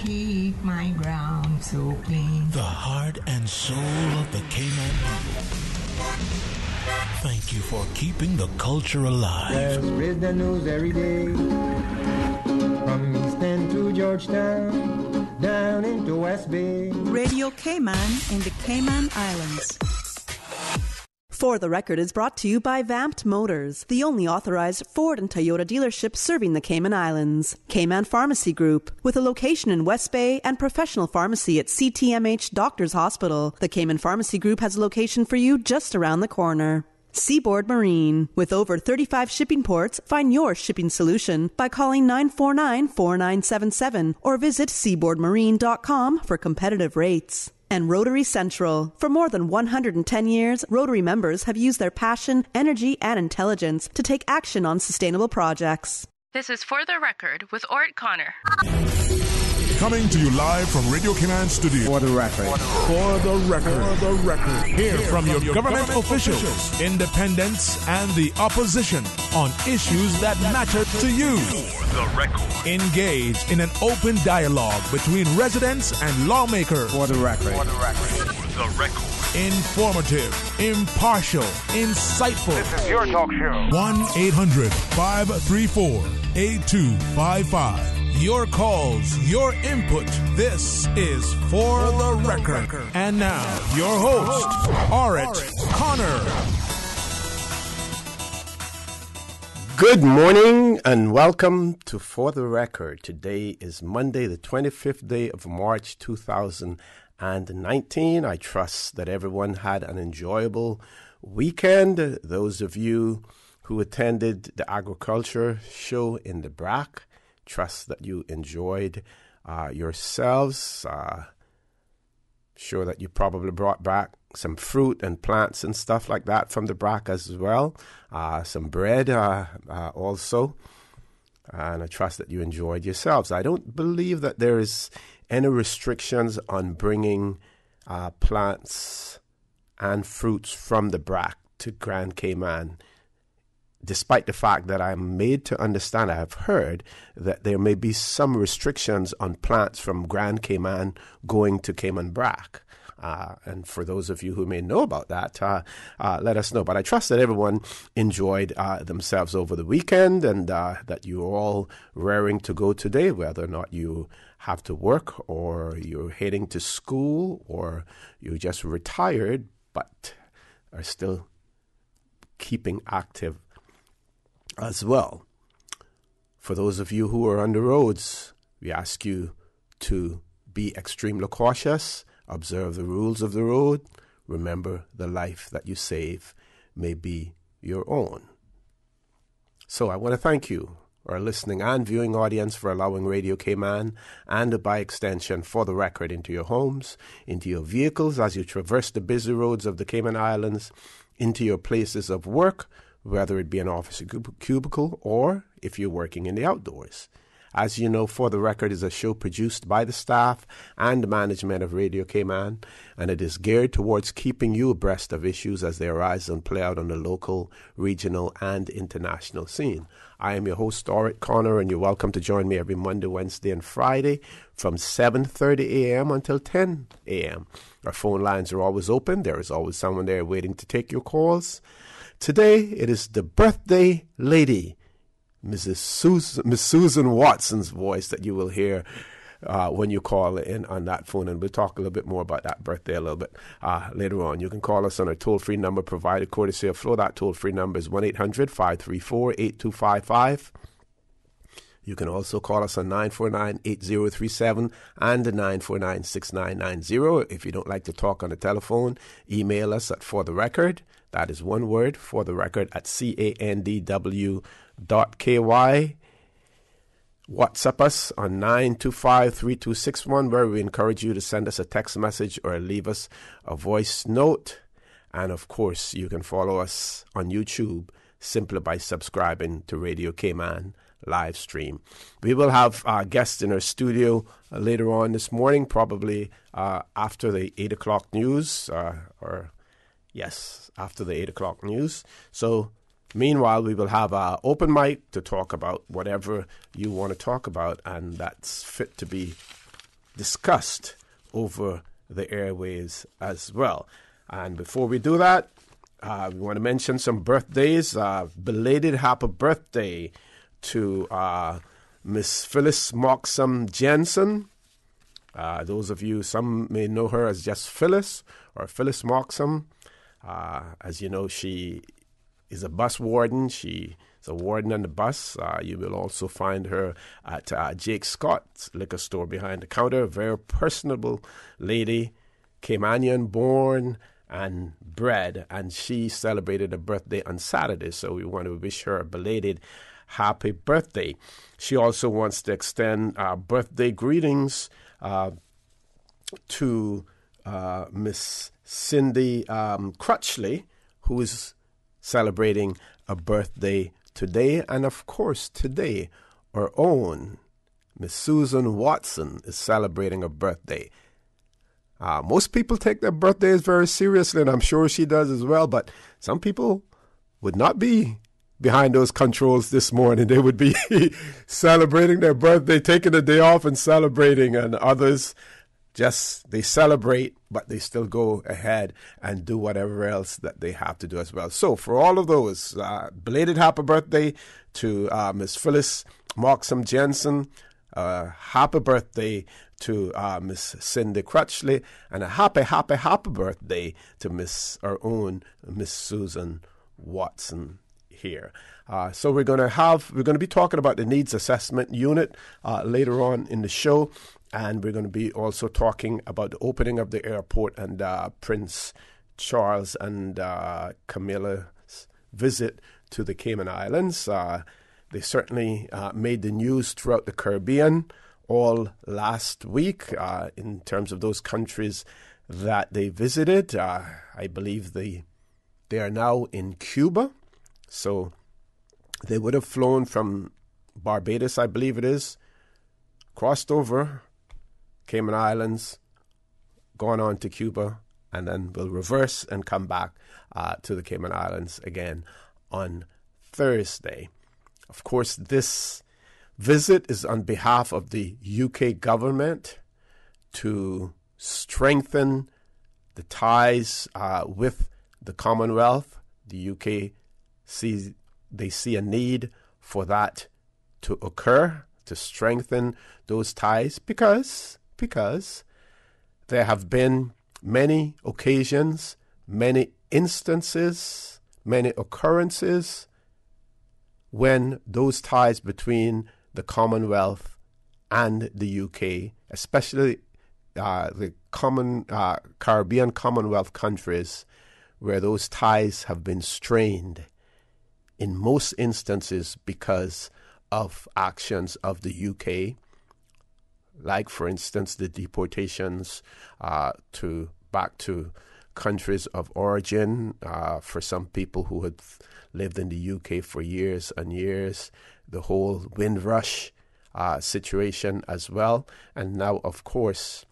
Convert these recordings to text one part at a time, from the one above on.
keep my ground so clean. The heart and soul of the Cayman people. Thank you for keeping the culture alive. Let's spread the news every day. From East End to Georgetown, down into West Bay. Radio Cayman in the Cayman Islands. For the Record is brought to you by Vamped Motors, the only authorized Ford and Toyota dealership serving the Cayman Islands. Cayman Pharmacy Group, with a location in West Bay and professional pharmacy at CTMH Doctors Hospital. The Cayman Pharmacy Group has a location for you just around the corner. Seaboard Marine, with over 35 shipping ports, find your shipping solution by calling 949-4977 or visit seaboardmarine.com for competitive rates. And Rotary Central. For more than 110 years, Rotary members have used their passion, energy, and intelligence to take action on sustainable projects. This is For the Record with Orrett Connor. Coming to you live from Radio Cayman Studio. For the Record. For the Record. For the Record. Hear from your government officials, independents, and the opposition on issues that matter to you. For the Record. Engage in an open dialogue between residents and lawmakers. For the Record. For the Record. For the Record. Informative, impartial, insightful. This is your talk show. 1-800-534-8255. Your calls, your input. This is For the Record. And now, your host, Orrett Connor. Good morning and welcome to For the Record. Today is Monday, the 25th day of March, 2019. I trust that everyone had an enjoyable weekend. Those of you who attended the agriculture show in the BRAC, trust that you enjoyed yourselves. Sure that you probably brought back some fruit and plants and stuff like that from the BRAC as well. Some bread also. And I trust that you enjoyed yourselves. I don't believe that there is any restrictions on bringing plants and fruits from the BRAC to Grand Cayman, despite the fact that I'm made to understand, I have heard that there may be some restrictions on plants from Grand Cayman going to Cayman BRAC. And for those of you who may know about that, let us know. But I trust that everyone enjoyed themselves over the weekend and that you're all raring to go today, whether or not you have to work or you're heading to school or you're just retired but are still keeping active as well. For those of you who are on the roads, we ask you to be extremely cautious, observe the rules of the road, remember the life that you save may be your own. So I want to thank you, our listening and viewing audience, for allowing Radio Cayman and by extension For the Record into your homes, into your vehicles as you traverse the busy roads of the Cayman Islands, into your places of work, whether it be an office cubicle or if you're working in the outdoors. As you know, For the Record is a show produced by the staff and management of Radio Cayman, and it is geared towards keeping you abreast of issues as they arise and play out on the local, regional, and international scene. I am your host, Orrett Connor, and you're welcome to join me every Monday, Wednesday, and Friday from 7:30 a.m. until 10 a.m. Our phone lines are always open. There is always someone there waiting to take your calls. Today, it is the birthday lady, Miss Susan Watson's voice that you will hear when you call in on that phone. And we'll talk a little bit more about that birthday a little bit later on. You can call us on our toll-free number provided courtesy of Flo. That toll-free number is 1-800-534-8255. You can also call us on 949-8037 and 949-6990. If you don't like to talk on the telephone, email us at For the Record. That is one word, For the Record, at candw.ky. WhatsApp us on 925-3261, where we encourage you to send us a text message or leave us a voice note. And, of course, you can follow us on YouTube simply by subscribing to Radio Cayman live stream. We will have guests in our studio later on this morning, probably after the 8 o'clock news, after the 8 o'clock news. So meanwhile, we will have an open mic to talk about whatever you want to talk about, and that's fit to be discussed over the airways as well. And before we do that, we want to mention some birthdays. Belated happy birthday to Miss Phyllis Moxham Jensen. Those of you, some may know her as just Phyllis or Phyllis Moxham. As you know, she is a bus warden. She is a warden on the bus. You will also find her at Jake Scott's liquor store behind the counter. A very personable lady, Caymanian born and bred, and she celebrated a birthday on Saturday, so we want to wish her a belated happy birthday. She also wants to extend birthday greetings to Miss Cindy Crutchley, who is celebrating a birthday today, and of course today our own Miss Susan Watson is celebrating a birthday. Most people take their birthdays very seriously, and I'm sure she does as well, but some people would not be behind those controls this morning. They would be celebrating their birthday, taking a day off and celebrating, and others just, they celebrate, but they still go ahead and do whatever else that they have to do as well. So for all of those, belated happy birthday to Miss Phyllis Moxham Jensen, happy birthday to Miss Cindy Crutchley, and a happy birthday to our own Miss Susan Watson here. So we're going to be talking about the needs assessment unit later on in the show, and we're going to be also talking about the opening of the airport and Prince Charles and Camilla's visit to the Cayman Islands. They certainly made the news throughout the Caribbean all last week in terms of those countries that they visited. I believe they are now in Cuba. So they would have flown from Barbados, I believe it is, crossed over Cayman Islands, gone on to Cuba, and then will reverse and come back to the Cayman Islands again on Thursday. Of course, this visit is on behalf of the UK government to strengthen the ties with the Commonwealth. The UK see a need for that to occur, to strengthen those ties, because there have been many occasions, many instances, many occurrences when those ties between the Commonwealth and the UK, especially the Caribbean Commonwealth countries, where those ties have been strained in most instances because of actions of the UK, like, for instance, the deportations back to countries of origin for some people who had lived in the UK for years and years, the whole Windrush situation as well. And now, of course,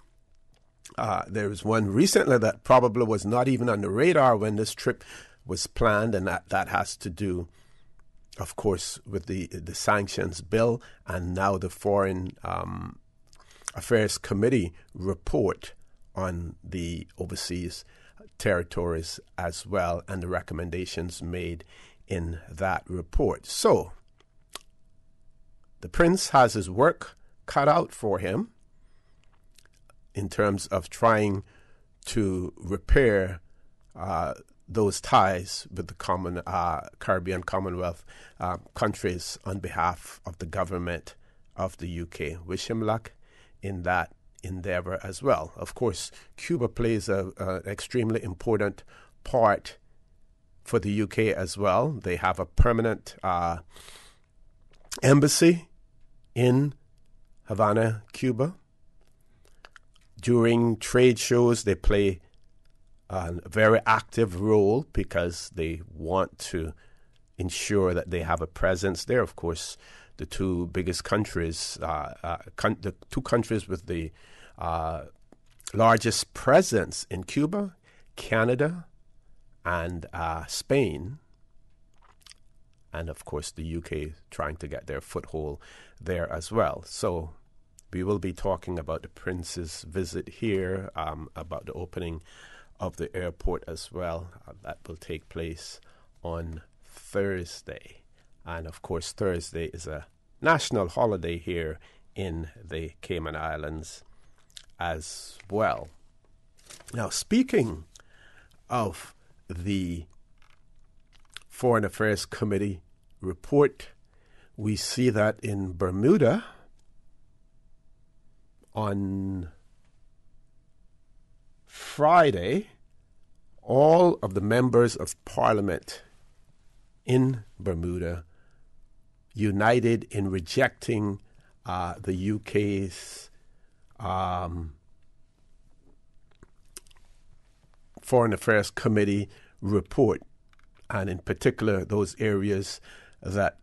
there was one recently that probably was not even on the radar when this trip was planned, and that has to do, of course, with the sanctions bill and now the Foreign Affairs Committee report on the overseas territories as well, and the recommendations made in that report. So the Prince has his work cut out for him in terms of trying to repair those ties with the Caribbean Commonwealth countries on behalf of the government of the UK. Wish him luck in that endeavor as well. Of course, Cuba plays an extremely important part for the UK as well. They have a permanent embassy in Havana, Cuba. During trade shows, they play a very active role because they want to ensure that they have a presence there. Of course, the two biggest countries, the two countries with the largest presence in Cuba, Canada and Spain, and of course the UK trying to get their foothold there as well. So we will be talking about the Prince's visit here, about the opening of the airport as well. That will take place on Thursday. And of course, Thursday is a national holiday here in the Cayman Islands as well. Now, speaking of the Foreign Affairs Committee report, we see that in Bermuda on Friday, all of the members of Parliament in Bermuda united in rejecting the UK's Foreign Affairs Committee report, and in particular those areas that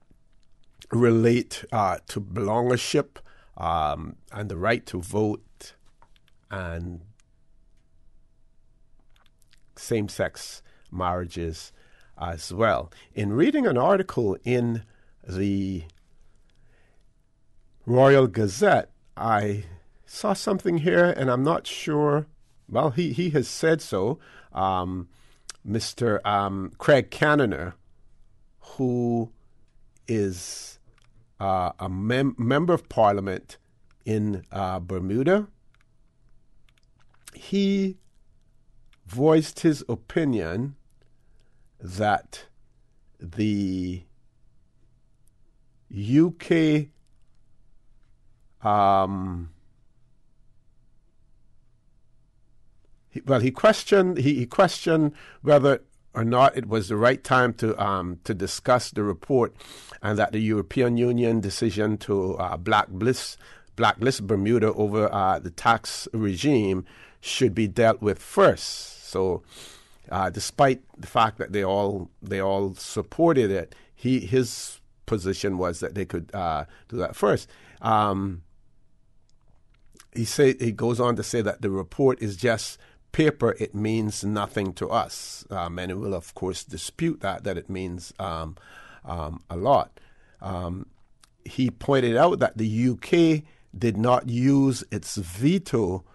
relate to belongership and the right to vote and same-sex marriages as well. In reading an article in the Royal Gazette, I saw something here, and I'm not sure. Well, he has said so. Mr. Craig Connor, who is a member of Parliament in Bermuda, he voiced his opinion that the UK he questioned whether or not it was the right time to discuss the report, and that the European Union decision to blacklist Bermuda over the tax regime should be dealt with first. So, despite the fact that they all supported it, his position was that they could do that first. He goes on to say that the report is just paper; it means nothing to us. Many will, of course, dispute that it means a lot. He pointed out that the UK did not use its veto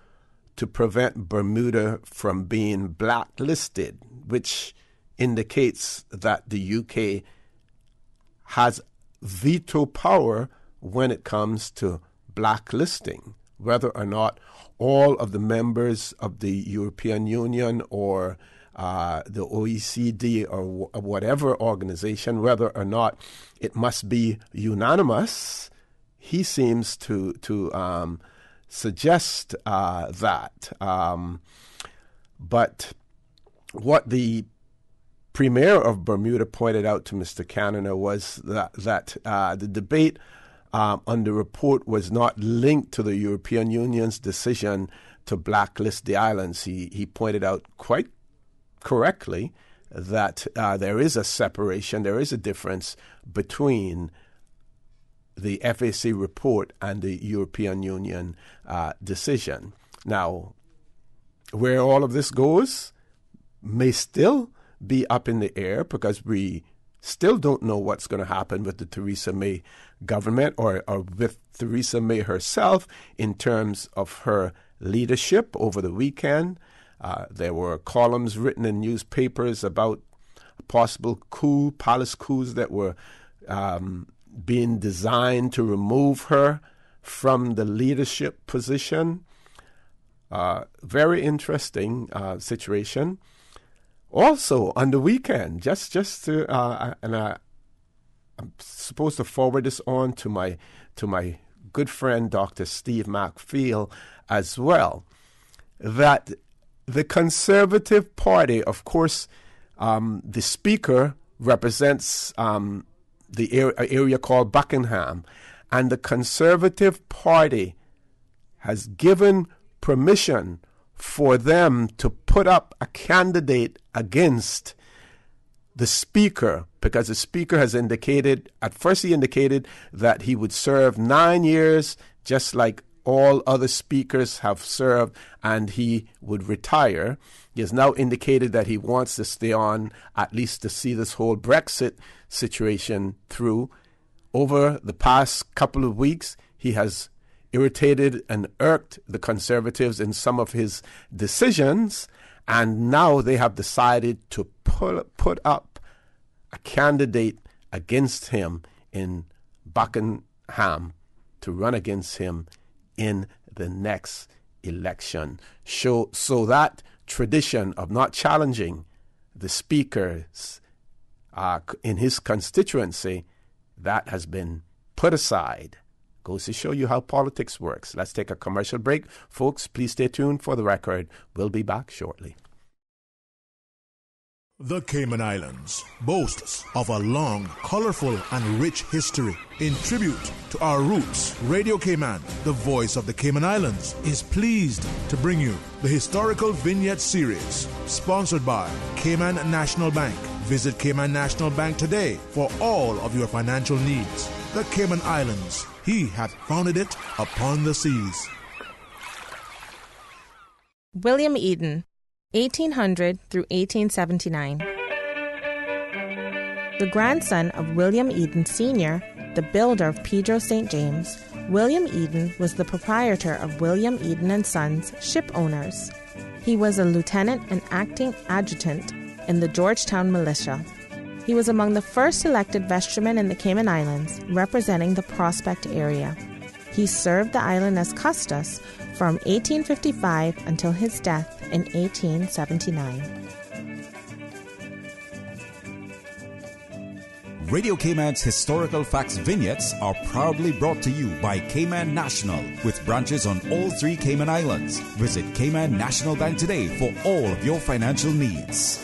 to prevent Bermuda from being blacklisted, which indicates that the UK has veto power when it comes to blacklisting, whether or not all of the members of the European Union or the OECD or whatever organization, whether or not it must be unanimous. He seems to suggest that. But what the Premier of Bermuda pointed out to Mr. Connor was that the debate on the report was not linked to the European Union's decision to blacklist the islands. He pointed out quite correctly that there is a separation, there is a difference between the FAC report and the European Union decision. Now, where all of this goes may still be up in the air, because we still don't know what's going to happen with the Theresa May government or with Theresa May herself in terms of her leadership. Over the weekend, there were columns written in newspapers about possible palace coups that were being designed to remove her from the leadership position. Very interesting situation. Also, on the weekend, just to and I'm supposed to forward this on to my good friend Dr. Steve MacPhail as well, that the Conservative Party, of course, the Speaker represents the area called Buckingham, and the Conservative Party has given permission for them to put up a candidate against the Speaker, because the Speaker has indicated, at first he indicated that he would serve 9 years, just like all other speakers have served, and he would retire. He has now indicated that he wants to stay on at least to see this whole Brexit situation through. Over the past couple of weeks, he has irritated and irked the Conservatives in some of his decisions, and now they have decided to put up a candidate against him in Buckingham to run against him in the next election. So that tradition of not challenging the speakers in his constituency, that has been put aside. Goes to show you how politics works. Let's take a commercial break. Folks, please stay tuned for the record. We'll be back shortly. The Cayman Islands boasts of a long, colorful, and rich history. In tribute to our roots, Radio Cayman, the voice of the Cayman Islands, is pleased to bring you the Historical Vignette Series, sponsored by Cayman National Bank. Visit Cayman National Bank today for all of your financial needs. The Cayman Islands, he hath founded it upon the seas. William Eden, 1800 through 1879. The grandson of William Eden Sr., the builder of Pedro St. James, William Eden was the proprietor of William Eden and Sons Ship Owners. He was a lieutenant and acting adjutant in the Georgetown Militia. He was among the first elected vestrymen in the Cayman Islands, representing the Prospect area. He served the island as custos from 1855 until his death in 1879. Radio Cayman's historical facts vignettes are proudly brought to you by Cayman National, with branches on all 3 Cayman Islands. Visit Cayman National Bank today for all of your financial needs.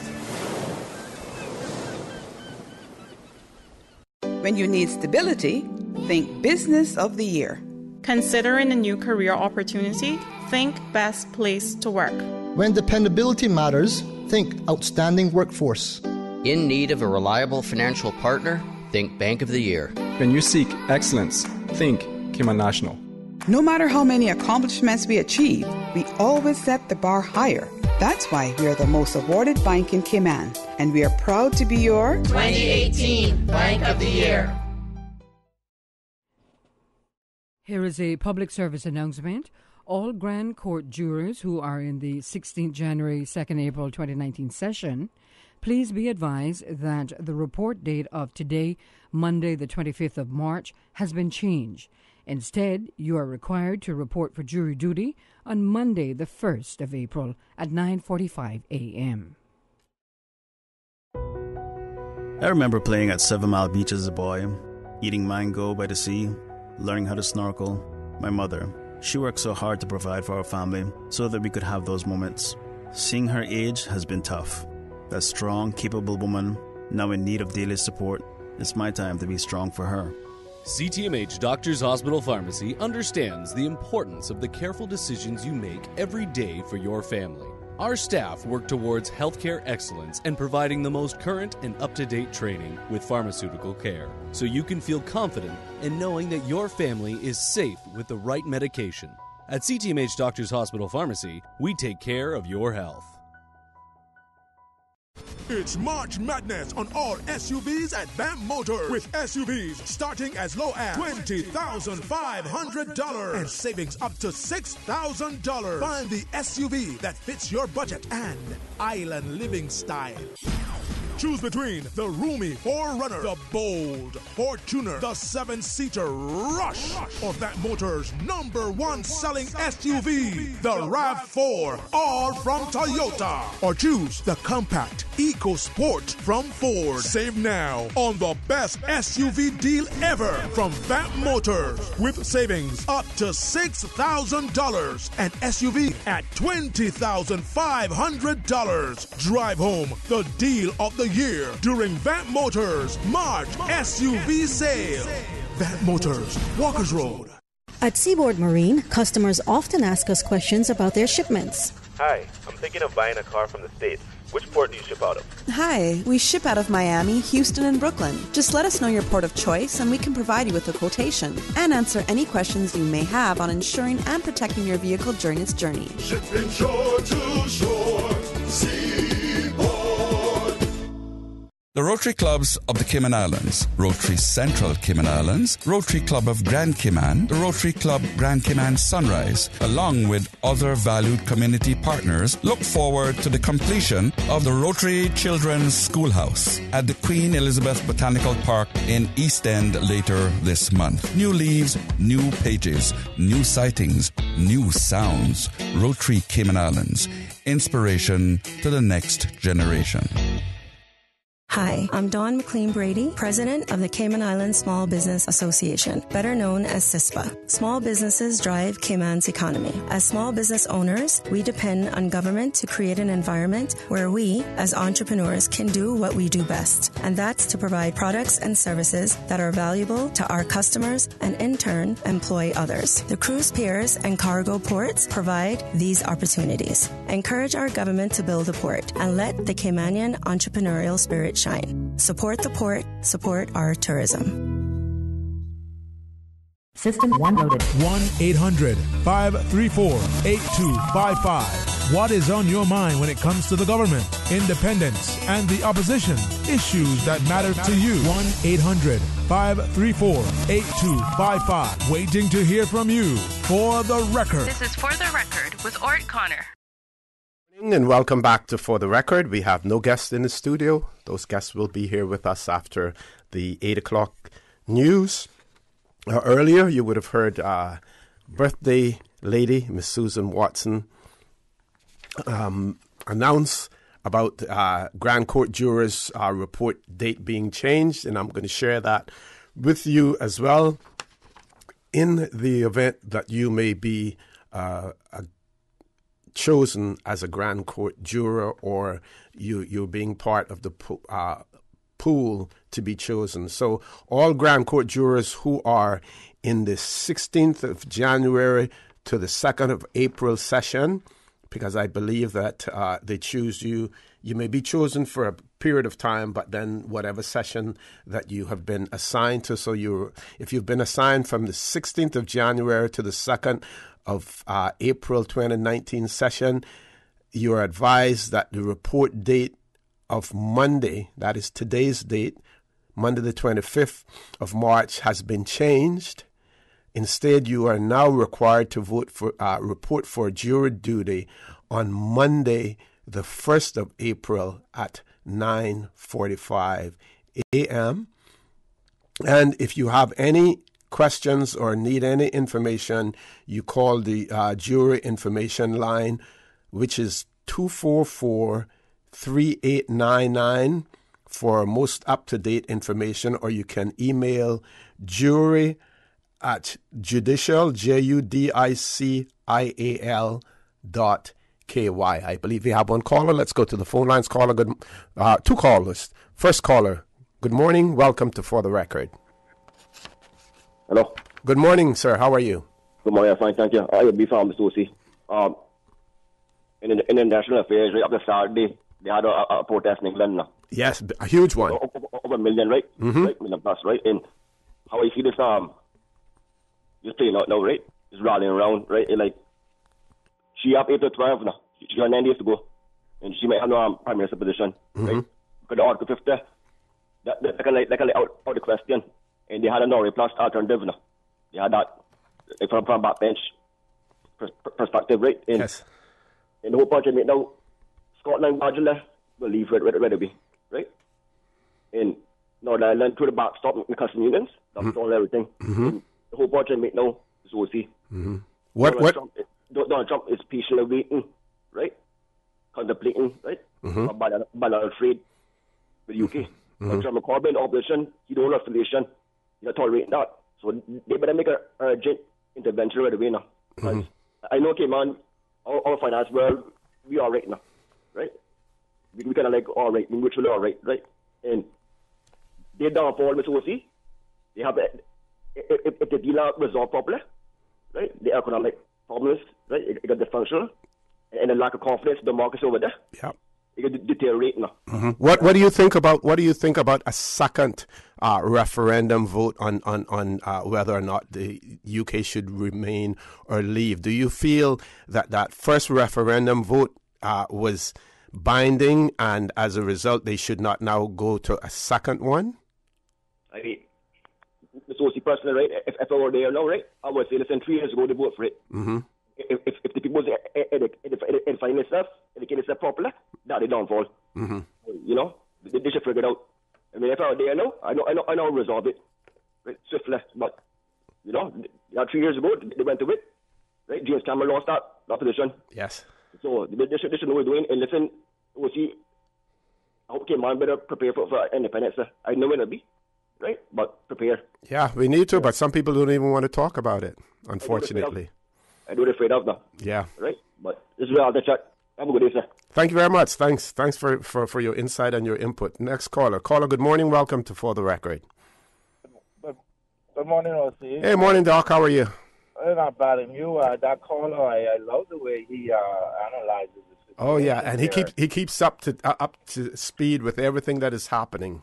When you need stability, think Business of the Year. Considering a new career opportunity, think Best Place to Work. When dependability matters, think Outstanding Workforce. In need of a reliable financial partner, think Bank of the Year. When you seek excellence, think Cayman National. No matter how many accomplishments we achieve, we always set the bar higher. That's why we are the most awarded bank in Cayman, and we are proud to be your 2018 Bank of the Year. Here is a public service announcement. All Grand Court jurors who are in the 16th January, 2nd April 2019 session, please be advised that the report date of today, Monday the 25th of March, has been changed. Instead, you are required to report for jury duty on Monday the 1st of April at 9:45 a.m. I remember playing at 7 Mile Beach as a boy, eating mango by the sea, learning how to snorkel. My mother, she worked so hard to provide for our family so that we could have those moments. Seeing her age has been tough. That strong, capable woman, now in need of daily support, it's my time to be strong for her. CTMH Doctors Hospital Pharmacy understands the importance of the careful decisions you make every day for your family. Our staff work towards healthcare excellence and providing the most current and up-to-date training with pharmaceutical care, so you can feel confident in knowing that your family is safe with the right medication. At CTMH Doctors Hospital Pharmacy, we take care of your health. It's March Madness on all SUVs at BAM Motors, with SUVs starting as low as $20,500 and savings up to $6,000. Find the SUV that fits your budget and island living style. Choose between the roomy 4Runner, the bold Fortuner, the 7-seater Rush, or BAM Motors' #1 selling SUV, the RAV4, all from Toyota. Or choose the compact EcoSport from Ford. Save now on the best SUV deal ever from BAM Motors, with savings up to $6,000 and SUV at $20,500. Drive home the deal of the year during BAM Motors March SUV sale. BAM Motors, Walkers Road. At Seaboard Marine, customers often ask us questions about their shipments. Hi, I'm thinking of buying a car from the States. Which port do you ship out of? Hi, we ship out of Miami, Houston, and Brooklyn. Just let us know your port of choice and we can provide you with a quotation and answer any questions you may have on insuring and protecting your vehicle during its journey. Shipping shore to shore. The Rotary Clubs of the Cayman Islands, Rotary Central Cayman Islands, Rotary Club of Grand Cayman, the Rotary Club Grand Cayman Sunrise, along with other valued community partners, look forward to the completion of the Rotary Children's Schoolhouse at the Queen Elizabeth Botanical Park in East End later this month. New leaves, new pages, new sightings, new sounds. Rotary Cayman Islands, inspiration to the next generation. Hi, I'm Dawn McLean Brady, President of the Cayman Islands Small Business Association, better known as CISPA. Small businesses drive Cayman's economy. As small business owners, we depend on government to create an environment where we, as entrepreneurs, can do what we do best, and that's to provide products and services that are valuable to our customers and, in turn, employ others. The cruise piers and cargo ports provide these opportunities. Encourage our government to build a port and let the Caymanian entrepreneurial spirit shine. Support the port, support our tourism. System 1 loaded. 1-800-534-8255. What is on your mind when it comes to the government, independence, and the opposition? Issues that matter to you. 1-800-534-8255. Waiting to hear from you. For the Record. This is For the Record with Orrett Connor. And welcome back to For the Record. We have no guests in the studio. Those guests will be here with us after the 8 o'clock news. Earlier, you would have heard birthday lady, Miss Susan Watson, announce about Grand Court jurors' report date being changed, and I'm going to share that with you as well. In the event that you may be chosen as a Grand Court juror, or you're being part of the pool to be chosen. So all Grand Court jurors who are in the 16th of January to the 2nd of April session, because I believe that they choose you may be chosen for a period of time, but then whatever session that you have been assigned to. So if you've been assigned from the 16th of January to the 2nd of April 2019 session, you are advised that the report date of Monday, that is today's date, Monday the 25th of March, has been changed. Instead, you are now required to report for jury duty on Monday the 1st of April at 9:45 a.m. And if you have any questions or need any information, you call the jury information line, which is 244-3899 for most up-to-date information, or you can email jury@judicial, JUDICIAL.KY. I believe we have one caller. Let's go to the phone lines. Two callers. First caller, good morning. Welcome to For the Record. Hello. Good morning, sir. How are you? Good morning. I'm fine, thank you. I will be from the Susie. In international affairs, right after Saturday, they had a protest in England. Yes, a huge one. Over a million, right? Mm-hmm. Right, million plus, right? And how I see this, just playing out now, right? Just rallying around, right? And like, she up 8 to 12 now. She got 9 days to go, and she might have no prime minister position, right? Because the Article 50, they can like out the question. And they had a Norway Plus alternative now. They had that from backbench perspective, right? And, yes. And the whole bunch of it now, Scotland gradually will leave right away, right? And Northern Ireland to the backstop in the custom unions, that's all everything. Mm-hmm. The whole bunch of it now is OC. Mm-hmm. Donald Trump is patiently waiting, right? Contemplating, right? Mm-hmm. Bilateral trade with the UK. Mm-hmm. Trump Corbyn opposition, he don't have affiliation. You're not tolerating that. So they better make an urgent intervention right away now. Mm-hmm. I know, Cayman, our finance world, we are right now, right? We kind of like all right, we mutually all right, right? And they downfall with OC. They have, if the deal are resolved properly, right? The economic problems, right? It got dysfunctional, and the lack of confidence in the markets over there. Yeah. It got deteriorate now. Mm-hmm. What do you think about a second referendum vote on whether or not the UK should remain or leave? Do you feel that first referendum vote was binding, and as a result, they should not now go to a second one? I mean, so see personally, right? If I were there now, right, I would say, listen, 3 years ago they vote for it. Mm-hmm. If the people edifying themselves, educate themselves properly, that they downfall. Mm-hmm. You know, they should figure it out. I mean, if I were there now, I know resolve it, right, swiftly. But you know, 3 years ago they went to it, right? James Cameron lost that position. Yes. So they should know what they're doing. And listen, we'll see. I hope Cayman better prepare for independence. I know it'll be. Right, but prepare. Yeah, we need to, but some people don't even want to talk about it, unfortunately. I do it afraid of now. Yeah. Right, but this is where I'll chat. Have a good day, sir. Thank you very much. Thanks for your insight and your input. Next caller. Caller, good morning. Welcome to For the Record. Good morning, O.C. Hey, morning, Doc. How are you? Not bad. And you, that caller, I love the way he analyzes it. Oh, yeah, and he keeps up to speed with everything that is happening.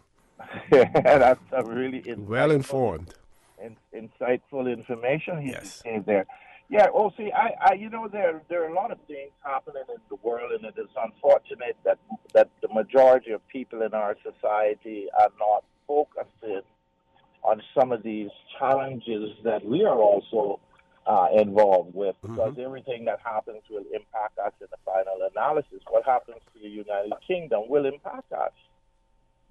Yeah, that's a really well informed, insightful information he gave there. Yeah, well, see, I you know, there are a lot of things happening in the world, and it is unfortunate that the majority of people in our society are not focusing on some of these challenges that we are also involved with, because everything that happens will impact us in the final analysis. What happens to the United Kingdom will impact us.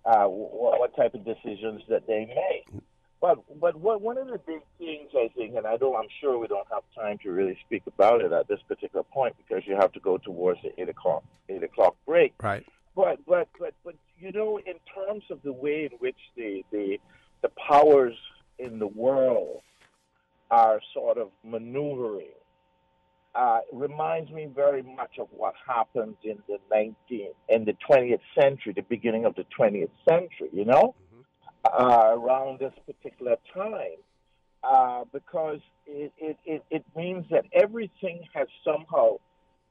What type of decisions that they make. But one of the big things, I think, and I'm sure we don't have time to really speak about it at this particular point because you have to go towards the 8 o'clock break. Right. But you know, in terms of the way in which the powers in the world are sort of maneuvering, reminds me very much of what happened in the 20th century, the beginning of the 20th century, you know, around this particular time, because it means that everything has somehow,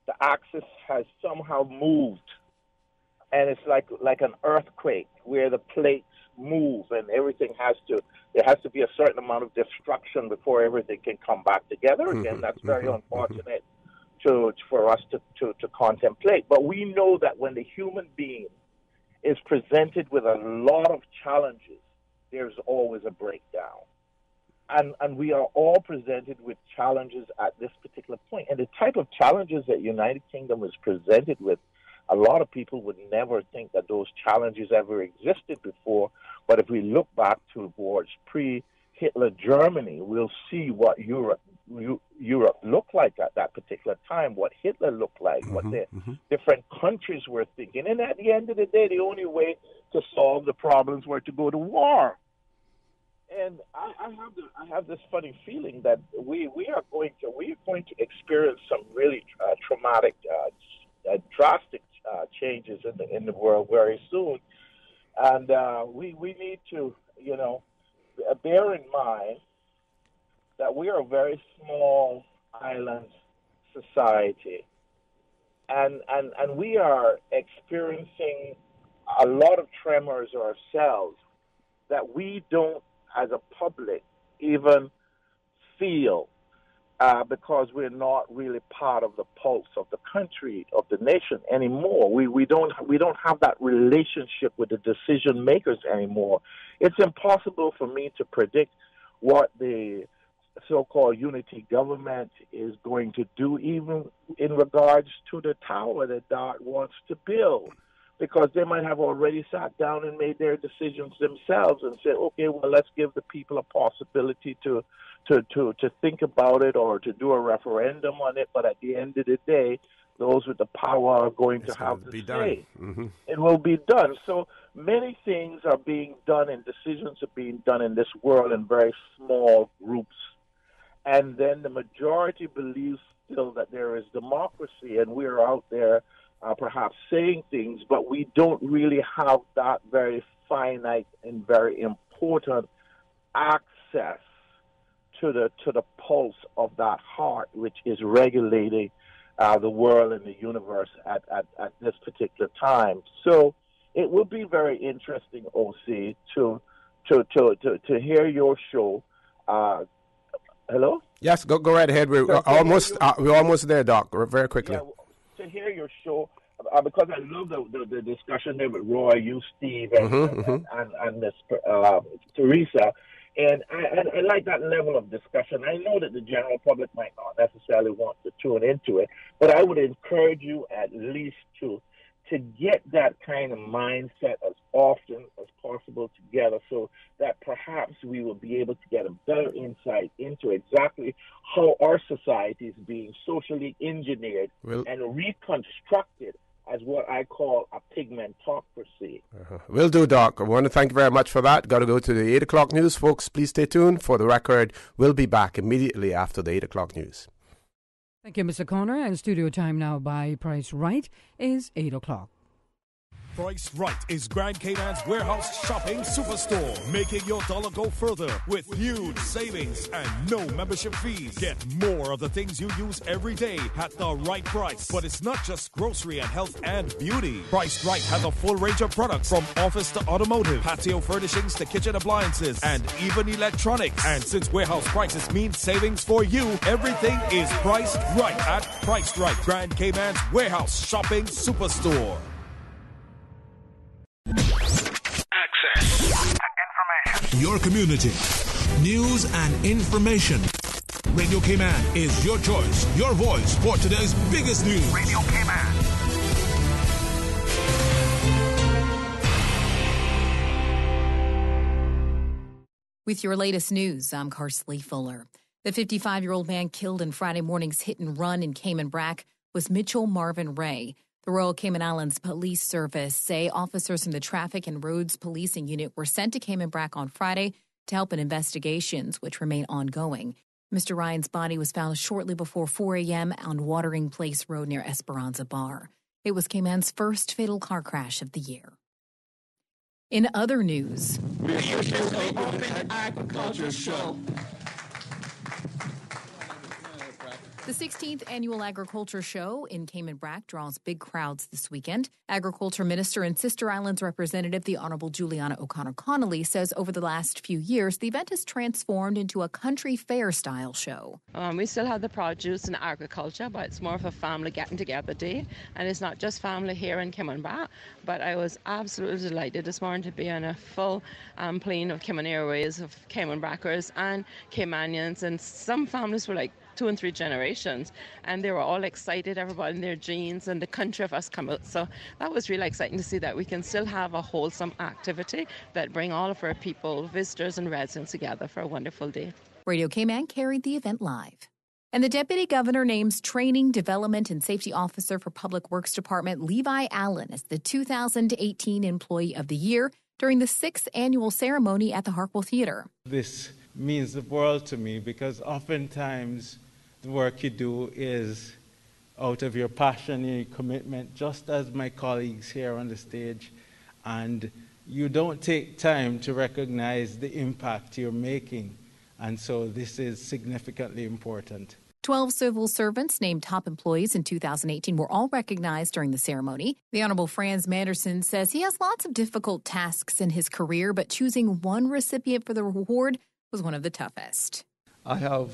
the axis has somehow moved, and it's like an earthquake where the plates move and everything there has to be a certain amount of destruction before everything can come back together again. That's very unfortunate for us to contemplate. But we know that when the human being is presented with a lot of challenges, there's always a breakdown. And we are all presented with challenges at this particular point. And the type of challenges that United Kingdom is presented with, a lot of people would never think that those challenges ever existed before. But if we look back towards pre-Hitler Germany, we'll see what Europe looked like at that particular time, what Hitler looked like, what the different countries were thinking. And at the end of the day, the only way to solve the problems were to go to war. And I have this funny feeling that we are going to experience some really traumatic, drastic changes in the world very soon, and we need to, you know, bear in mind that we are a very small island society, and we are experiencing a lot of tremors ourselves that we don't, as a public, even feel. Because we're not really part of the pulse of the country, of the nation anymore. We don't have that relationship with the decision makers anymore. It's impossible for me to predict what the so-called unity government is going to do, even in regards to the tower that Dart wants to build, because they might have already sat down and made their decisions themselves and said, okay, well, let's give the people a possibility to think about it or to do a referendum on it. But at the end of the day, those with the power are going to have the say. It will be done. So many things are being done and decisions are being done in this world in very small groups. And then the majority believes still that there is democracy, and we're out there perhaps saying things, but we don't really have that very finite and very important access to the pulse of that heart, which is regulating the world and the universe at this particular time. So it will be very interesting, OC, to hear your show. Hello? Yes, go right ahead. We're almost there, Doc. Very quickly. Yeah, to hear your show because I love the discussion there with Roy, you, Steve, and Miss Teresa. And I like that level of discussion. I know that the general public might not necessarily want to tune into it, but I would encourage you at least to get that kind of mindset as often as possible together, so that perhaps we will be able to get a better insight into exactly how our society is being socially engineered and reconstructed as what I call a pigmentocracy. Will do, Doc. I want to thank you very much for that. Got to go to the 8 o'clock news, folks. Please stay tuned. For the record, we'll be back immediately after the 8 o'clock news. Thank you, Mr. Connor. And studio time now by Price Right is 8 o'clock. Price Right is Grand Cayman's warehouse shopping superstore, making your dollar go further with huge savings and no membership fees. Get more of the things you use every day at the right price. But it's not just grocery and health and beauty. Price Right has a full range of products from office to automotive, patio furnishings to kitchen appliances, and even electronics. And since warehouse prices mean savings for you, everything is priced right at Price Right, Grand Cayman's warehouse shopping superstore. Access information. Your community. News and information. Radio Cayman is your choice, your voice for today's biggest news. Radio Cayman. With your latest news, I'm Carsley Fuller. The 55-year-old man killed in Friday morning's hit and run in Cayman Brac was Mitchell Marvin Ray. The Royal Cayman Islands Police Service say officers from the Traffic and Roads Policing Unit were sent to Cayman Brac on Friday to help in investigations, which remain ongoing. Mr. Ryan's body was found shortly before 4 a.m. on Watering Place Road near Esperanza Bar. It was Cayman's first fatal car crash of the year. In other news, Open Agriculture Show. The 16th Annual Agriculture Show in Cayman Brac draws big crowds this weekend. Agriculture Minister and Sister Islands Representative, the Honourable Juliana O'Connor-Connolly, says over the last few years, the event has transformed into a country fair-style show. We still have the produce and agriculture, but it's more of a family getting-together day. And it's not just family here in Cayman Brac, but I was absolutely delighted this morning to be on a full plane of Cayman Airways, of Cayman Brackers and Caymanians, and some families were like 2 and 3 generations, and they were all excited, everybody in their jeans, and the country of us come out. So that was really exciting to see that we can still have a wholesome activity that bring all of our people, visitors and residents together for a wonderful day. Radio Cayman carried the event live. And the Deputy Governor names Training, Development and Safety Officer for Public Works Department Levi Allen as the 2018 Employee of the Year during the 6th annual ceremony at the Harkwell Theatre. This means the world to me because oftentimes the work you do is out of your passion and your commitment, just as my colleagues here on the stage, and you don't take time to recognize the impact you're making, and so this is significantly important. 12 civil servants named top employees in 2018 were all recognized during the ceremony. The Honorable Franz Manderson says he has lots of difficult tasks in his career, but choosing one recipient for the reward was one of the toughest. I have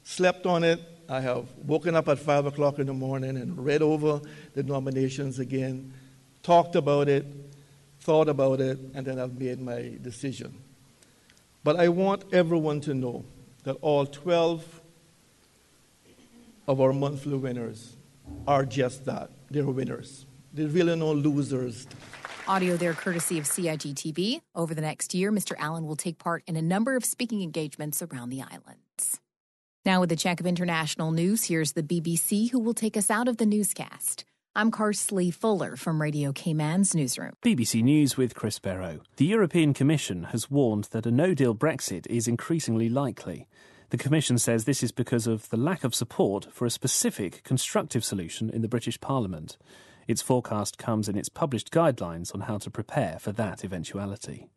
slept on it. I have woken up at 5 o'clock in the morning and read over the nominations again, talked about it, thought about it, and then I've made my decision. But I want everyone to know that all 12 of our monthly winners are just that. They're winners. There's really no losers. Audio there courtesy of CIG-TV. Over the next year, Mr. Allen will take part in a number of speaking engagements around the islands. Now with a check of international news, here's the BBC, who will take us out of the newscast. I'm Carsley Fuller from Radio Cayman's newsroom. BBC News with Chris Barrow. The European Commission has warned that a no-deal Brexit is increasingly likely. The Commission says this is because of the lack of support for a specific constructive solution in the British Parliament. Its forecast comes in its published guidelines on how to prepare for that eventuality.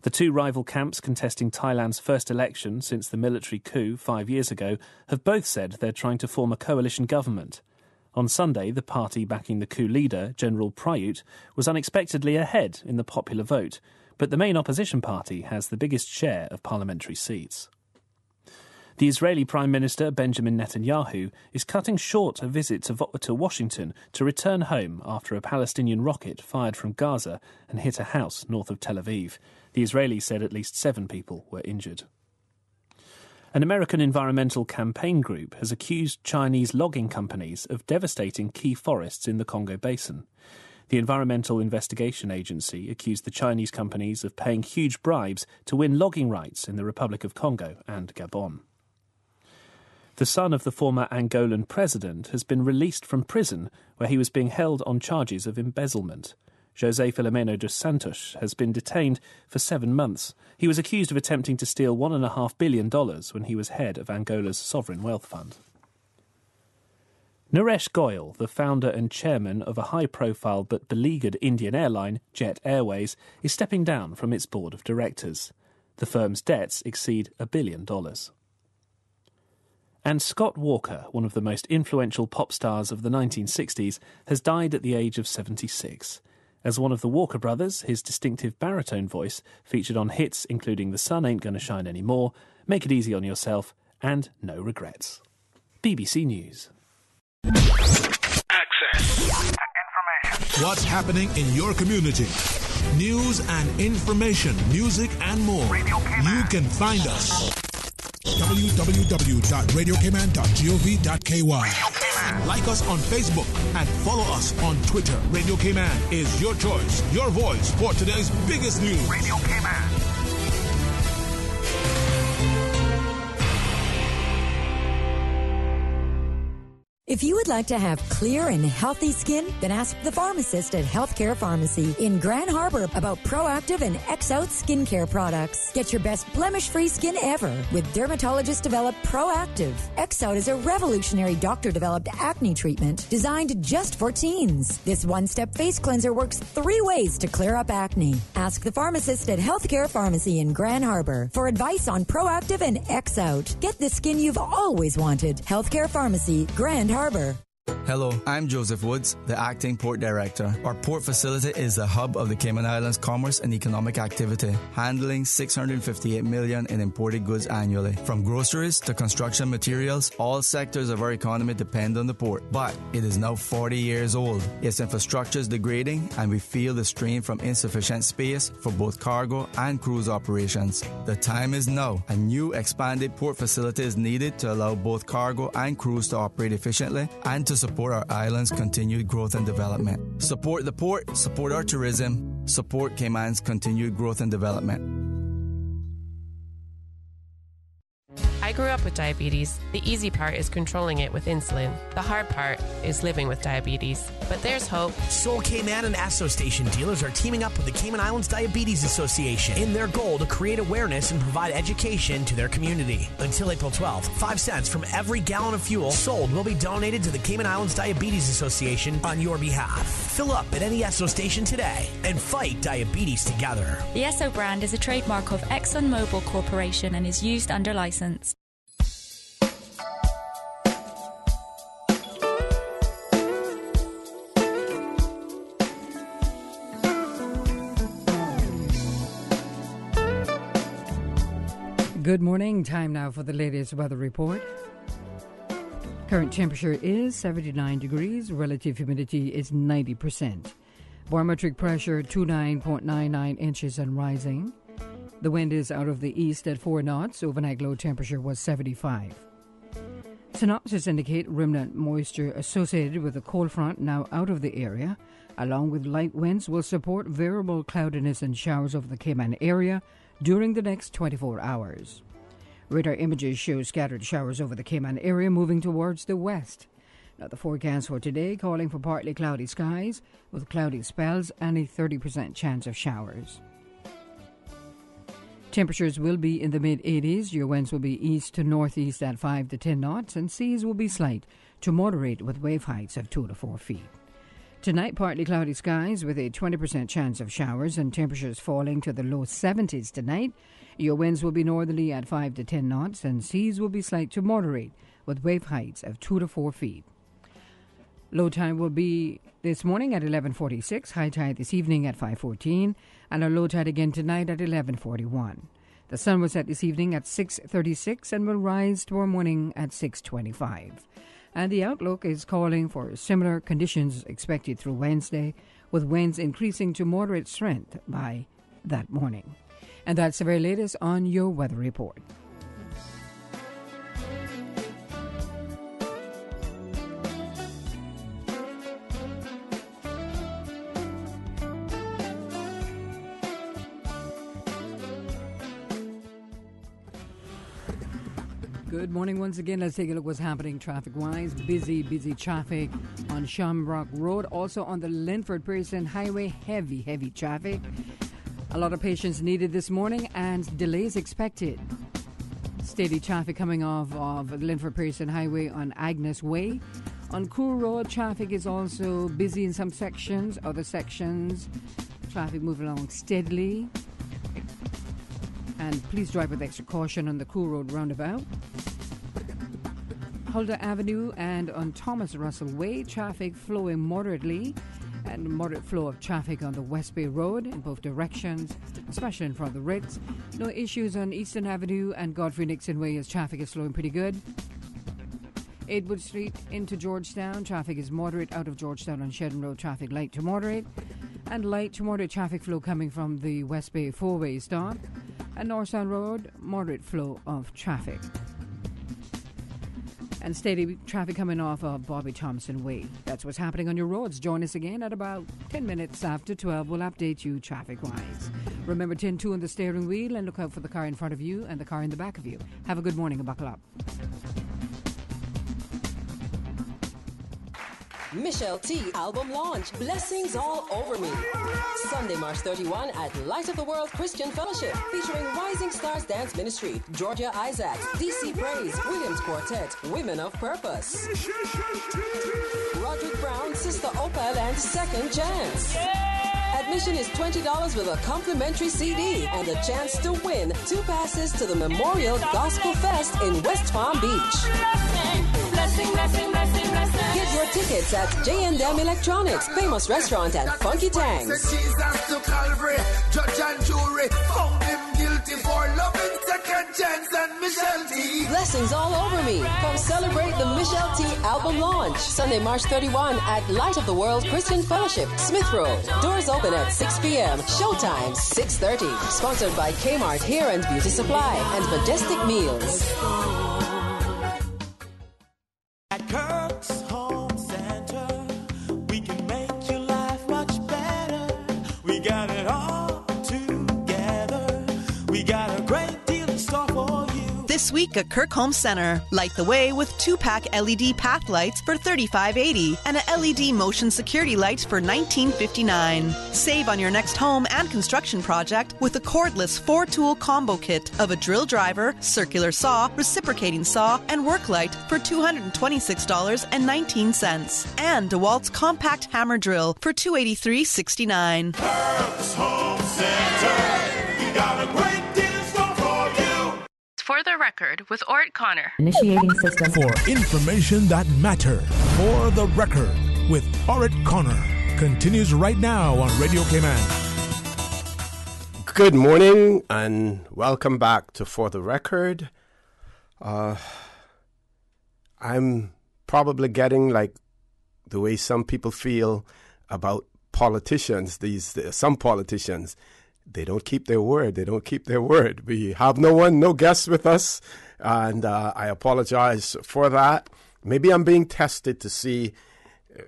The two rival camps contesting Thailand's first election since the military coup 5 years ago have both said they're trying to form a coalition government. On Sunday, the party backing the coup leader, General Prayut, was unexpectedly ahead in the popular vote, but the main opposition party has the biggest share of parliamentary seats. The Israeli Prime Minister Benjamin Netanyahu is cutting short a visit to Washington to return home after a Palestinian rocket fired from Gaza and hit a house north of Tel Aviv. The Israelis said at least 7 people were injured. An American environmental campaign group has accused Chinese logging companies of devastating key forests in the Congo Basin. The Environmental Investigation Agency accused the Chinese companies of paying huge bribes to win logging rights in the Republic of Congo and Gabon. The son of the former Angolan president has been released from prison where he was being held on charges of embezzlement. José Filomeno dos Santos has been detained for 7 months. He was accused of attempting to steal $1.5 billion when he was head of Angola's sovereign wealth fund. Naresh Goyal, the founder and chairman of a high-profile but beleaguered Indian airline, Jet Airways, is stepping down from its board of directors. The firm's debts exceed $1 billion. And Scott Walker, one of the most influential pop stars of the 1960s, has died at the age of 76. As one of the Walker brothers, his distinctive baritone voice featured on hits including The Sun Ain't Gonna Shine Anymore, Make It Easy on Yourself, and No Regrets. BBC News. Access. Information. What's happening in your community? News and information, music and more. You can find us. www.radiocayman.gov.ky. Like us on Facebook and follow us on Twitter. Radio Cayman is your choice, your voice for today's biggest news. Radio Cayman. If you would like to have clear and healthy skin, then ask the pharmacist at Healthcare Pharmacy in Grand Harbor about Proactive and X-Out skincare products. Get your best blemish-free skin ever with dermatologist-developed Proactive. X-Out is a revolutionary doctor-developed acne treatment designed just for teens. This one-step face cleanser works 3 ways to clear up acne. Ask the pharmacist at Healthcare Pharmacy in Grand Harbor for advice on Proactive and X-Out. Get the skin you've always wanted. Healthcare Pharmacy, Grand Harbor. Hello, I'm Joseph Woods, the Acting Port Director. Our port facility is the hub of the Cayman Islands commerce and economic activity, handling $658 million in imported goods annually. From groceries to construction materials, all sectors of our economy depend on the port. But it is now 40 years old. Its infrastructure is degrading, and we feel the strain from insufficient space for both cargo and cruise operations. The time is now. A new expanded port facility is needed to allow both cargo and cruise to operate efficiently and to support our island's continued growth and development. Support the port, support our tourism, support Cayman's continued growth and development. I grew up with diabetes. The easy part is controlling it with insulin. The hard part is living with diabetes. But there's hope. Sol Cayman and Esso Station dealers are teaming up with the Cayman Islands Diabetes Association in their goal to create awareness and provide education to their community. Until April 12th, 5 cents from every gallon of fuel sold will be donated to the Cayman Islands Diabetes Association on your behalf. Fill up at any Esso station today and fight diabetes together. The Esso brand is a trademark of ExxonMobil Corporation and is used under license. Good morning. Time now for the latest weather report. Current temperature is 79 degrees. Relative humidity is 90%. Barometric pressure 29.99 inches and rising. The wind is out of the east at 4 knots. Overnight low temperature was 75. Synopsis indicate remnant moisture associated with the cold front now out of the area, along with light winds, will support variable cloudiness and showers over the Cayman area during the next 24 hours. Radar images show scattered showers over the Cayman area moving towards the west. Now the forecast for today calling for partly cloudy skies with cloudy spells and a 30% chance of showers. Temperatures will be in the mid-80s. Your winds will be east to northeast at 5 to 10 knots, and seas will be slight to moderate with wave heights of 2 to 4 feet. Tonight, partly cloudy skies with a 20% chance of showers and temperatures falling to the low 70s tonight. Your winds will be northerly at 5 to 10 knots, and seas will be slight to moderate with wave heights of 2 to 4 feet. Low tide will be this morning at 11:46, high tide this evening at 5:14, and a low tide again tonight at 11:41. The sun will set this evening at 6:36 and will rise tomorrow morning at 6:25. And the outlook is calling for similar conditions expected through Wednesday, with winds increasing to moderate strength by that morning. And that's the very latest on your weather report. Good morning once again. Let's take a look what's happening traffic-wise. Busy traffic on Shamrock Road. Also on the Linford-Pearson Highway, heavy traffic. A lot of patience needed this morning and delays expected. Steady traffic coming off of the Linford-Pearson Highway on Agnes Way. On Cool Road, traffic is also busy in some sections. Other sections, traffic moving along steadily. And please drive with extra caution on the Cool Road roundabout. Huldah Avenue and on Thomas Russell Way, traffic flowing moderately, and moderate flow of traffic on the West Bay Road in both directions, especially in front of the Ritz. No issues on Eastern Avenue and Godfrey Nixon Way as traffic is flowing pretty good. Edward Street into Georgetown, traffic is moderate out of Georgetown on Shedden Road, traffic light to moderate. And light to moderate traffic flow coming from the West Bay four-way stop. And Northstown Road, moderate flow of traffic. And steady traffic coming off of Bobby Thompson Way. That's what's happening on your roads. Join us again at about 10 minutes after 12. We'll update you traffic-wise. Remember 10-2 on the steering wheel and look out for the car in front of you and the car in the back of you. Have a good morning and buckle up. Michelle T. album launch, Blessings All Over Me. Sunday, March 31 at Light of the World Christian Fellowship, featuring Rising Stars Dance Ministry, Georgia Isaacs, DC Praise, Williams Quartet, Women of Purpose, Roderick Brown, Sister Opal, and Second Chance. Admission is $20 with a complimentary CD and a chance to win 2 passes to the Memorial Gospel Fest in West Palm Beach. Blessing. Get your tickets at J&M Electronics, Famous Restaurant, and Funky Tangs. Jesus to Calvary, judge and jury, found him guilty for loving Second Chance and Michelle T. Blessings All Over Me. Come celebrate the Michelle T album launch. Sunday, March 31 at Light of the World Christian Fellowship, Smith Road. Doors open at 6 p.m. Showtime 6:30. Sponsored by Kmart Hair and Beauty Supply and Majestic Meals. At Kirk's Home Center, we can make your life much better. We got it all together. We got a great deal in store for you. This week at Kirk Home Center, light the way with 2-pack LED path lights for $35.80 and a LED motion security light for $19.59. Save on your next home and construction project with a cordless 4-tool combo kit of a drill driver, circular saw, reciprocating saw, and work light for $226.19. And DeWalt's compact hammer drill for $283.69. Kirk's Home Center, you got a great deal in store for you. For the record, with Orrett Connor. Initiating system. For information that matter. For the record, with Orrett Connor. Continues right now on Radio Cayman. Good morning and welcome back to For the Record. I'm probably getting like the way some people feel about politicians. Some politicians, they don't keep their word. We have no guests with us, and I apologize for that. Maybe I'm being tested to see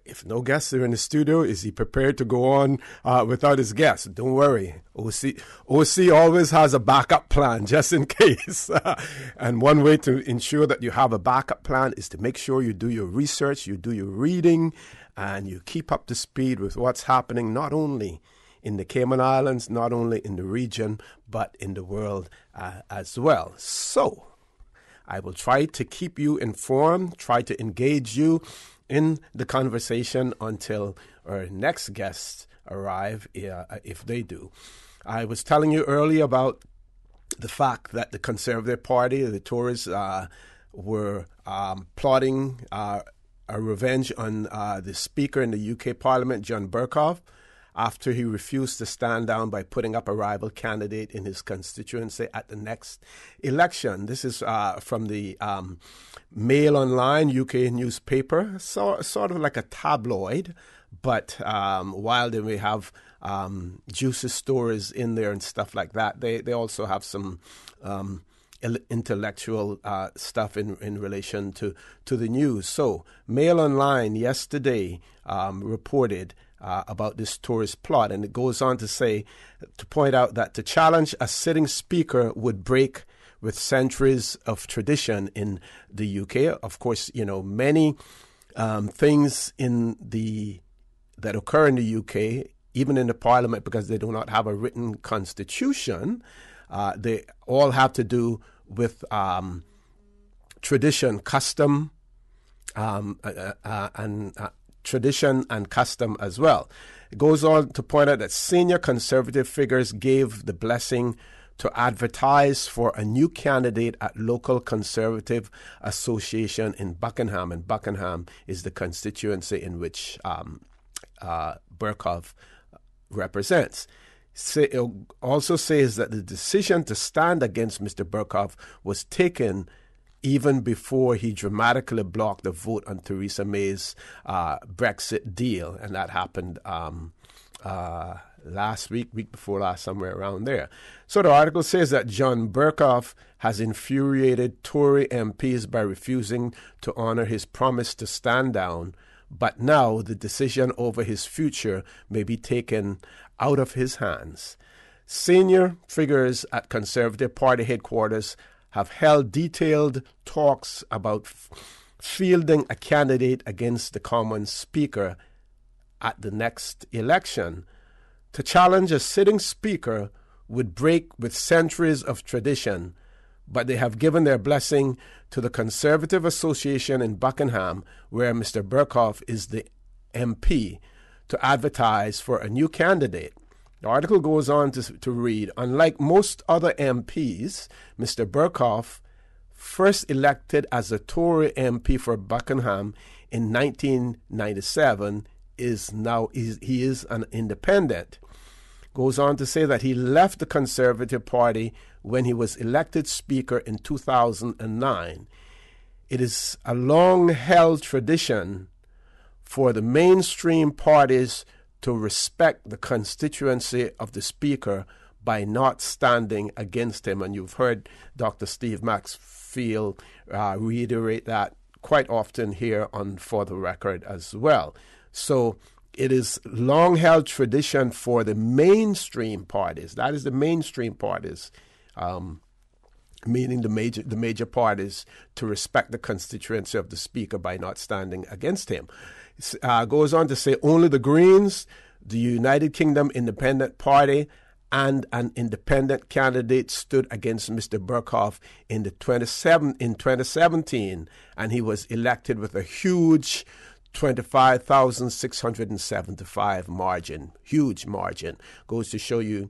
if no guests are in the studio, is he prepared to go on without his guests? Don't worry. OC always has a backup plan just in case. And one way to ensure that you have a backup plan is to make sure you do your research, you do your reading, and you keep up to speed with what's happening not only in the Cayman Islands, not only in the region, but in the world as well. So I will try to keep you informed, try to engage you in the conversation until our next guests arrive, if they do. I was telling you earlier about the fact that the Conservative Party, the Tories, were plotting a revenge on the Speaker in the UK Parliament, John Bercow. after he refused to stand down by putting up a rival candidate in his constituency at the next election. This is from the Mail Online, UK newspaper, sort of like a tabloid, but while they may have juicy stories in there and stuff like that, they also have some intellectual stuff in relation to the news. So Mail Online yesterday reported about this tourist plot, and it goes on to point out that to challenge a sitting speaker would break with centuries of tradition in the UK. Of course, many things that occur in the UK, even in the Parliament, because they do not have a written constitution, they all have to do with tradition, custom, and tradition and custom as well. It goes on to point out that senior Conservative figures gave the blessing to advertise for a new candidate at local Conservative association in Buckingham, and Buckingham is the constituency in which Burkhoff represents. It also says that the decision to stand against Mr. Burkhoff was taken even before he dramatically blocked the vote on Theresa May's Brexit deal, and that happened last week before last, somewhere around there. So the article says that John Burkhoff has infuriated Tory MPs by refusing to honour his promise to stand down, but now the decision over his future may be taken out of his hands. Senior figures at Conservative Party headquarters have held detailed talks about fielding a candidate against the Commons Speaker at the next election. To challenge a sitting Speaker would break with centuries of tradition, but they have given their blessing to the Conservative Association in Buckingham, where Mr. Burkhoff is the MP, to advertise for a new candidate. The article goes on to read, unlike most other MPs, Mr. Burkhoff, first elected as a Tory MP for Buckingham in 1997, is an independent. Goes on to say that he left the Conservative Party when he was elected Speaker in 2009. It is a long-held tradition for the mainstream parties to respect the constituency of the Speaker by not standing against him. And you've heard Dr. Steve Maxfield reiterate that quite often here on For the Record as well. So it is long-held tradition for the mainstream parties, that is the mainstream parties, meaning the major parties, to respect the constituency of the Speaker by not standing against him. Goes on to say only the Greens, the United Kingdom Independent Party, and an independent candidate stood against Mr. Burkhoff in 2017, and he was elected with a huge 25,675 margin, huge margin. Goes to show you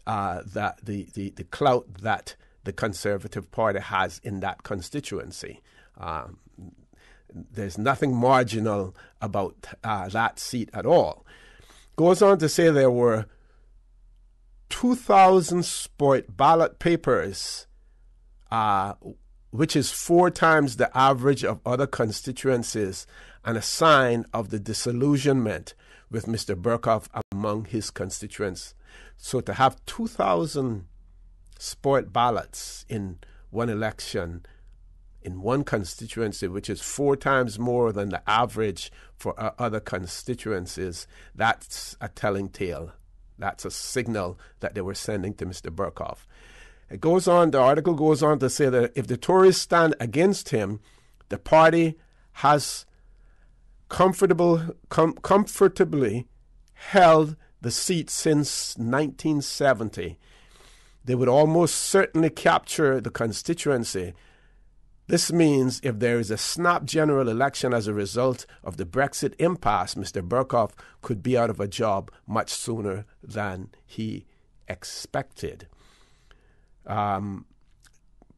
that the clout that the Conservative Party has in that constituency. There's nothing marginal about that seat at all. Goes on to say there were 2,000 spoiled ballot papers, which is 4 times the average of other constituencies, and a sign of the disillusionment with Mr. Burkhoff among his constituents. So to have 2,000 spoiled ballots in one election, in one constituency, which is 4 times more than the average for other constituencies, that's a telling tale. That's a signal that they were sending to Mr. Burkhoff. It goes on, the article goes on to say that if the Tories stand against him, the party has comfortably held the seat since 1970. They would almost certainly capture the constituency. This means if there is a snap general election as a result of the Brexit impasse, Mr. Burkhoff could be out of a job much sooner than he expected.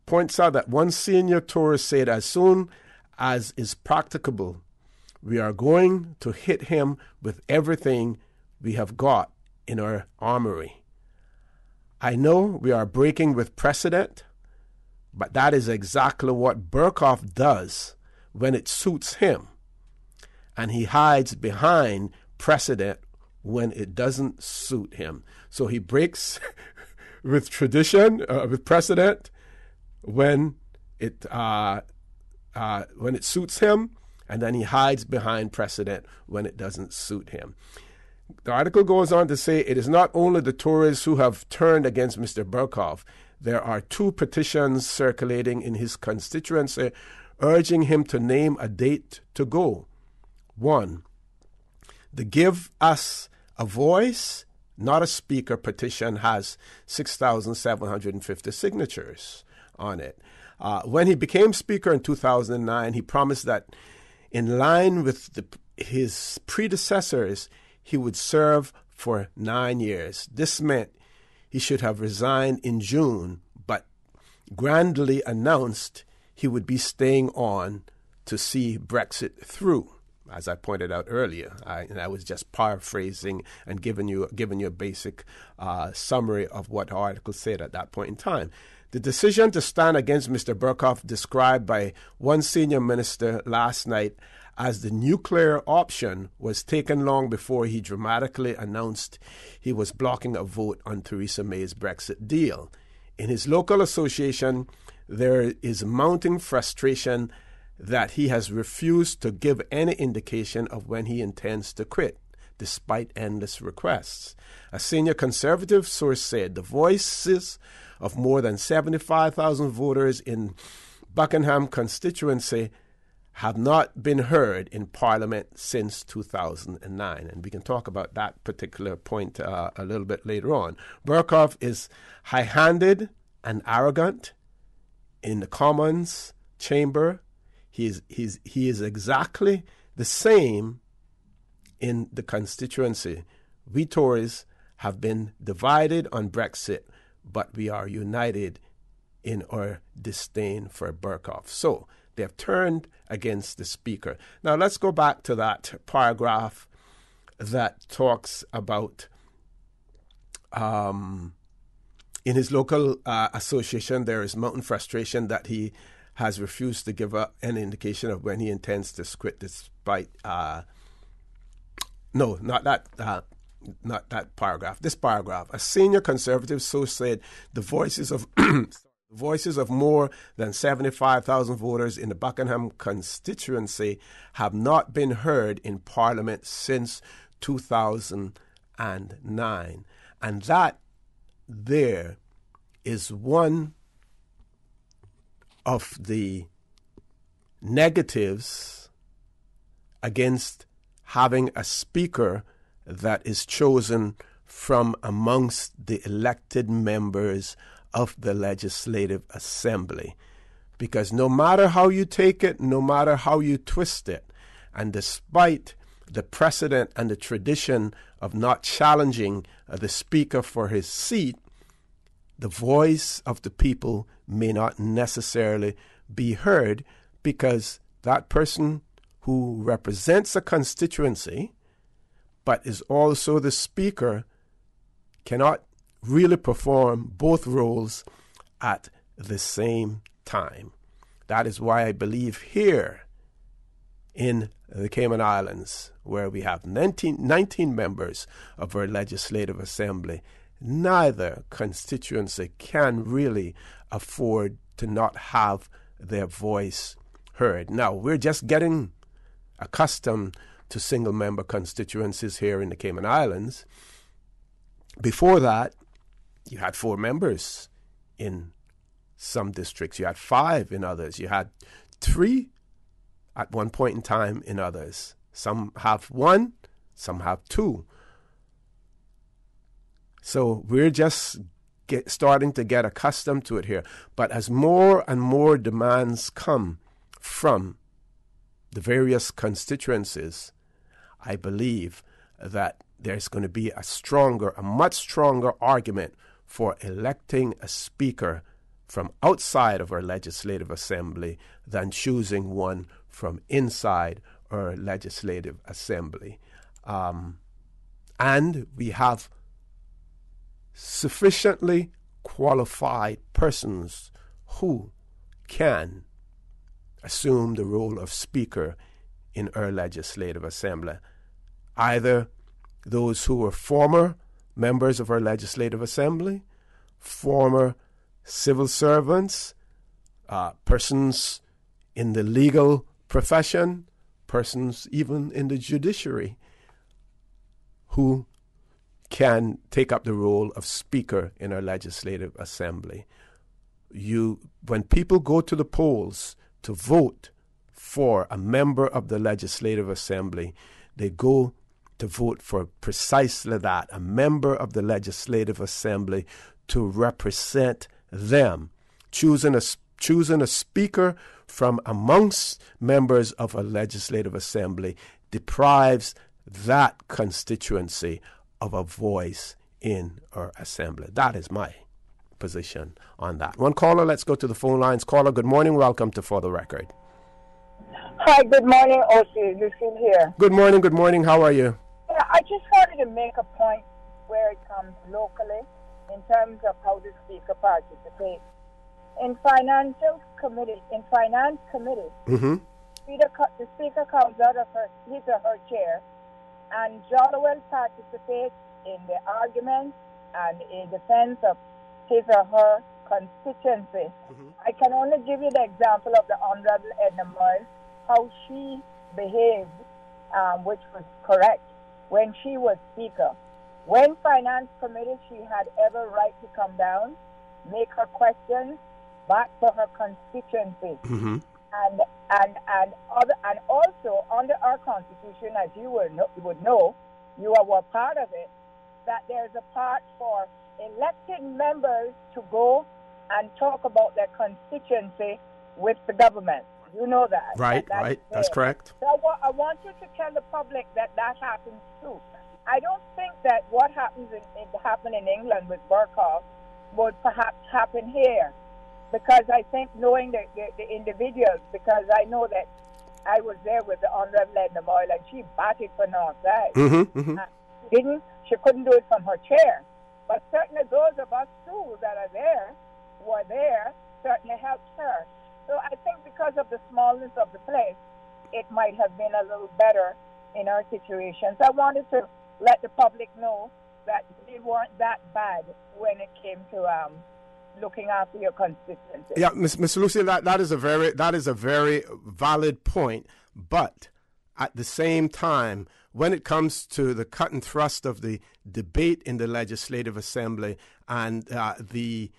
Points out that one senior Tory said, as soon as is practicable, we are going to hit him with everything we have got in our armory. I know we are breaking with precedent, but that is exactly what Burkhoff does when it suits him. And he hides behind precedent when it doesn't suit him. So he breaks with tradition, with precedent, when it suits him, and then he hides behind precedent when it doesn't suit him. The article goes on to say it is not only the Tories who have turned against Mr. Burkhoff. There are 2 petitions circulating in his constituency urging him to name a date to go. 1, the Give Us a Voice, Not a Speaker petition has 6,750 signatures on it. When he became Speaker in 2009, he promised that in line with his predecessors, he would serve for 9 years. This meant he should have resigned in June, but grandly announced he would be staying on to see Brexit through. As I pointed out earlier, I was just paraphrasing and giving you a basic summary of what the article said at that point in time. The decision to stand against Mr. Burkhoff, described by one senior minister last night as the nuclear option, was taken long before he dramatically announced he was blocking a vote on Theresa May's Brexit deal. In his local association, there is mounting frustration that he has refused to give any indication of when he intends to quit, despite endless requests. A senior Conservative source said the voices of more than 75,000 voters in Buckingham constituency have not been heard in Parliament since 2009. And we can talk about that particular point a little bit later on. Burkhoff is high-handed and arrogant in the Commons chamber. He is exactly the same in the constituency. We Tories have been divided on Brexit, but we are united in our disdain for Burkhoff. So they have turned against the Speaker. Now let's go back to that paragraph that talks about in his local association there is mounting frustration that he has refused to give an indication of when he intends to quit, despite not that paragraph. This paragraph. A senior Conservative source said the voices of more than 75,000 voters in the Buckingham constituency have not been heard in Parliament since 2009. And that there is one of the negatives against having a speaker that is chosen from amongst the elected members of the Legislative Assembly. Because no matter how you take it, no matter how you twist it, and despite the precedent and the tradition of not challenging the Speaker for his seat, the voice of the people may not necessarily be heard, because that person who represents a constituency but is also the Speaker cannot really perform both roles at the same time. That is why I believe here in the Cayman Islands, where we have 19 members of our Legislative Assembly, neither constituency can really afford to not have their voice heard. Now, we're just getting accustomed to single-member constituencies here in the Cayman Islands. Before that, you had 4 members in some districts. You had 5 in others. You had 3 at one point in time in others. Some have 1, some have 2. So we're just starting to get accustomed to it here. But as more and more demands come from the various constituencies, I believe that there's going to be a much stronger argument for electing a speaker from outside of our Legislative Assembly than choosing one from inside our Legislative Assembly. and we have sufficiently qualified persons who can assume the role of Speaker in our Legislative Assembly. Either those who were former members of our Legislative Assembly, former civil servants, persons in the legal profession, persons even in the judiciary, who can take up the role of Speaker in our Legislative Assembly. When people go to the polls to vote for a member of the Legislative Assembly, they go to vote for precisely that, a member of the Legislative Assembly to represent them. Choosing a Speaker from amongst members of a Legislative Assembly deprives that constituency of a voice in our assembly. That is my position on that. One caller, let's go to the phone lines. Caller, good morning. Welcome to For the Record. Hi, good morning, O.C. Lucille here. Good morning. How are you? Yeah, I just wanted to make a point where it comes locally in terms of how the Speaker participates. In Finance Committee, Mm-hmm. the Speaker comes out of his or her chair and jolly well participates in the arguments and in defense of his or her constituency. Mm-hmm. I can only give you the example of the Honorable Edna Moyle, how she behaved, which was correct, when she was Speaker. When Finance Committee, she had every right to come down, make her questions back to her constituency. Mm-hmm. And also under our Constitution, as you would know, you were part of it, that there's a part for elected members to go and talk about their constituency with the government. You know that. Right. That's correct. So I want you to tell the public that happens too. I don't think that what happened in England with Burkhardt would perhaps happen here, because I think knowing the individuals, because I know that I was there with the Honorable Edna Moyle and she batted for Northside. Mm-hmm. She couldn't do it from her chair. But certainly those of us too that were there, certainly helped her. So I think because of the smallness of the place, it might have been a little better in our situation. So I wanted to let the public know that we weren't that bad when it came to looking after your constituency. Yeah, Miss Lucy, that is a very valid point. But at the same time, when it comes to the cut and thrust of the debate in the Legislative Assembly and the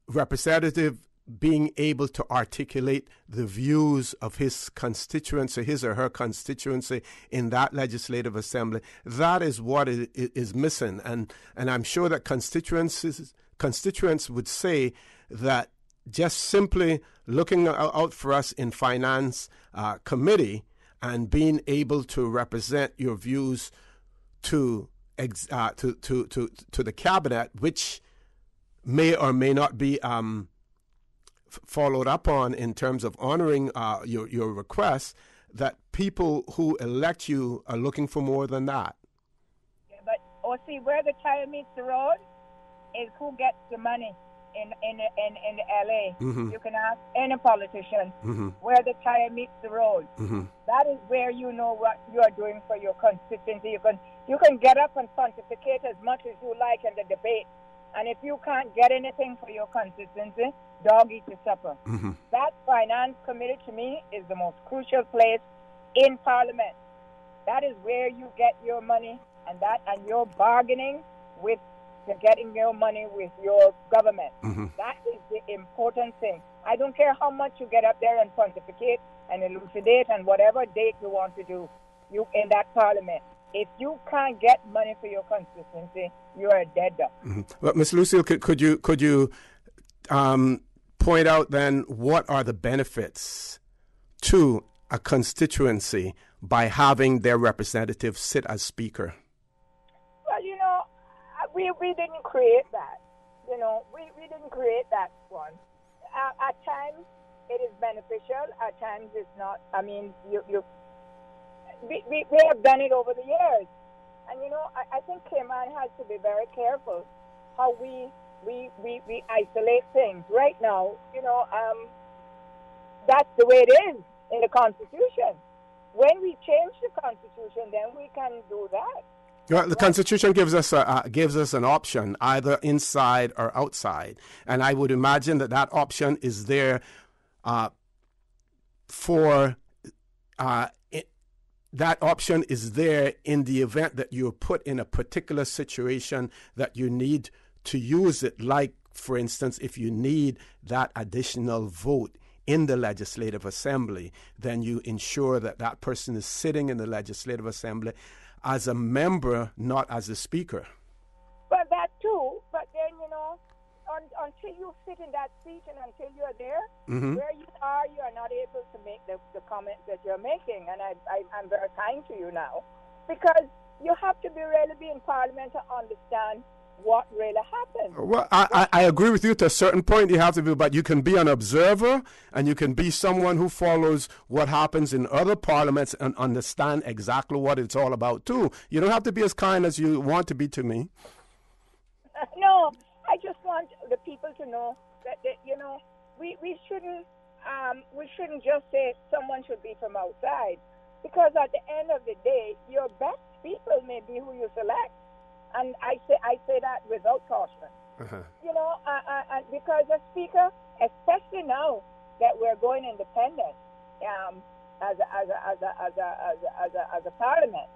representative being able to articulate the views of his constituency, his or her constituency in that Legislative Assembly, that is what is missing. And I'm sure that constituents would say that just simply looking out for us in Finance Committee and being able to represent your views to the cabinet, which may or may not be followed up on in terms of honoring your requests, that people who elect you are looking for more than that. Yeah, but see, where the tire meets the road is who gets the money in LA. Mm-hmm. You can ask any politician Mm-hmm. where the tire meets the road. Mm-hmm. That is where you know what you are doing for your constituency. You can get up and pontificate as much as you like in the debate, and if you can't get anything for your constituency, dog eat your supper. Mm-hmm. That Finance Committee to me is the most crucial place in Parliament. That is where you get your money, and you're bargaining with getting your money with your government. Mm-hmm. That is the important thing. I don't care how much you get up there and pontificate and elucidate and whatever date you want to do you in that Parliament. If you can't get money for your constituency, you are a dead duck. Mm-hmm. Well, Ms. Lucille, could you point out then what are the benefits to a constituency by having their representatives sit as Speaker? Well, we didn't create that. We didn't create that one. At times, it is beneficial. At times, it's not. I mean, we have done it over the years. And, I think Cayman has to be very careful how we isolate things. Right now, that's the way it is in the Constitution. When we change the Constitution, then we can do that. Well, the Constitution gives us an option, either inside or outside, and I would imagine that option is there that option is there in the event that you're put in a particular situation that you need to use it. Like, for instance, if you need that additional vote in the Legislative Assembly, then you ensure that person is sitting in the Legislative Assembly as a member, not as a speaker. But that too, but then, until you sit in that seat and until you're there, where you are not able to make the comments that you're making. And I'm very kind to you now, because you have to really be in Parliament to understand what really happened. Well, I agree with you to a certain point. You have to be, but you can be an observer and you can be someone who follows what happens in other parliaments and understand exactly what it's all about too. You don't have to be as kind as you want to be to me. No, I just want the people to know that we shouldn't just say someone should be from outside, because at the end of the day, your best people may be who you select. And I say that without caution. Because a speaker, especially now that we're going independent, as a parliament,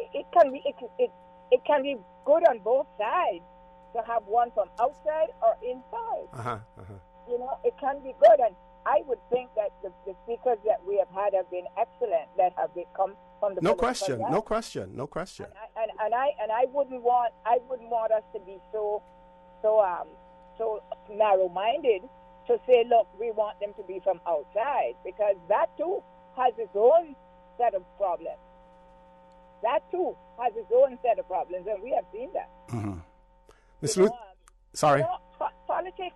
it can be good on both sides to have one from outside or inside. It can be good, and I would think that the speakers that we have had have been excellent, that have become from the no question. And I wouldn't want us to be so narrow-minded to say, look, we want them to be from outside, because that too has its own set of problems. And we have seen that. Ms. Luth, sorry. Politics.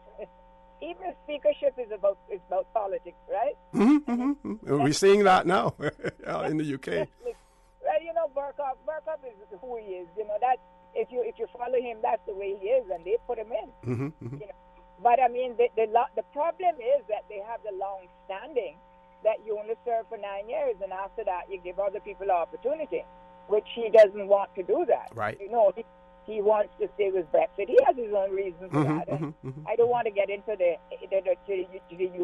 Even speakership is about politics, right? We're seeing that now in the UK. Well, Burkhardt is who he is. That if you follow him, that's the way he is, and they put him in. But I mean, the problem is that they have the long standing that you only serve for 9 years, and after that you give other people an opportunity, which he doesn't want to do that. Right. He wants to stay with Brexit. He has his own reasons for that. I don't want to get into the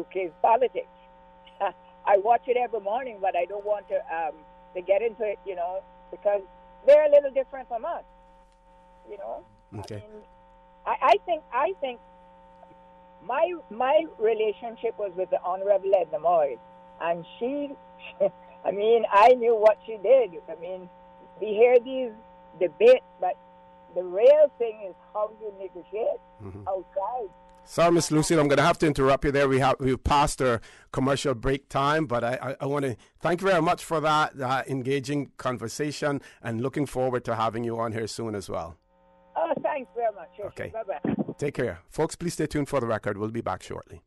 UK's politics. I watch it every morning, but I don't want to get into it, because they're a little different from us. Okay. I think my relationship was with the Honorable Edna Moyes, and she, I knew what she did. We hear these debates, but the real thing is how you negotiate outside. Sorry, Miss Lucille, I'm going to have to interrupt you there. We've passed our commercial break time, but I want to thank you very much for that engaging conversation, and looking forward to having you on here soon as well. Oh, thanks very much. Okay. Bye-bye. Take care. Folks, please stay tuned for the record. We'll be back shortly.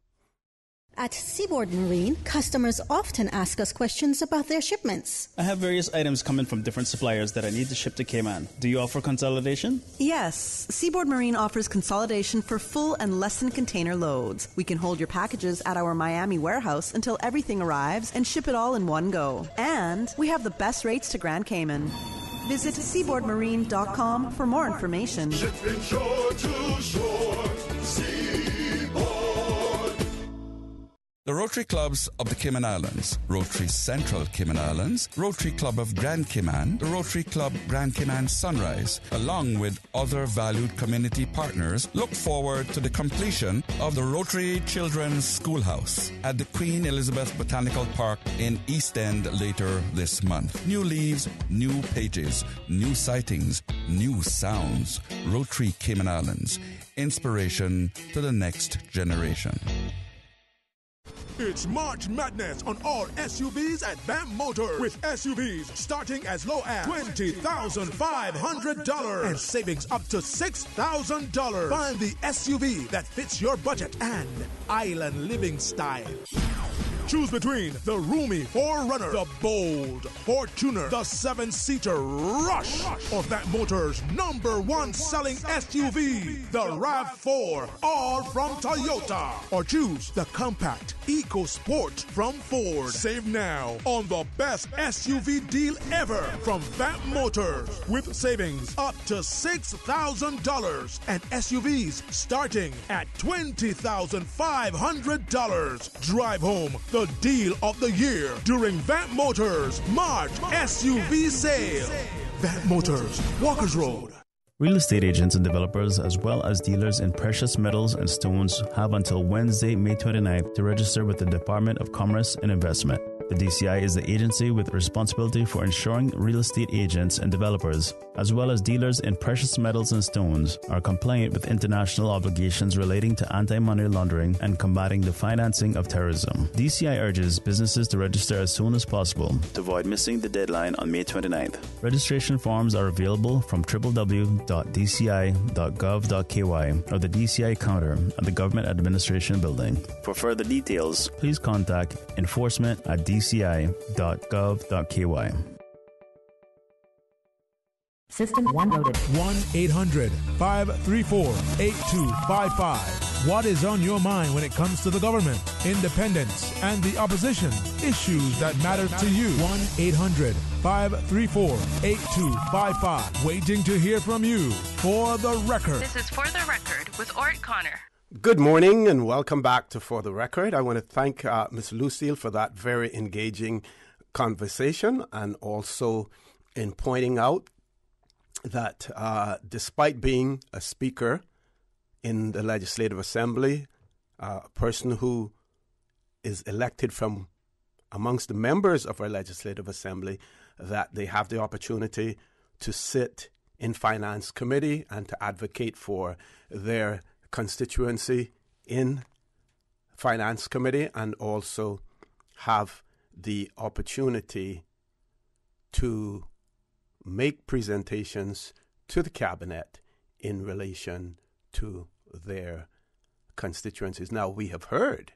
At Seaboard Marine, customers often ask us questions about their shipments. I have various items coming from different suppliers that I need to ship to Cayman. Do you offer consolidation? Yes. Seaboard Marine offers consolidation for full and less than container loads. We can hold your packages at our Miami warehouse until everything arrives and ship it all in one go. And we have the best rates to Grand Cayman. Visit seaboardmarine.com for more information. Shipping shore to shore, The Rotary Clubs of the Cayman Islands, Rotary Central Cayman Islands, Rotary Club of Grand Cayman, the Rotary Club Grand Cayman Sunrise, along with other valued community partners, look forward to the completion of the Rotary Children's Schoolhouse at the Queen Elizabeth Botanical Park in East End later this month. New leaves, new pages, new sightings, new sounds. Rotary Cayman Islands, inspiration to the next generation. It's March Madness on all SUVs at BAM Motor, with SUVs starting as low as $20,500 and savings up to $6,000. Find the SUV that fits your budget and island living style. Choose between the roomy 4Runner, the bold Fortuner, the 7-seater Rush, or Vamp Motors' #1 selling SUV, the RAV4, all from Toyota. Or choose the compact EcoSport from Ford. Save now on the best SUV deal ever from Vamp Motors, with savings up to $6,000 and SUVs starting at $20,500. Drive home the deal of the year during Vamp Motors March SUV sale. Vamp Motors, Walkers Road. Real estate agents and developers, as well as dealers in precious metals and stones, have until Wednesday, May 29th to register with the Department of Commerce and Investment. The DCI is the agency with responsibility for ensuring real estate agents and developers, as well as dealers in precious metals and stones, are compliant with international obligations relating to anti-money laundering and combating the financing of terrorism. DCI urges businesses to register as soon as possible to avoid missing the deadline on May 29th. Registration forms are available from www.dci.gov.ky or the DCI counter at the Government Administration Building. For further details, please contact enforcement@dci.gov.ky. System 1 loaded. 1-800-534-8255. What is on your mind when it comes to the government, independence, and the opposition? Issues that matter to you. 1-800-534-8255. Waiting to hear from you. For the Record. This is For the Record with Orrett Connor. Good morning and welcome back to For the Record. I want to thank Ms. Lucille for that very engaging conversation, and also in pointing out that despite being a speaker in the Legislative Assembly, a person who is elected from amongst the members of our Legislative Assembly, that they have the opportunity to sit in Finance Committee and to advocate for their constituency in Finance Committee, and also have the opportunity to make presentations to the Cabinet in relation to their constituencies. Now, we have heard,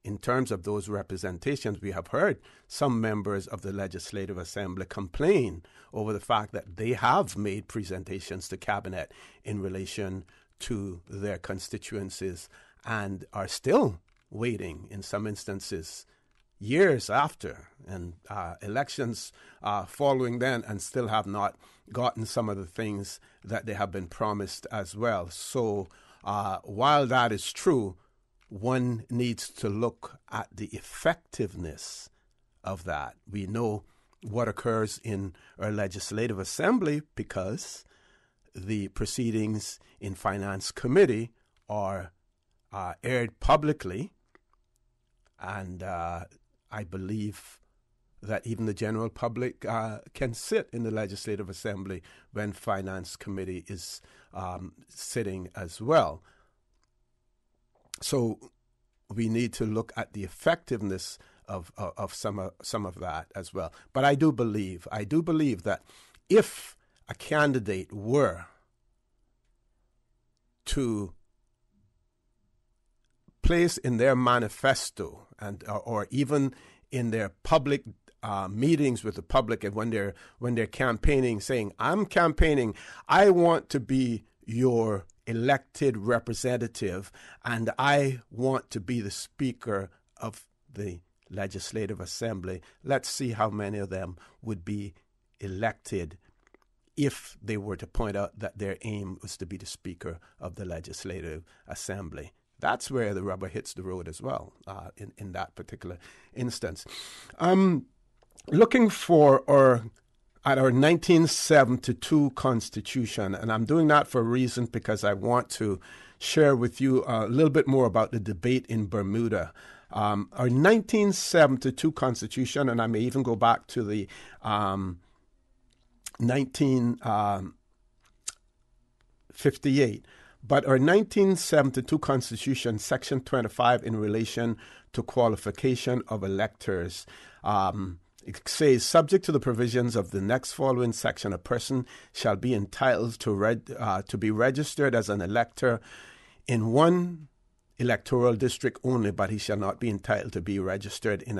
in terms of those representations, we have heard some members of the Legislative Assembly complain over the fact that they have made presentations to Cabinet in relation to their constituencies and are still waiting, in some instances, years after, and elections following then, and still have not gotten some of the things that they have been promised as well. So while that is true, one needs to look at the effectiveness of that. We know what occurs in our Legislative Assembly because the proceedings in Finance Committee are aired publicly, and I believe that even the general public can sit in the Legislative Assembly when Finance Committee is sitting as well. So we need to look at the effectiveness of some of that as well. But I do believe that if a candidate were to place in their manifesto and or even in their public meetings with the public, and when they're campaigning, saying, "I'm campaigning, I want to be your elected representative, and I want to be the Speaker of the Legislative Assembly," let's see how many of them would be elected if they were to point out that their aim was to be the Speaker of the Legislative Assembly. That's where the rubber hits the road as well, in that particular instance. Looking at our 1972 Constitution, and I'm doing that for a reason, because I want to share with you a little bit more about the debate in Bermuda. Our 1972 Constitution, and I may even go back to the 1958, but our 1972 Constitution, Section 25, in relation to qualification of electors, it says, subject to the provisions of the next following section, a person shall be entitled to be registered as an elector in one electoral district only, but he shall not be entitled to be registered in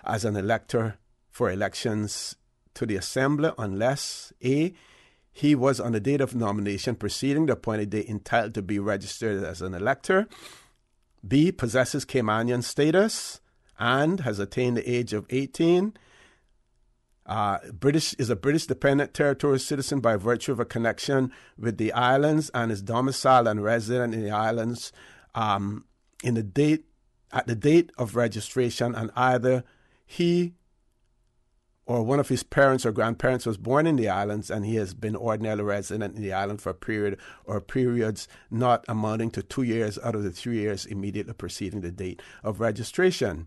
as an elector for elections to the Assembly unless A, he was on the date of nomination preceding the appointed date entitled to be registered as an elector, B, possesses Caymanian status and has attained the age of 18, is a British dependent territorial citizen by virtue of a connection with the islands and is domiciled and resident in the islands at the date of registration, and either he or one of his parents or grandparents was born in the islands and he has been ordinarily resident in the island for a period or periods not amounting to 2 years out of the 3 years immediately preceding the date of registration.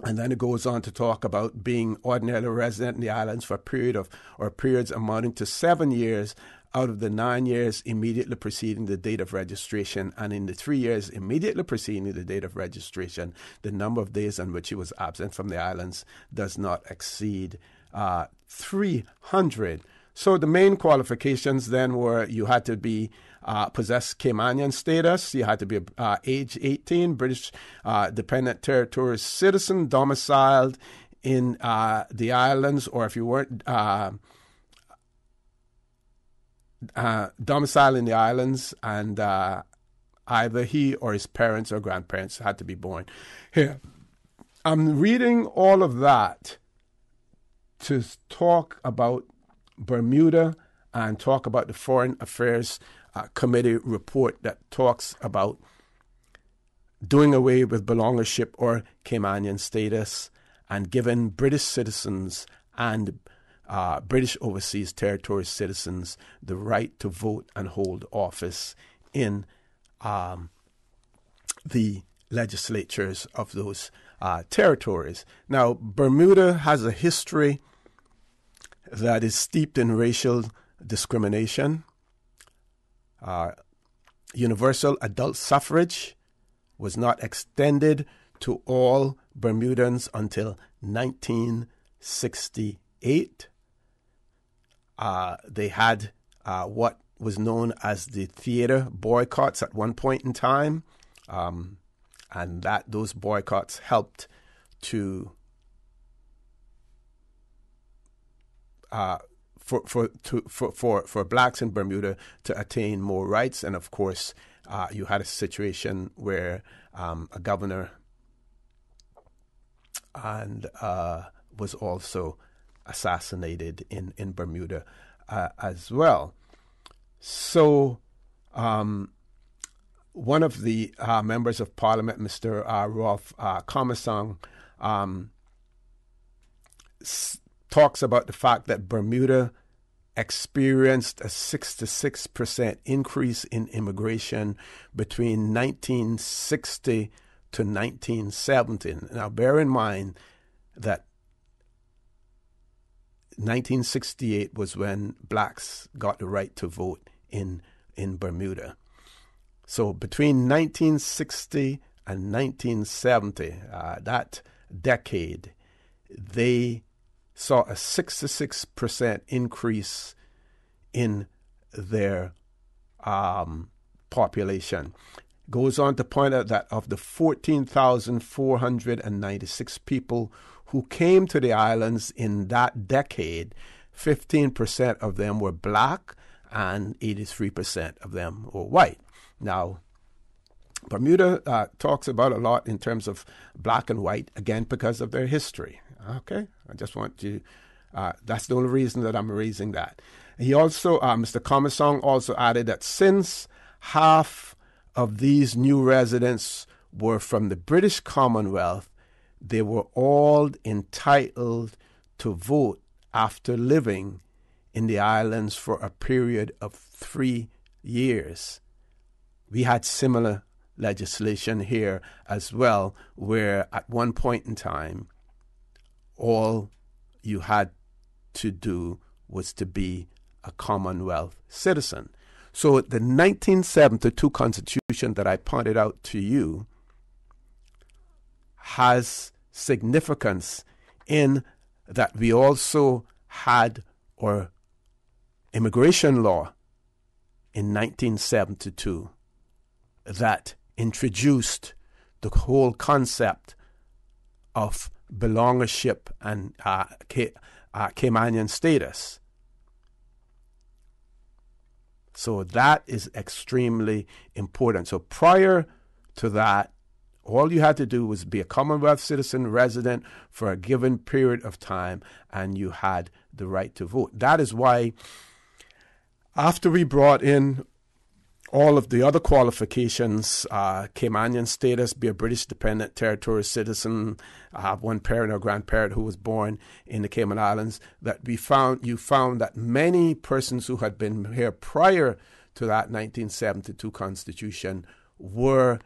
And then it goes on to talk about being ordinarily resident in the islands for a period of or periods amounting to 7 years out of the 9 years immediately preceding the date of registration, and in the 3 years immediately preceding the date of registration, the number of days on which he was absent from the islands does not exceed 300. So the main qualifications then were you had to be possess Caymanian status, you had to be age 18, British dependent territorial citizen, domiciled in the islands, or if you weren't domiciled in the islands, and either he or his parents or grandparents had to be born here. I'm reading all of that to talk about Bermuda and talk about the Foreign Affairs Committee report that talks about doing away with belongership or Caymanian status and giving British citizens and British overseas territory citizens the right to vote and hold office in the legislatures of those territories. Now, Bermuda has a history that is steeped in racial discrimination. Universal adult suffrage was not extended to all Bermudans until 1968. They had what was known as the theater boycotts at one point in time, and that those boycotts helped to for blacks in Bermuda to attain more rights. And of course, you had a situation where a governor and was also assassinated in Bermuda as well. So one of the members of Parliament, Mr. Rolf Commersong, talks about the fact that Bermuda experienced a 66% increase in immigration between 1960 to 1970. Now, bear in mind that 1968 was when blacks got the right to vote in Bermuda. So between 1960 and 1970, that decade, they saw a 66% increase in their population. Goes on to point out that of the 14,496 people who came to the islands in that decade, 15% of them were black and 83% of them were white. Now, Bermuda talks about a lot in terms of black and white, again, because of their history. Okay, I just want to, that's the only reason that I'm raising that. He also, Mr. Commersong also added that since half of these new residents were from the British Commonwealth, they were all entitled to vote after living in the islands for a period of 3 years. We had similar legislation here as well, where at one point in time, all you had to do was to be a Commonwealth citizen. So the 1972 Constitution that I pointed out to you has significance in that we also had our immigration law in 1972, that introduced the whole concept of belongership and Caymanian status. So that is extremely important. So prior to that, all you had to do was be a Commonwealth citizen resident for a given period of time, and you had the right to vote. That is why after we brought in all of the other qualifications, Caymanian status, be a British dependent territorial citizen, have one parent or grandparent who was born in the Cayman Islands, that you found that many persons who had been here prior to that 1972 Constitution were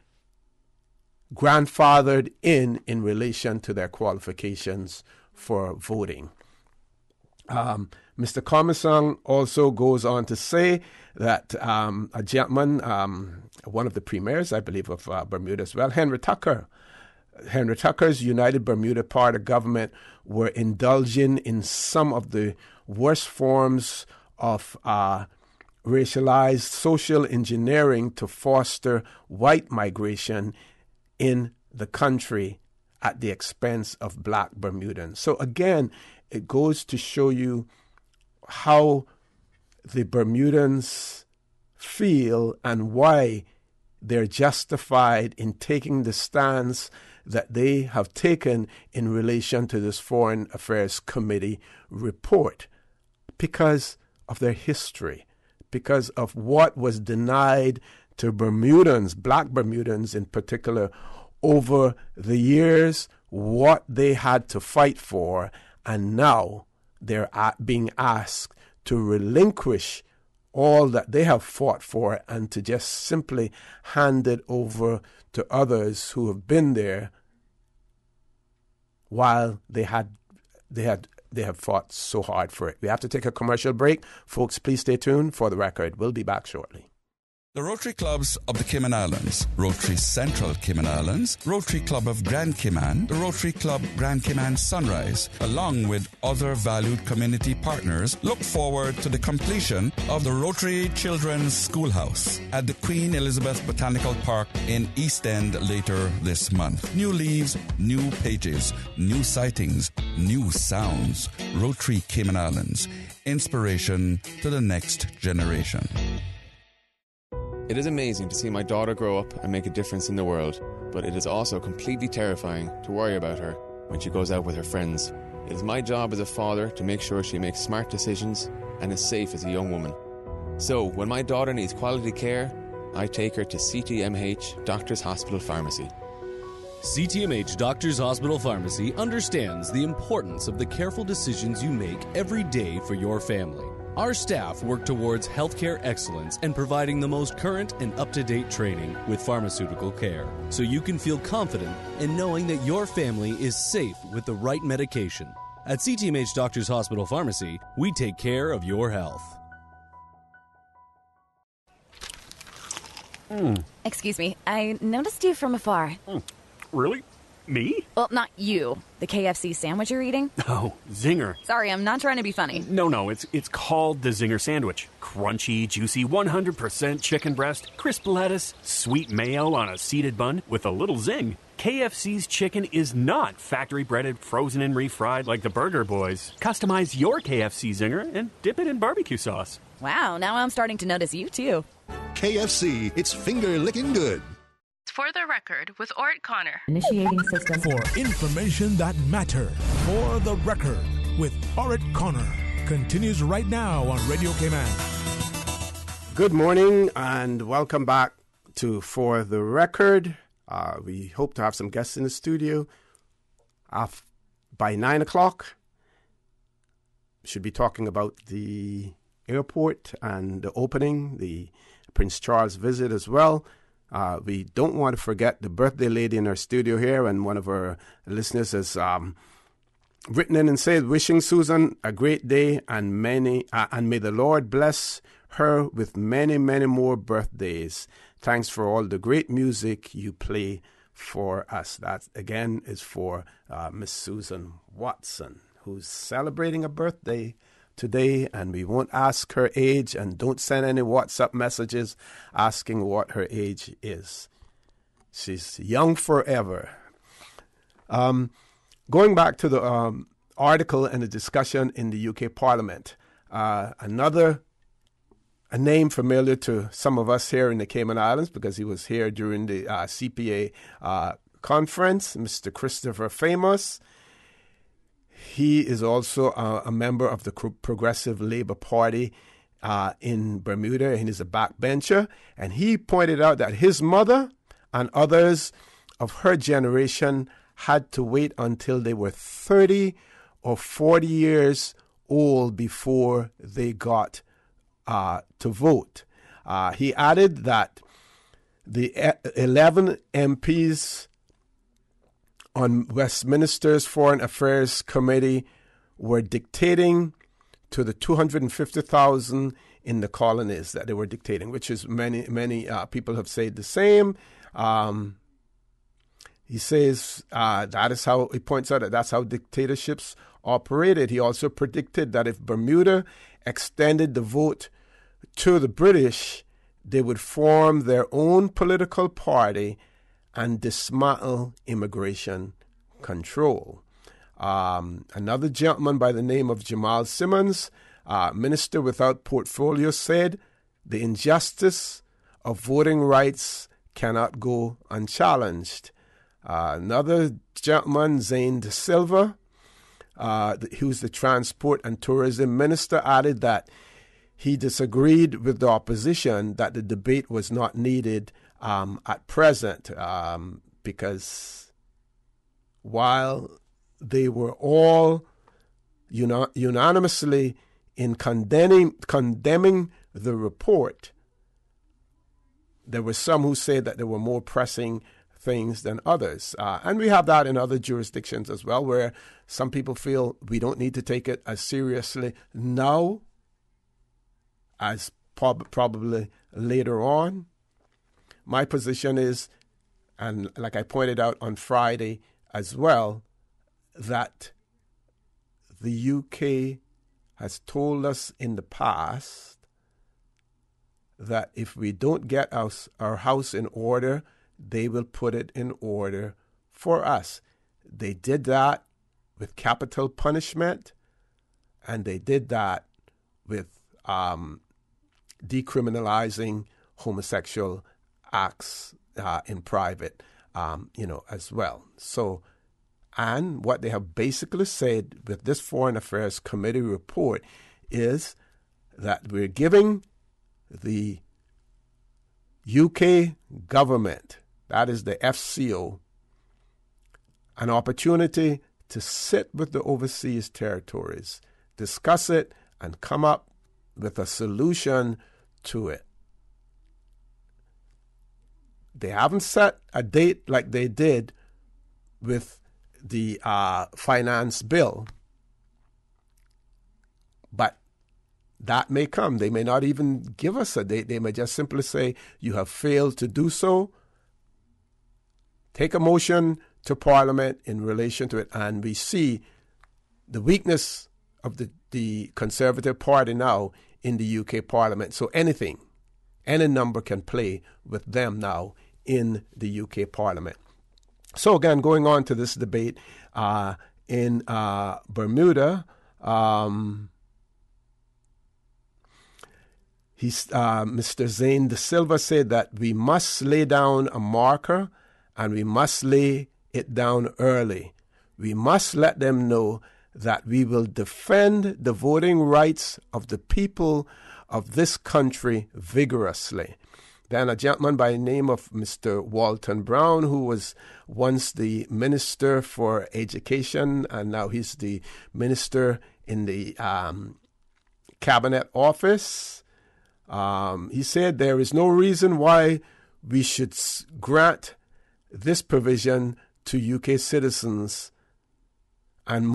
grandfathered in relation to their qualifications for voting. Mr. Commerson also goes on to say that a gentleman, one of the premiers, I believe, of Bermuda as well, Henry Tucker's United Bermuda part of government were indulging in some of the worst forms of racialized social engineering to foster white migration in the country at the expense of black Bermudans. So again, it goes to show you how the Bermudans feel and why they're justified in taking the stance that they have taken in relation to this Foreign Affairs Committee report, because of their history, because of what was denied to Bermudans, black Bermudans in particular, over the years, what they had to fight for, and now they're being asked to relinquish all that they have fought for and to just simply hand it over to others who have been there while they have fought so hard for it. We have to take a commercial break. Folks, please stay tuned for the record. We'll be back shortly. The Rotary Clubs of the Cayman Islands, Rotary Central Cayman Islands, Rotary Club of Grand Cayman, the Rotary Club Grand Cayman Sunrise, along with other valued community partners, look forward to the completion of the Rotary Children's Schoolhouse at the Queen Elizabeth Botanical Park in East End later this month. New leaves, new pages, new sightings, new sounds. Rotary Cayman Islands, inspiration to the next generation. It is amazing to see my daughter grow up and make a difference in the world, but it is also completely terrifying to worry about her when she goes out with her friends. It is my job as a father to make sure she makes smart decisions and is safe as a young woman. So, when my daughter needs quality care, I take her to CTMH Doctors Hospital Pharmacy. CTMH Doctors Hospital Pharmacy understands the importance of the careful decisions you make every day for your family. Our staff work towards healthcare excellence and providing the most current and up-to-date training with pharmaceutical care, so you can feel confident in knowing that your family is safe with the right medication. At CTMH Doctors Hospital Pharmacy, we take care of your health. Excuse me, I noticed you from afar. Really? Me? Well, not you. The KFC sandwich you're eating? Oh, Zinger. Sorry, I'm not trying to be funny. No, it's called the Zinger Sandwich. Crunchy, juicy, 100% chicken breast, crisp lettuce, sweet mayo on a seeded bun with a little zing. KFC's chicken is not factory-breaded, frozen and refried like the Burger Boys. Customize your KFC Zinger and dip it in barbecue sauce. Wow, now I'm starting to notice you too. KFC, it's finger-licking good. For the record, with Orrett Connor. Initiating system. For information that matters. For the record, with Orrett Connor. Continues right now on Radio Cayman. Good morning and welcome back to For the Record. We hope to have some guests in the studio. By 9 o'clock, we should be talking about the airport and the opening, the Prince Charles visit as well. We don't want to forget the birthday lady in our studio here, and one of our listeners has written in and said, wishing Susan a great day and may the Lord bless her with many, many more birthdays. Thanks for all the great music you play for us. That, again, is for Miss Susan Watson, who's celebrating a birthday today, and we won't ask her age, and don't send any WhatsApp messages asking what her age is. She's young forever. Going back to the article and the discussion in the UK Parliament, a name familiar to some of us here in the Cayman Islands because he was here during the CPA conference, Mr. Christopher Famous. He is also a member of the Progressive Labour Party in Bermuda, and he's a backbencher. And he pointed out that his mother and others of her generation had to wait until they were 30 or 40 years old before they got to vote. He added that the 11 MPs on Westminster's Foreign Affairs Committee were dictating to the 250,000 in the colonies that they were dictating, which is many people have said the same. He says that is how, he points out that that's how dictatorships operated. He also predicted that if Bermuda extended the vote to the British, they would form their own political party and dismantle immigration control. Another gentleman by the name of Jamal Simmons, minister without portfolio, said the injustice of voting rights cannot go unchallenged. Another gentleman, Zane De Silva, who's the transport and tourism minister, added that he disagreed with the opposition that the debate was not needed at present because while they were all unanimously in condemning the report, there were some who said that there were more pressing things than others. And we have that in other jurisdictions as well, where some people feel we don't need to take it as seriously now as probably later on. My position is, and like I pointed out on Friday as well, that the UK has told us in the past that if we don't get our house in order, they will put it in order for us. They did that with capital punishment, and they did that with decriminalizing homosexual acts in private, as well. So, and what they have basically said with this Foreign Affairs Committee report is that we're giving the UK government, that is the FCO, an opportunity to sit with the overseas territories, discuss it, and come up with a solution to it. They haven't set a date like they did with the finance bill, but that may come. They may not even give us a date. They may just simply say, you have failed to do so. Take a motion to Parliament in relation to it. And we see the weakness of the Conservative Party now in the UK Parliament. So any number can play with them now in the UK Parliament. So again, going on to this debate in Bermuda, Mr. Zane De Silva said that we must lay down a marker, and we must lay it down early. We must let them know that we will defend the voting rights of the people of this country vigorously. Then a gentleman by the name of Mr. Walton Brown, who was once the Minister for Education, and now he's the Minister in the Cabinet Office. He said there is no reason why we should grant this provision to UK citizens and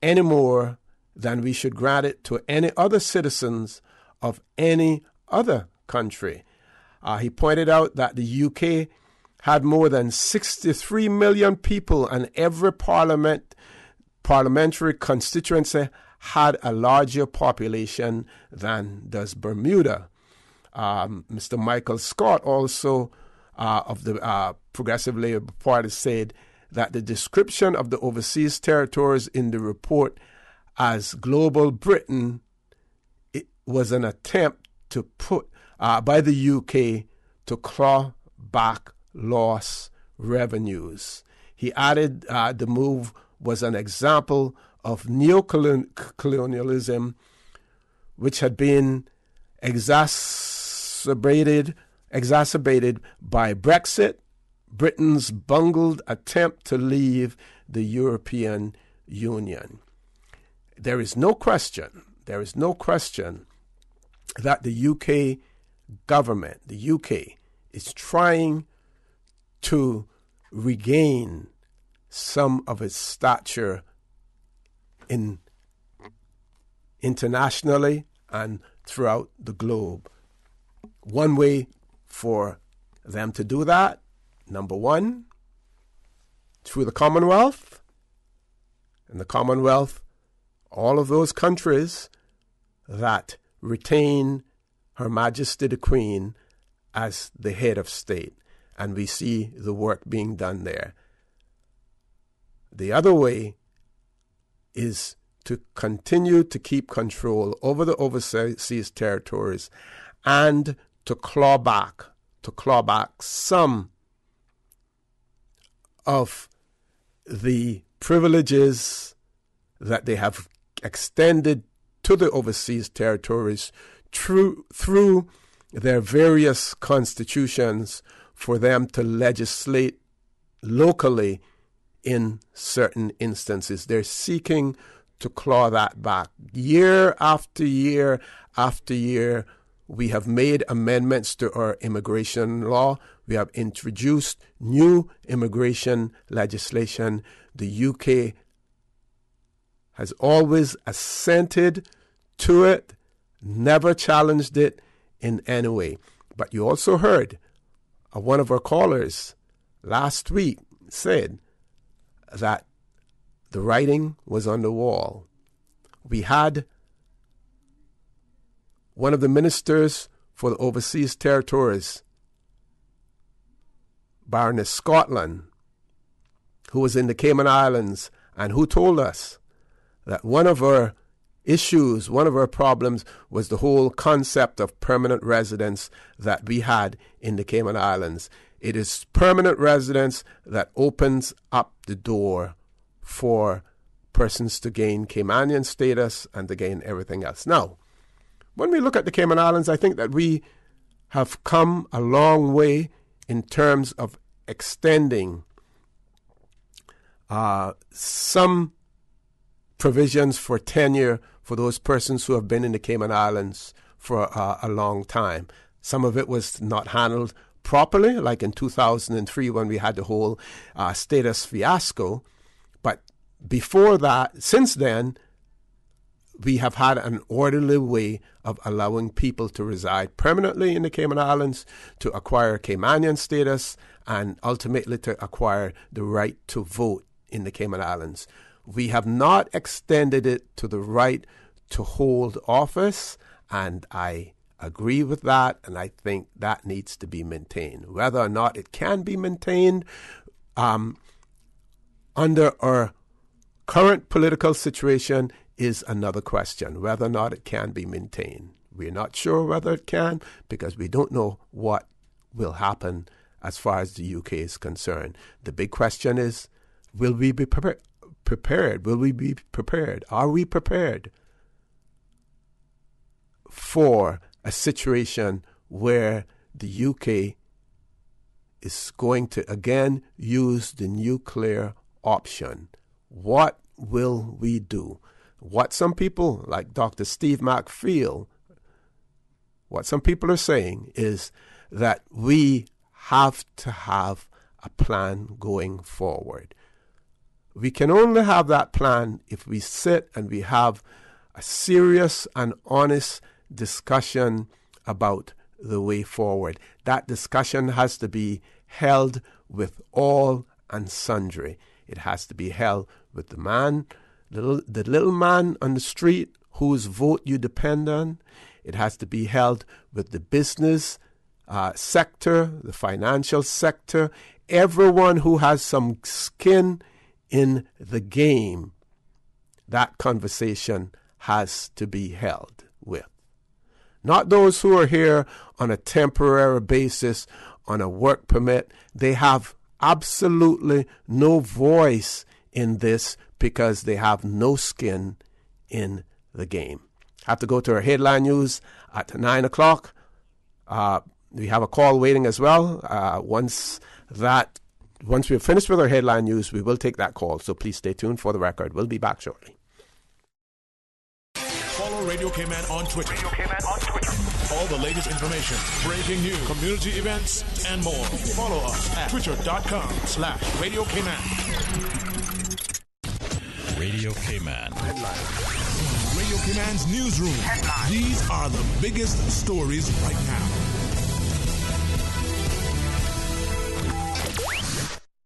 any more than we should grant it to any other citizens of any other country. He pointed out that the UK had more than 63 million people, and every parliament parliamentary constituency had a larger population than does Bermuda. Mr. Michael Scott, also of the Progressive Labour Party, said that the description of the overseas territories in the report as Global Britain, it was an attempt to put by the UK to claw back lost revenues. He added the move was an example of neocolonialism, which had been exacerbated by Brexit, Britain's bungled attempt to leave the European Union. There is no question that the UK government, the UK, is trying to regain some of its stature internationally and throughout the globe. One way for them to do that, number one, through the Commonwealth. And the Commonwealth, all of those countries that retain Her Majesty the Queen as the head of state. And we see the work being done there. The other way is to continue to keep control over the overseas territories and to claw back some of the privileges that they have extended to the overseas territories through their various constitutions for them to legislate locally in certain instances. They're seeking to claw that back. Year after year after year, we have made amendments to our immigration law. We have introduced new immigration legislation. The UK has always assented to it, never challenged it in any way. But you also heard one of our callers last week said that the writing was on the wall. We had one of the ministers for the overseas territories, Baroness Scotland, who was in the Cayman Islands, and who told us that one of our issues, one of our problems was the whole concept of permanent residence that we had in the Cayman Islands. It is permanent residence that opens up the door for persons to gain Caymanian status and to gain everything else. Now, when we look at the Cayman Islands, I think that we have come a long way in terms of extending some provisions for tenure for those persons who have been in the Cayman Islands for a long time. Some of it was not handled properly, like in 2003 when we had the whole status fiasco. But before that, since then, we have had an orderly way of allowing people to reside permanently in the Cayman Islands, to acquire Caymanian status, and ultimately to acquire the right to vote in the Cayman Islands. We have not extended it to the right to hold office, and I agree with that, and I think that needs to be maintained. Whether or not it can be maintained under our current political situation is another question, whether or not it can be maintained. We're not sure whether it can because we don't know what will happen as far as the UK is concerned. The big question is, will we be prepared? Will we be prepared? Are we prepared for a situation where the UK is going to again use the nuclear option? What will we do? What some people like Dr. Steve Mack feel, what some people are saying is that we have to have a plan going forward. We can only have that plan if we sit and we have a serious and honest discussion about the way forward. That discussion has to be held with all and sundry. It has to be held with the man the little man on the street whose vote you depend on. It has to be held with the business sector, the financial sector, everyone who has some skin in the game. That conversation has to be held with. Not those who are here on a temporary basis, on a work permit. They have absolutely no voice in this because they have no skin in the game. Have to go to our headline news at 9 o'clock. We have a call waiting as well. Once we're finished with our headline news, we will take that call. So please stay tuned for the record. We'll be back shortly. Follow Radio K-Man on Twitter. All the latest information, breaking news, community events, and more. Follow us at twitter.com/Radio K-Man. Radio K-Man. Radio K-Man's newsroom. These are the biggest stories right now.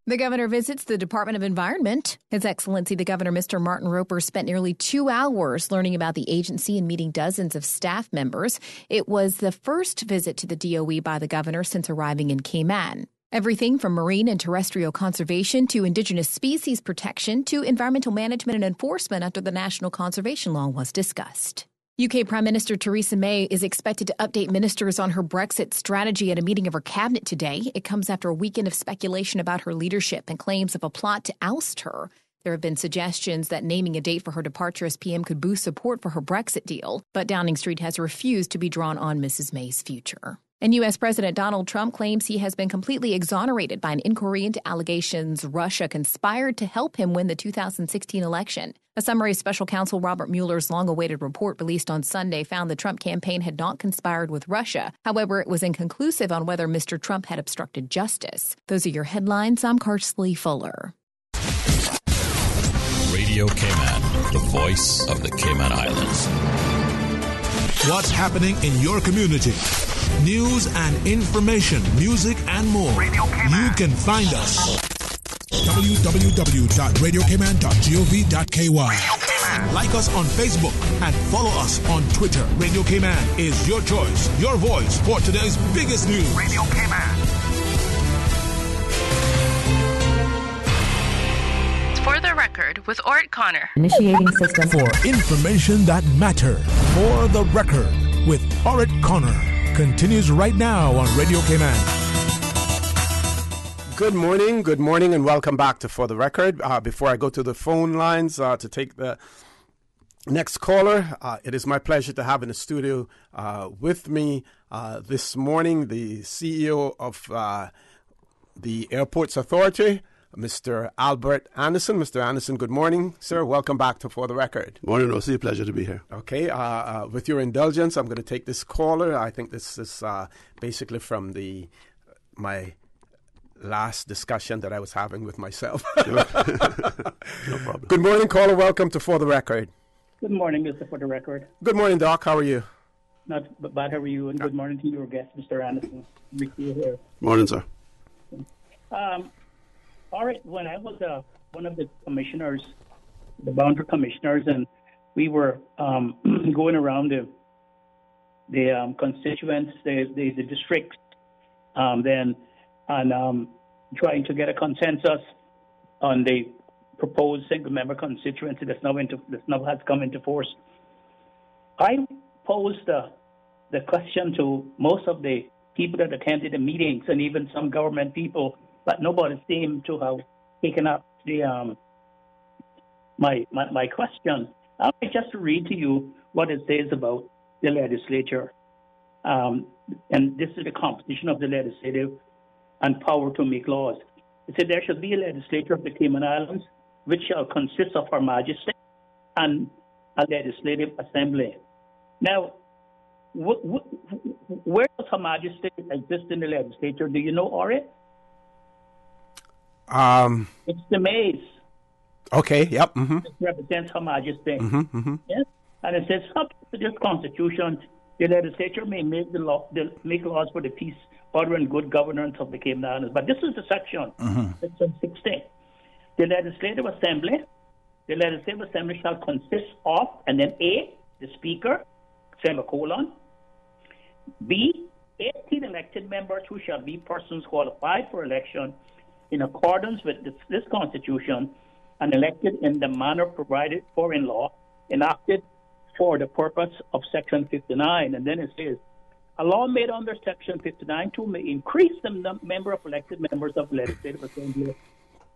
The governor visits the Department of Environment. His Excellency, the Governor, Mr. Martin Roper, spent nearly 2 hours learning about the agency and meeting dozens of staff members. It was the first visit to the DOE by the governor since arriving in Cayman. Everything from marine and terrestrial conservation to indigenous species protection to environmental management and enforcement under the National Conservation Law was discussed. UK Prime Minister Theresa May is expected to update ministers on her Brexit strategy at a meeting of her cabinet today. It comes after a weekend of speculation about her leadership and claims of a plot to oust her. There have been suggestions that naming a date for her departure as PM could boost support for her Brexit deal, but Downing Street has refused to be drawn on Mrs. May's future. And U.S. President Donald Trump claims he has been completely exonerated by an inquiry into allegations Russia conspired to help him win the 2016 election. A summary of Special Counsel Robert Mueller's long-awaited report released on Sunday found the Trump campaign had not conspired with Russia. However, it was inconclusive on whether Mr. Trump had obstructed justice. Those are your headlines. I'm Karsley Fuller. Radio Cayman, the voice of the Cayman Islands. What's happening in your community? News and information, music and more. You can find us. www.radiocayman.gov.ky. Like us on Facebook and follow us on Twitter. Radio Cayman is your choice, your voice for today's biggest news. Radio Cayman. For the record, with Orrett Connor. Initiating system. For information that matter. For the record, with Orrett Connor. Continues right now on Radio Cayman. Good morning, and welcome back to For the Record. Before I go to the phone lines to take the next caller, it is my pleasure to have in the studio with me this morning the CEO of the Airports Authority, Mr. Albert Anderson. Mr. Anderson, good morning, sir. Welcome back to For the Record. Morning, Rosie. Pleasure to be here. Okay. With your indulgence, I'm going to take this caller. I think this is basically from my last discussion that I was having with myself. No problem. Good morning, caller. Welcome to For the Record. Good morning, Mr. For the Record. Good morning, Doc. How are you? Not bad. How are you? And good morning to your guest, Mr. Anderson. Good to be here. Morning, sir. All right. When I was one of the commissioners, the boundary commissioners, and we were going around the constituents, the districts, trying to get a consensus on the proposed single-member constituency that's now has come into force. I posed the question to most of the people that attended the meetings and even some government people, but nobody seemed to have taken up the my question. I'll just read to you what it says about the legislature. And this is the composition of the legislative and power to make laws. It said there shall be a legislature of the Cayman Islands, which shall consist of Her Majesty and a legislative assembly. Now, where does Her Majesty exist in the legislature? Do you know, Orrett? It's the maize. Okay, yep. Mm-hmm. It represents Her Majesty. Mm-hmm, mm-hmm. Yes? And it says, subject to this Constitution, the legislature may make laws for the peace, order, and good governance of the Cayman Islands. But this is the section, Section 16. The Legislative Assembly the Legislative Assembly shall consist of, and then A, the Speaker, semicolon. B, 18 elected members who shall be persons qualified for election in accordance with this Constitution and elected in the manner provided for in law, enacted for the purpose of Section 59. And then it says, a law made under Section 59(2) may increase the number of elected members of the Legislative Assembly,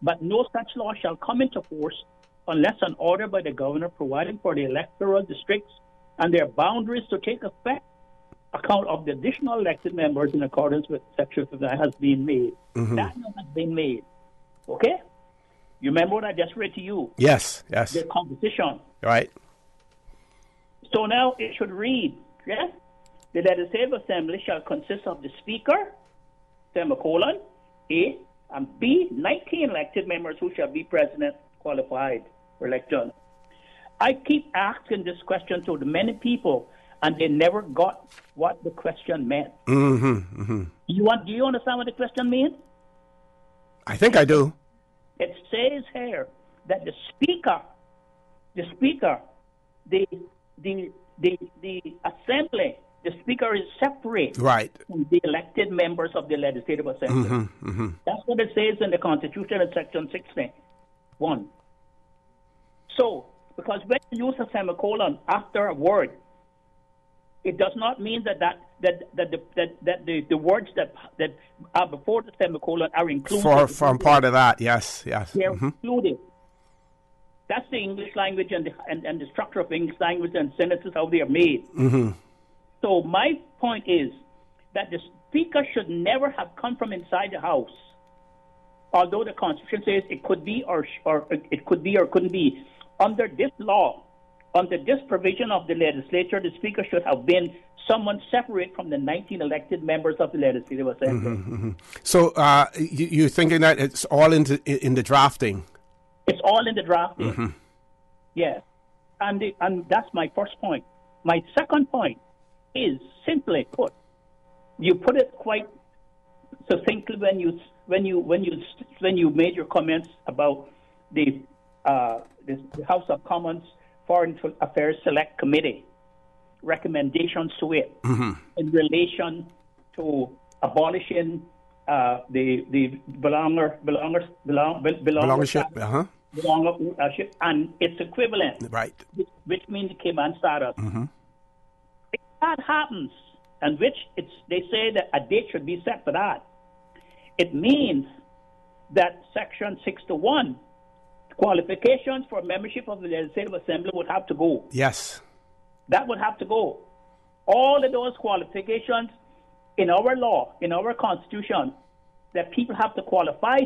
but no such law shall come into force unless an order by the governor providing for the electoral districts and their boundaries to take effect account of the additional elected members in accordance with Section 59 has been made. Mm-hmm. That has been made. Okay? You remember what I just read to you? Yes. The composition. Right. So now it should read, yes? The Legislative Assembly shall consist of the Speaker, semicolon, A, and B, 19 elected members who shall be president qualified for election. I keep asking this question to many people, and they never got what the question meant. Mm-hmm. Mm-hmm. Do you understand what the question means? I think I do. It says here that the Speaker, the Assembly, the Speaker is separate from the elected members of the Legislative Assembly. Mm-hmm. Mm-hmm. That's what it says in the Constitution in Section 61. So, because when you use a semicolon after a word, it does not mean that the words that are before the semicolon are included. From part of that, yes. They're included. That's the English language and the structure of English language and sentences, how they are made. Mm-hmm. So my point is that the Speaker should never have come from inside the House, although the Constitution says it could be or it could be or couldn't be. Under this law, under this provision of the legislature, the Speaker should have been someone separate from the 19 elected members of the Legislative Assembly. Mm-hmm, mm-hmm. So you're thinking that it's all in the drafting? It's all in the drafting. Mm-hmm. Yes. And that's my first point. My second point is simply put, you put it quite succinctly when you made your comments about the House of Commons Foreign Affairs Select Committee recommendations to it in relation to abolishing the belongership and its equivalent, right? Which means the Cayman status. Mm-hmm. If that happens, and they say that a date should be set for that, it means that Section 61, qualifications for membership of the Legislative Assembly would have to go. Yes. That would have to go. All of those qualifications in our law, in our Constitution, that people have to qualify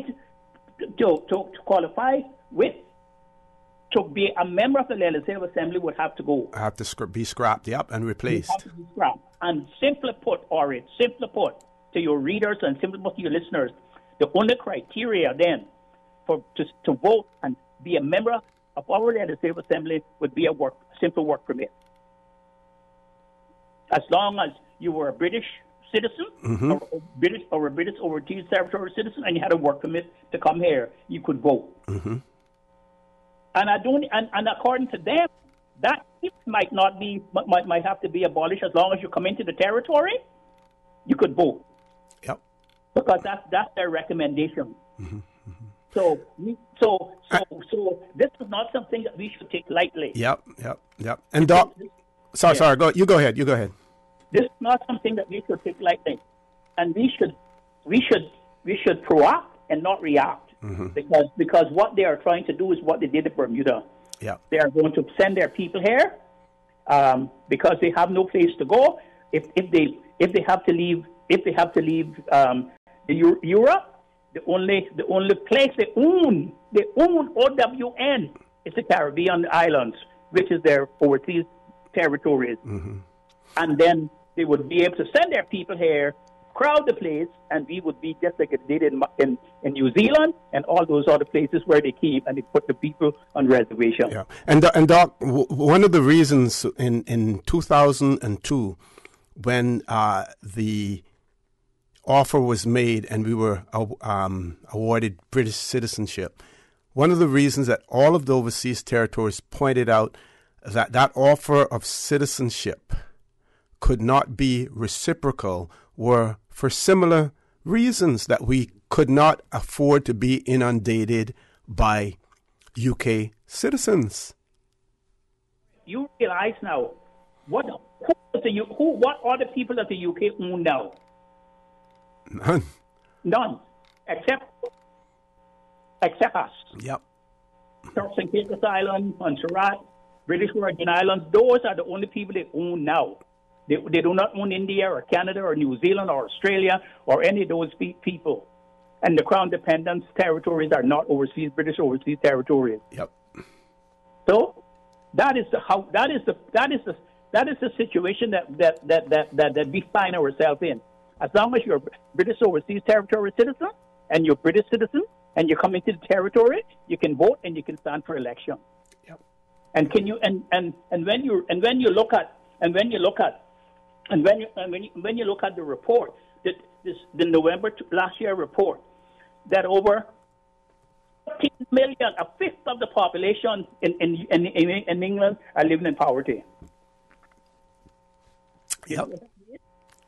to qualify with to be a member of the Legislative Assembly would have to go. Have to be scrapped, and replaced. Have to be scrapped. And simply put, to your readers and simply put to your listeners, the only criteria then to vote and be a member of our Legislative Assembly would be a simple work permit. As long as you were a British citizen or a British overseas territory citizen and you had a work permit to come here, you could vote. Mm-hmm. And according to them, that might have to be abolished. As long as you come into the territory, you could vote. Yep. Because that's their recommendation. Mm-hmm. So this is not something that we should take lightly. Yep. And Doc, sorry, go ahead. This is not something that we should take lightly, and we should proact and not react. Mm-hmm. Because what they are trying to do is what they did in Bermuda. Yeah. They are going to send their people here because they have no place to go. If they have to leave Europe, the only place they own OWN is the Caribbean islands, which is their overseas territories. Mm-hmm. And then they would be able to send their people here, crowd the place, and we would be just like it did in New Zealand and all those other places where they keep and they put the people on reservation. Yeah, and Doc, one of the reasons in 2002 when the offer was made and we were awarded British citizenship, one of the reasons that all of the overseas territories pointed out that offer of citizenship could not be reciprocal were for similar reasons, that we could not afford to be inundated by UK citizens. You realize now what are the people that the UK own now? None, except us. Yep. Turks and Caicos Island, Montserrat, British Virgin Islands. Those are the only people they own now. They do not own India or Canada or New Zealand or Australia or any of those people. And the Crown Dependence territories are not British overseas territories. Yep. So that is the situation that we find ourselves in. As long as you're a British overseas territory citizen and you're a British citizen and you come into the territory, you can vote and you can stand for election. Yep. And when you look at the report, the November last year report, that over 15 million, a fifth of the population in England are living in poverty. Yep.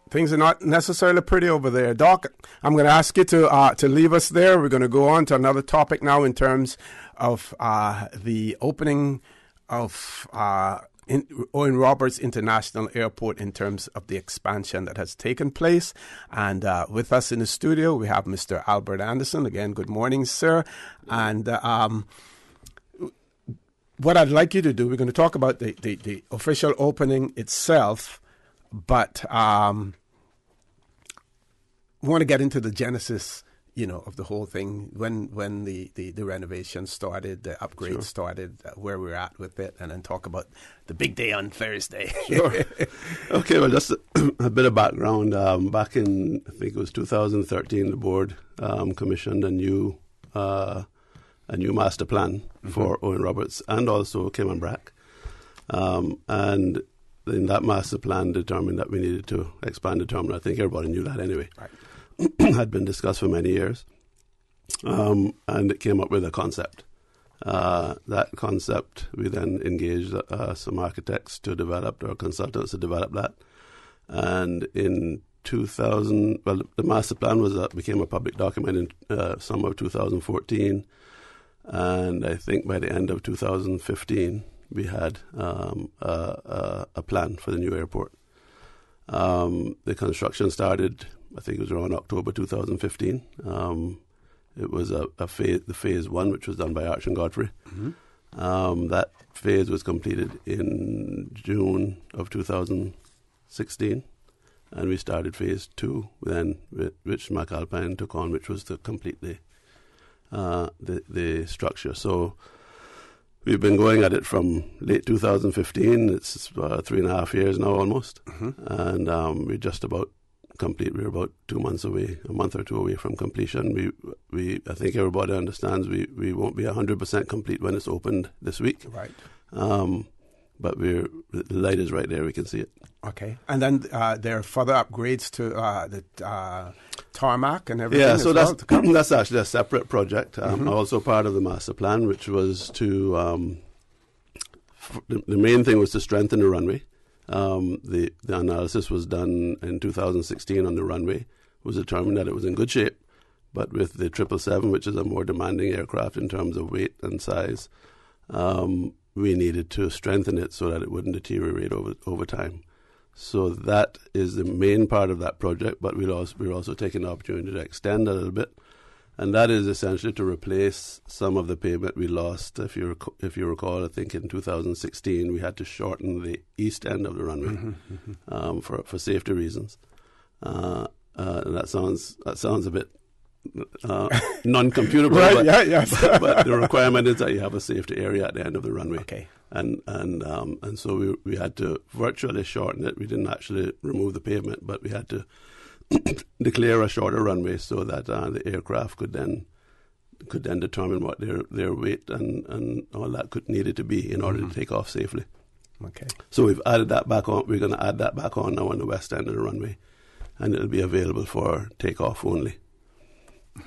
Things are not necessarily pretty over there. Doc, I'm going to ask you to leave us there. We're going to go on to another topic now in terms of the opening of Owen Roberts International Airport, in terms of the expansion that has taken place. And with us in the studio, we have Mr. Albert Anderson. Again, good morning, sir. And what I'd like you to do, we're going to talk about the official opening itself, but we want to get into the genesis, of the whole thing, when the renovation started, the upgrade started, where we're at with it, and then talk about the big day on Thursday. Sure. Okay, well, just a bit of background. Back in, I think it was 2013, the board commissioned a new master plan for Owen Roberts and also Cayman Brac. And in that master plan determined that we needed to expand the terminal. I think everybody knew that anyway. Right. Had been discussed for many years. And it came up with a concept. That concept, we then engaged some architects to develop, or consultants to develop that. And in 2000, well, the master plan became a public document in summer of 2014. And I think by the end of 2015, we had a plan for the new airport. The construction started, I think it was around October 2015. It was the phase one, which was done by Arch and Godfrey. Mm-hmm. That phase was completed in June of 2016, and we started phase two then, which McAlpine took on, which was to complete the structure. So we've been going at it from late 2015. It's 3.5 years now almost. Mm-hmm. And we're just about complete. We're about 2 months away, a month or two away from completion. We I think everybody understands we won't be 100% complete when it's opened this week. Right. But the light is right there. We can see it. Okay. And then there are further upgrades to the tarmac and everything. Yeah, so that's actually a separate project. Also part of the master plan, which was to the main thing was to strengthen the runway. The analysis was done in 2016 on the runway. It was determined that it was in good shape, but with the 777, which is a more demanding aircraft in terms of weight and size, we needed to strengthen it so that it wouldn't deteriorate over time. So that is the main part of that project, but we're also taking the opportunity to extend a little bit, and that is essentially to replace some of the pavement we lost. If you recall, I think in 2016 we had to shorten the east end of the runway for safety reasons. And that sounds a bit non-computable, right? But the requirement is that you have a safety area at the end of the runway. Okay. And so we had to virtually shorten it. We didn't actually remove the pavement, but we had to declare a shorter runway so that the aircraft could then determine what their weight and all that needed to be in order to take off safely. Okay. So we've added that back on. We're going to add that back on now on the west end of the runway, and it'll be available for takeoff only.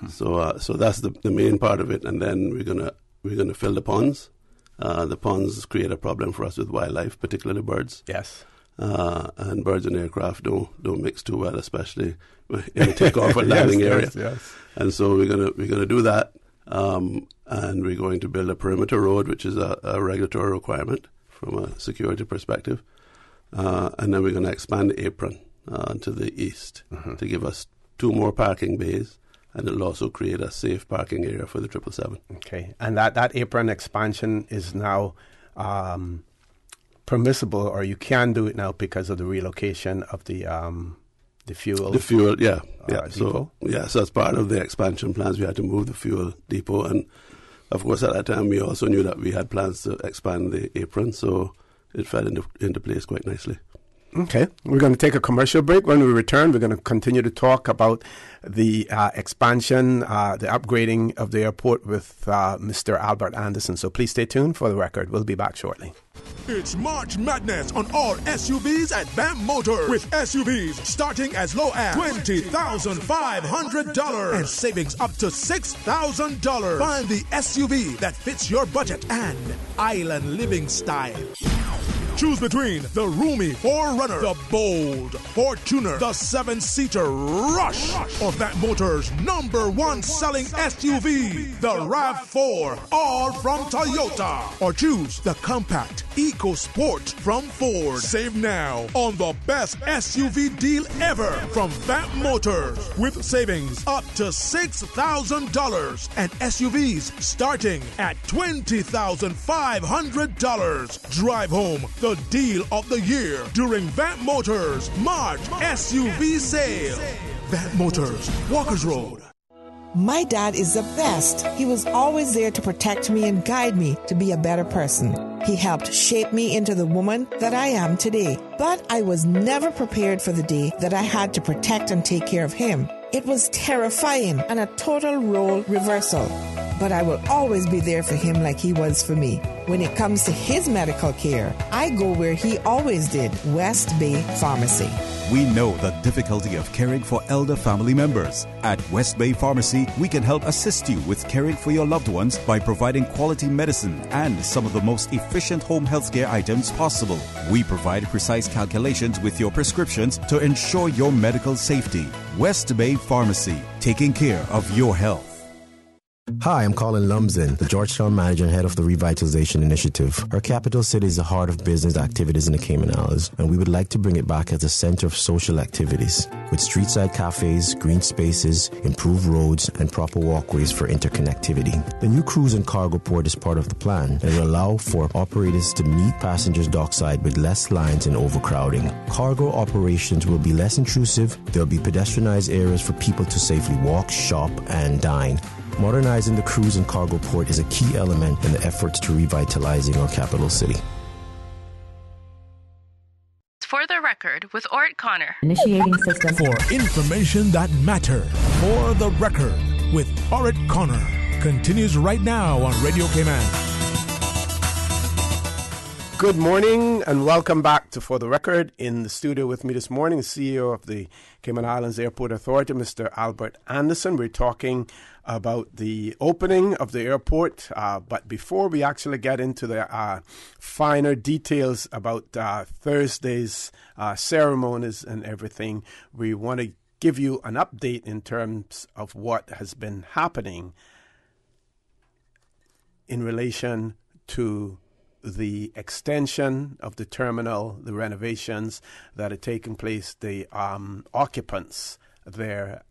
So that's the main part of it, and then we're going to to fill the ponds. The ponds create a problem for us with wildlife, particularly birds. Yes. And birds and aircraft don't mix too well, especially in the takeoff and landing area. Yes. And so we're gonna do that, and we're going to build a perimeter road, which is a regulatory requirement from a security perspective, and then we're going to expand the apron to the east to give us 2 more parking bays. And it'll also create a safe parking area for the 777. Okay, and that apron expansion is now permissible, or you can do it now because of the relocation of the fuel. The fuel, yeah. Depot. So as part of the expansion plans, we had to move the fuel depot, and of course at that time we also knew that we had plans to expand the apron, so it fell into place quite nicely. Okay, we're going to take a commercial break. When we return, we're going to continue to talk about the expansion, the upgrading of the airport with Mr. Albert Anderson. So please stay tuned for the record. We'll be back shortly. It's March Madness on all SUVs at BAM Motors, with SUVs starting as low as $20,500 and savings up to $6,000. Find the SUV that fits your budget and island living style. Choose between the roomy 4Runner, the bold Fortuner, the 7-seater Rush, or that motor's #1 selling SUV, the RAV4, all from Toyota. Or choose the compact EcoSport from Ford. Save now on the best SUV deal ever from Vamp Motors, with savings up to $6,000 and SUVs starting at $20,500. Drive home the deal of the year during Vamp Motors March SUV sale. Vamp Motors, Walkers Road. My dad is the best. He was always there to protect me and guide me to be a better person. He helped shape me into the woman that I am today. But I was never prepared for the day that I had to protect and take care of him. It was terrifying and a total role reversal. But I will always be there for him like he was for me. When it comes to his medical care, I go where he always did, West Bay Pharmacy. We know the difficulty of caring for elder family members. At West Bay Pharmacy, we can help assist you with caring for your loved ones by providing quality medicine and some of the most efficient home healthcare items possible. We provide precise calculations with your prescriptions to ensure your medical safety. West Bay Pharmacy, taking care of your health. Hi, I'm Colin Lumsden, the Georgetown manager and head of the Revitalization Initiative. Our capital city is the heart of business activities in the Cayman Islands, and we would like to bring it back as a center of social activities, with street-side cafes, green spaces, improved roads, and proper walkways for interconnectivity. The new cruise and cargo port is part of the plan and will allow for operators to meet passengers dockside with less lines and overcrowding. Cargo operations will be less intrusive. There will be pedestrianized areas for people to safely walk, shop, and dine. Modernizing the cruise and cargo port is a key element in the efforts to revitalizing our capital city. For the record, with Orrett Connor. Initiating system. For information that matters. For the record, with Orrett Connor. Continues right now on Radio Cayman. Good morning and welcome back to For the Record. In the studio with me this morning, CEO of the Cayman Islands Airport Authority, Mr. Albert Anderson. We're talking about the opening of the airport, but before we actually get into the finer details about Thursday's ceremonies and everything, we want to give you an update in terms of what has been happening in relation to the extension of the terminal, the renovations that are taking place, the occupants there,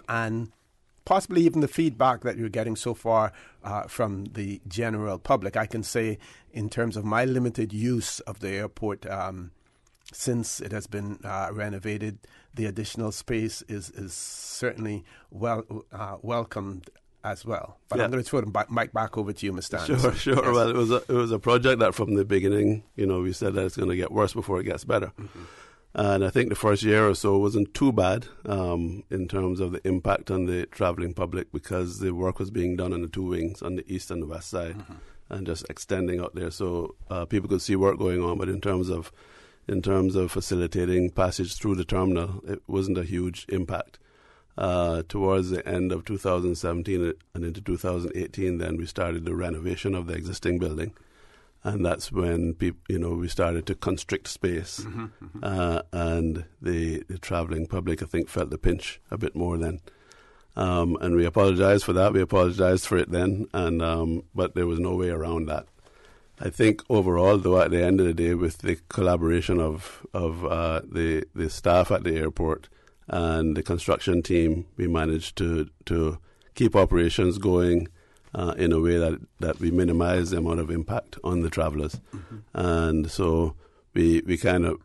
and possibly even the feedback that you're getting so far from the general public. I can say in terms of my limited use of the airport, since it has been renovated, the additional space is certainly welcomed as well. But I'm going to throw the mic back over to you, Mr. Anderson. Sure. Yes. Well, it was a project that from the beginning, we said that it's going to get worse before it gets better. Mm-hmm. And I think the first year or so wasn't too bad in terms of the impact on the traveling public, because the work was being done on the two wings, on the east and the west side, and just extending out there. So people could see work going on. But in terms of facilitating passage through the terminal, it wasn't a huge impact. Towards the end of 2017 and into 2018, then we started the renovation of the existing building. And that's when we started to constrict space, and the travelling public, I think, felt the pinch a bit more then. And we apologized for that. We apologized for it then, but there was no way around that. I think overall, though, at the end of the day, with the collaboration of the staff at the airport and the construction team, we managed to keep operations going in a way that we minimize the amount of impact on the travellers. And so we kind of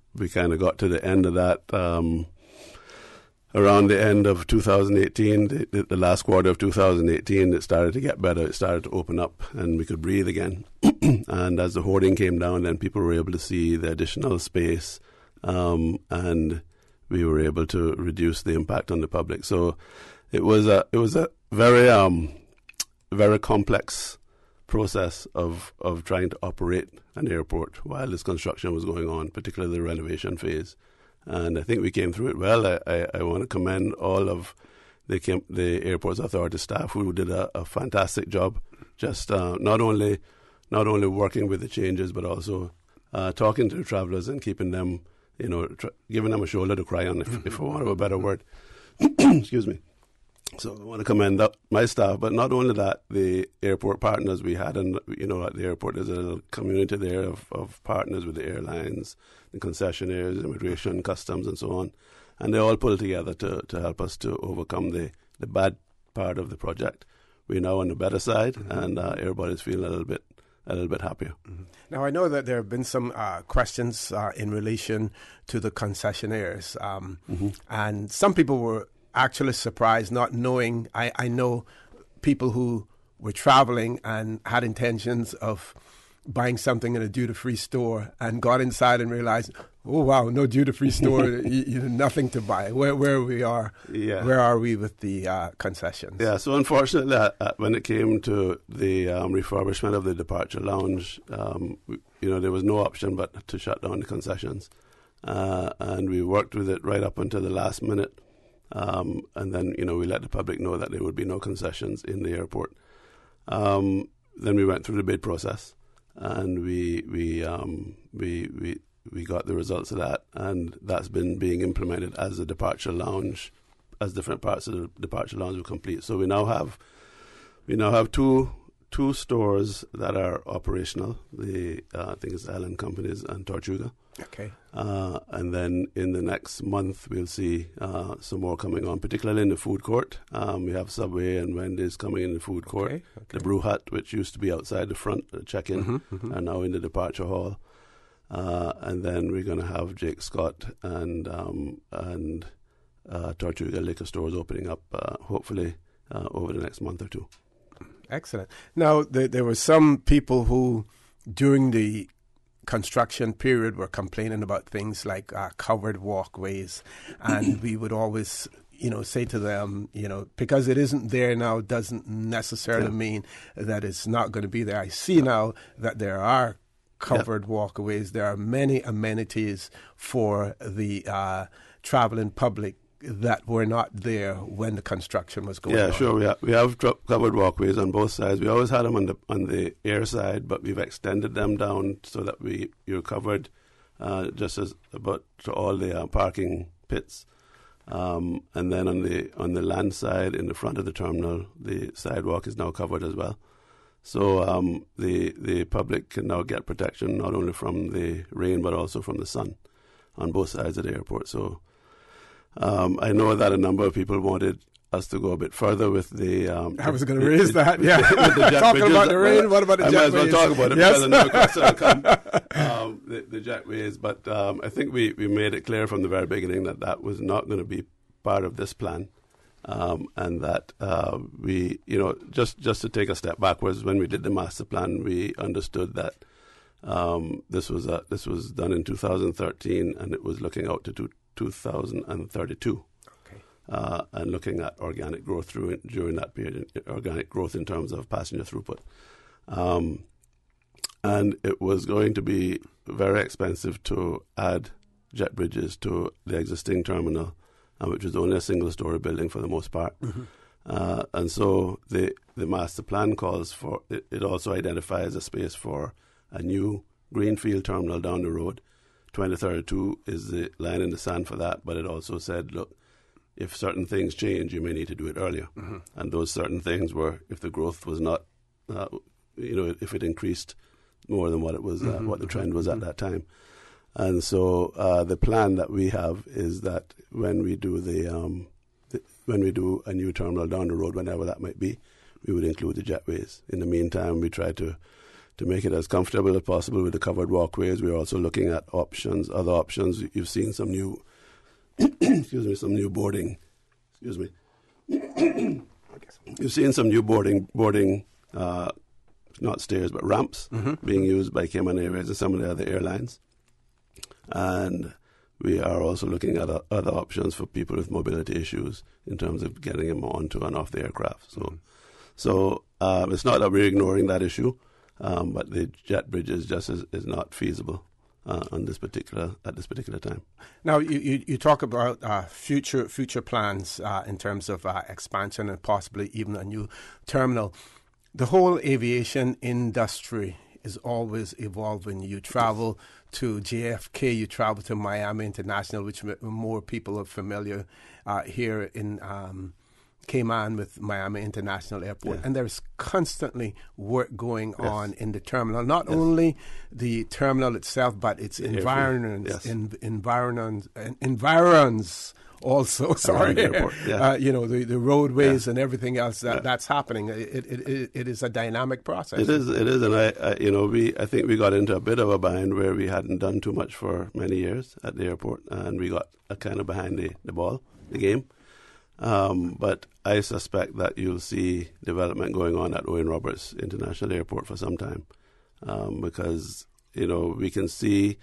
got to the end of that. Around the end of 2018, the last quarter of 2018, it started to get better. It started to open up, and we could breathe again. And as the hoarding came down, then people were able to see the additional space, and we were able to reduce the impact on the public. So it was a very complex process of trying to operate an airport while this construction was going on, particularly the renovation phase. And I think we came through it well. I want to commend all of the airport's authority staff who did a fantastic job, just not only working with the changes, but also talking to the travellers and keeping them, giving them a shoulder to cry on, if I want a better word. Excuse me. So I want to commend my staff, but not only that, the airport partners we had, and at the airport there's a little community there of partners with the airlines, the concessionaires, immigration, customs, and so on, and they all pulled together to help us to overcome the bad part of the project. We're now on the better side, and everybody's feeling a little bit happier. Now, I know that there have been some questions in relation to the concessionaires, and some people were actually surprised, not knowing. I know people who were traveling and had intentions of buying something in a duty-free store and got inside and realized, oh wow, no duty-free store, nothing to buy. Where we are, where are we with the concessions? Yeah, so unfortunately, when it came to the refurbishment of the departure lounge, there was no option but to shut down the concessions, and we worked with it right up until the last minute. And then, we let the public know that there would be no concessions in the airport. Then we went through the bid process, and we got the results of that, and that's been being implemented as the departure lounge, as different parts of the departure lounge were complete. So we now have two stores that are operational. I think it's Island Companies and Tortuga. Okay. And then in the next month, we'll see some more coming on, particularly in the food court. We have Subway and Wendy's coming in the food court. Okay. The Brew Hut, which used to be outside the front check-in, are now in the departure hall. And then we're going to have Jake Scott and Tortuga liquor stores opening up, hopefully, over the next month or two. Excellent. Now, there were some people who, during the construction period, were complaining about things like covered walkways, and we would always, say to them, because it isn't there now doesn't necessarily mean that it's not going to be there. I see now that there are covered walkways. There are many amenities for the traveling public that were not there when the construction was going on. Yeah, sure. We have covered walkways on both sides. We always had them on the air side, but we've extended them down so that you're covered just as about to all the parking pits. And then on the land side, in the front of the terminal, the sidewalk is now covered as well. So the public can now get protection not only from the rain but also from the sun on both sides of the airport. So I know that a number of people wanted us to go a bit further with the... I was going to raise that, yeah. Talking about the rain, what about the jetways? I might as well talk about it because another question will come. The jetways, but I think we made it clear from the very beginning that was not going to be part of this plan, and that we, just to take a step backwards, when we did the master plan, we understood that this was done in 2013, and it was looking out to 2032, and looking at organic growth during that period, organic growth in terms of passenger throughput. And it was going to be very expensive to add jet bridges to the existing terminal which was only a single-story building for the most part. And so the master plan calls for, it also identifies a space for a new greenfield terminal down the road. 2032 is the line in the sand for that, but it also said, look, if certain things change, you may need to do it earlier. And those certain things were, if the growth was not, if it increased more than what it was, what the trend was at that time. And so the plan that we have is that when we do when we do a new terminal down the road, whenever that might be, we would include the jetways. In the meantime, we try to make it as comfortable as possible with the covered walkways. We're also looking at other options. You've seen some new, some new boarding. You've seen some new boarding, not stairs, but ramps being used by Cayman Airways and some of the other airlines. And we are also looking at other options for people with mobility issues in terms of getting them onto and off the aircraft. So it's not that we're ignoring that issue, but the jet bridges just is not feasible at this particular time. Now you talk about future plans in terms of expansion and possibly even a new terminal. The whole aviation industry is always evolving. You travel to JFK, you travel to Miami International, which more people are familiar here in Cayman with Miami International Airport. And there's constantly work going on in the terminal. Not only the terminal itself, but its environs also. Sorry, the roadways and everything else that's happening. It is a dynamic process. It is, and I think we got into a bit of a bind where we hadn't done too much for many years at the airport, and we got kind of behind the game. But I suspect that you'll see development going on at Owen Roberts International Airport for some time, because we can see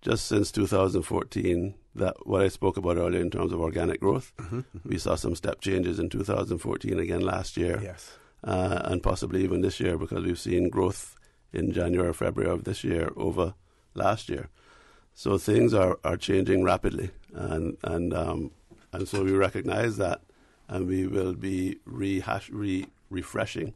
just since 2014 that what I spoke about earlier in terms of organic growth, we saw some step changes in 2014 again last year, and possibly even this year, because we've seen growth in January or February of this year over last year. So things are changing rapidly, and so we recognize that, and we will be refreshing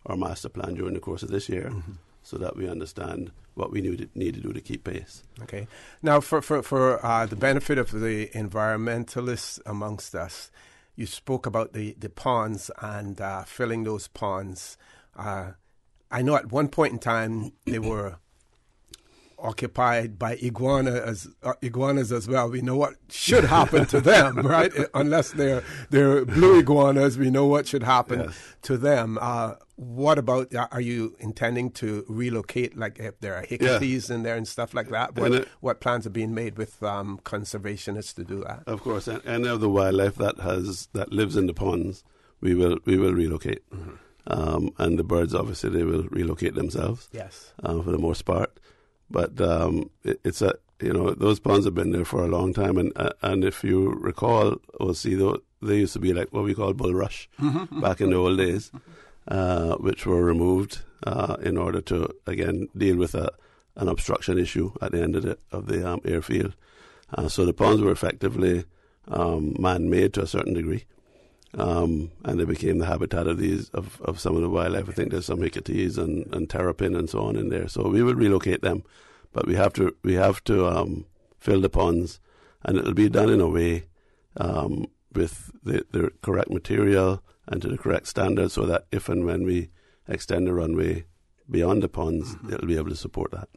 our master plan during the course of this year, so that we understand what we need to do to keep pace. Okay. Now, for the benefit of the environmentalists amongst us, you spoke about the ponds and filling those ponds. I know at one point in time they were occupied by iguanas as well. We know what should happen to them, right? Unless they're blue iguanas, we know what should happen to them. What about, are you intending to relocate, like if there are hickeys in there and stuff like that? What plans are being made with conservationists to do that? Of course, any of the wildlife that lives in the ponds, we will relocate. And the birds, obviously, they will relocate themselves. Yes. For the most part. But those ponds have been there for a long time, and if you recall, they used to be like what we call bulrush back in the old days, which were removed in order to again deal with an obstruction issue at the end of the airfield. So the ponds were effectively man-made to a certain degree, and they became the habitat of some of the wildlife. I think there's some hickeys and terrapin and so on in there. So we will relocate them, but we have to fill the ponds, and it'll be done in a way with the correct material and to the correct standards, so that if and when we extend the runway beyond the ponds, it'll be able to support that.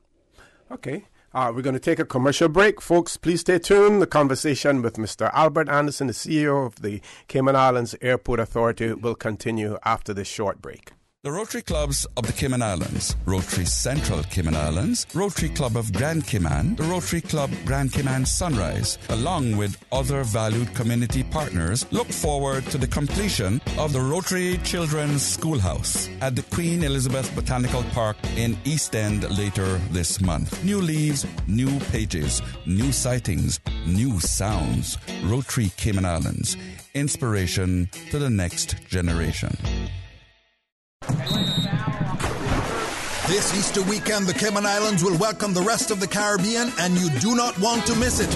Okay. We're going to take a commercial break. Folks, please stay tuned. The conversation with Mr. Albert Anderson, the CEO of the Cayman Islands Airport Authority, will continue after this short break. The Rotary Clubs of the Cayman Islands, Rotary Central Cayman Islands, Rotary Club of Grand Cayman, the Rotary Club Grand Cayman Sunrise, along with other valued community partners, look forward to the completion of the Rotary Children's Schoolhouse at the Queen Elizabeth Botanical Park in East End later this month. New leaves, new pages, new sightings, new sounds. Rotary Cayman Islands, inspiration to the next generation. This Easter weekend, the Cayman Islands will welcome the rest of the Caribbean, and you do not want to miss it.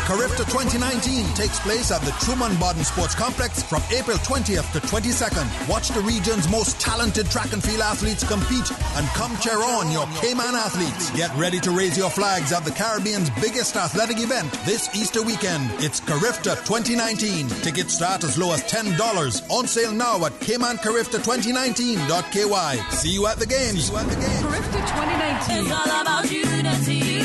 Carifta 2019 takes place at the Truman Bodden Sports Complex from April 20th to 22nd. Watch the region's most talented track and field athletes compete and come cheer on your Cayman athletes. Get ready to raise your flags at the Caribbean's biggest athletic event this Easter weekend. It's Carifta 2019. Tickets start as low as $10. On sale now at CaymanCarifta2019.ky. See you at the games. Carifta 2019. It's all about unity.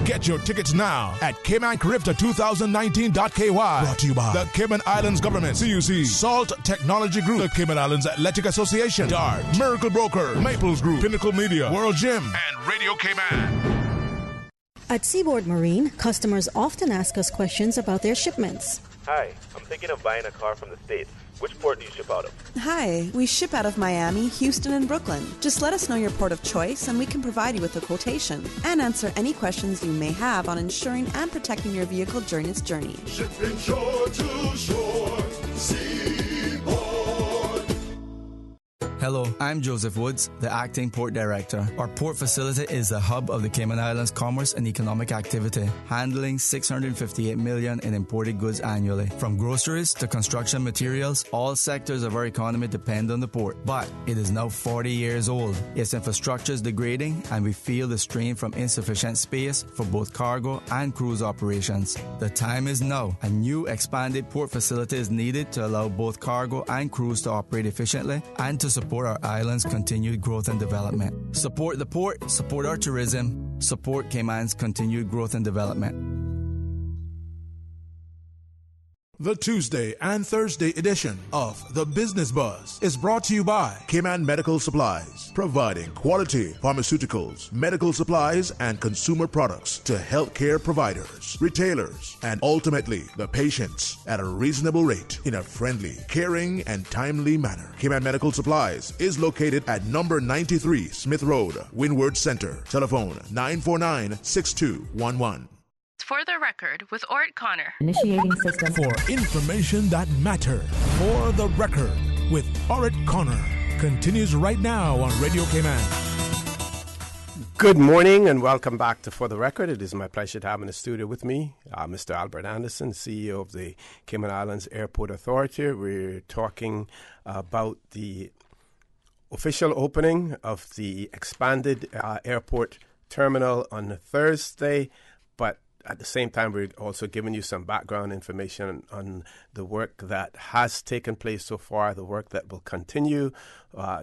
Get your tickets now at CaymanCarifta2019.ky. Brought to you by the Cayman Islands Government, CUC, Salt Technology Group, the Cayman Islands Athletic Association, DART, Miracle Broker, Maples Group, Pinnacle Media, World Gym, and Radio Cayman. At Seaboard Marine, customers often ask us questions about their shipments. Hi, I'm thinking of buying a car from the States. Which port do you ship out of? Hi, we ship out of Miami, Houston, and Brooklyn. Just let us know your port of choice and we can provide you with a quotation and answer any questions you may have on insuring and protecting your vehicle during its journey. Shipping shore to shore, Seaboard. Hello, I'm Joseph Woods, the Acting Port Director. Our port facility is the hub of the Cayman Islands commerce and economic activity, handling $658 million in imported goods annually. From groceries to construction materials, all sectors of our economy depend on the port. But it is now 40 years old. Its infrastructure is degrading, and we feel the strain from insufficient space for both cargo and cruise operations. The time is now. A new expanded port facility is needed to allow both cargo and cruise to operate efficiently and to support our island's continued growth and development. Support the port, support our tourism, support Cayman's continued growth and development. The Tuesday and Thursday edition of The Business Buzz is brought to you by Cayman Medical Supplies, providing quality pharmaceuticals, medical supplies, and consumer products to healthcare providers, retailers, and ultimately the patients at a reasonable rate in a friendly, caring, and timely manner. Cayman Medical Supplies is located at number 93 Smith Road, Windward Center. Telephone 949-6211. For the record, with Orrett Connor. Initiating system. For information that matters. For the record, with Orrett Connor. Continues right now on Radio Cayman. Good morning and welcome back to For the Record. It is my pleasure to have in the studio with me Mr. Albert Anderson, CEO of the Cayman Islands Airport Authority. We're talking about the official opening of the expanded airport terminal on Thursday, but at the same time, we're also giving you some background information on the work that has taken place so far, the work that will continue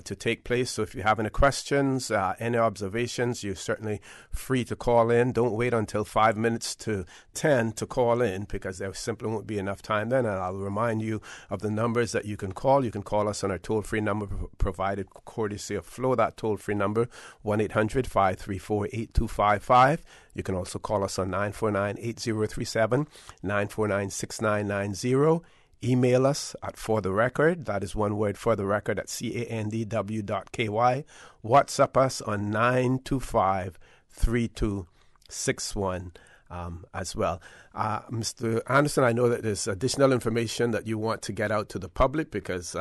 to take place. So if you have any questions, any observations, you're certainly free to call in. Don't wait until 5 minutes to 10 to call in, because there simply won't be enough time then. And I'll remind you of the numbers that you can call. You can call us on our toll-free number provided courtesy of Flow. That toll-free number, 1-800-534-8255. You can also call us on 949-8037, 949-6990. Email us at For The Record. That is one word, For The Record, at candw.ky. WhatsApp us on 925-3261 as well. Mr. Anderson, I know that there's additional information that you want to get out to the public because,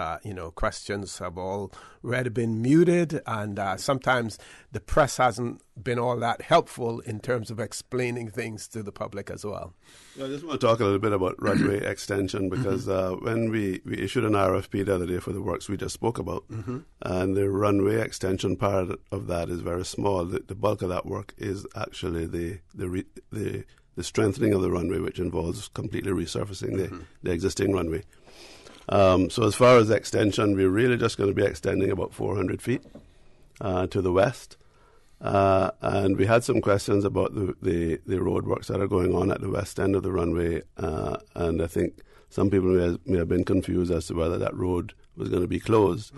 questions have already been muted, and sometimes the press hasn't been all that helpful in terms of explaining things to the public as well. I just want to talk a little bit about runway extension because when we issued an RFP the other day for the works we just spoke about, and the runway extension part of that is very small. The bulk of that work is actually the strengthening of the runway, which involves completely resurfacing the existing runway. So as far as extension, we're really just going to be extending about 400 feet to the west. And we had some questions about the roadworks that are going on at the west end of the runway. And I think some people may have been confused as to whether that road was going to be closed.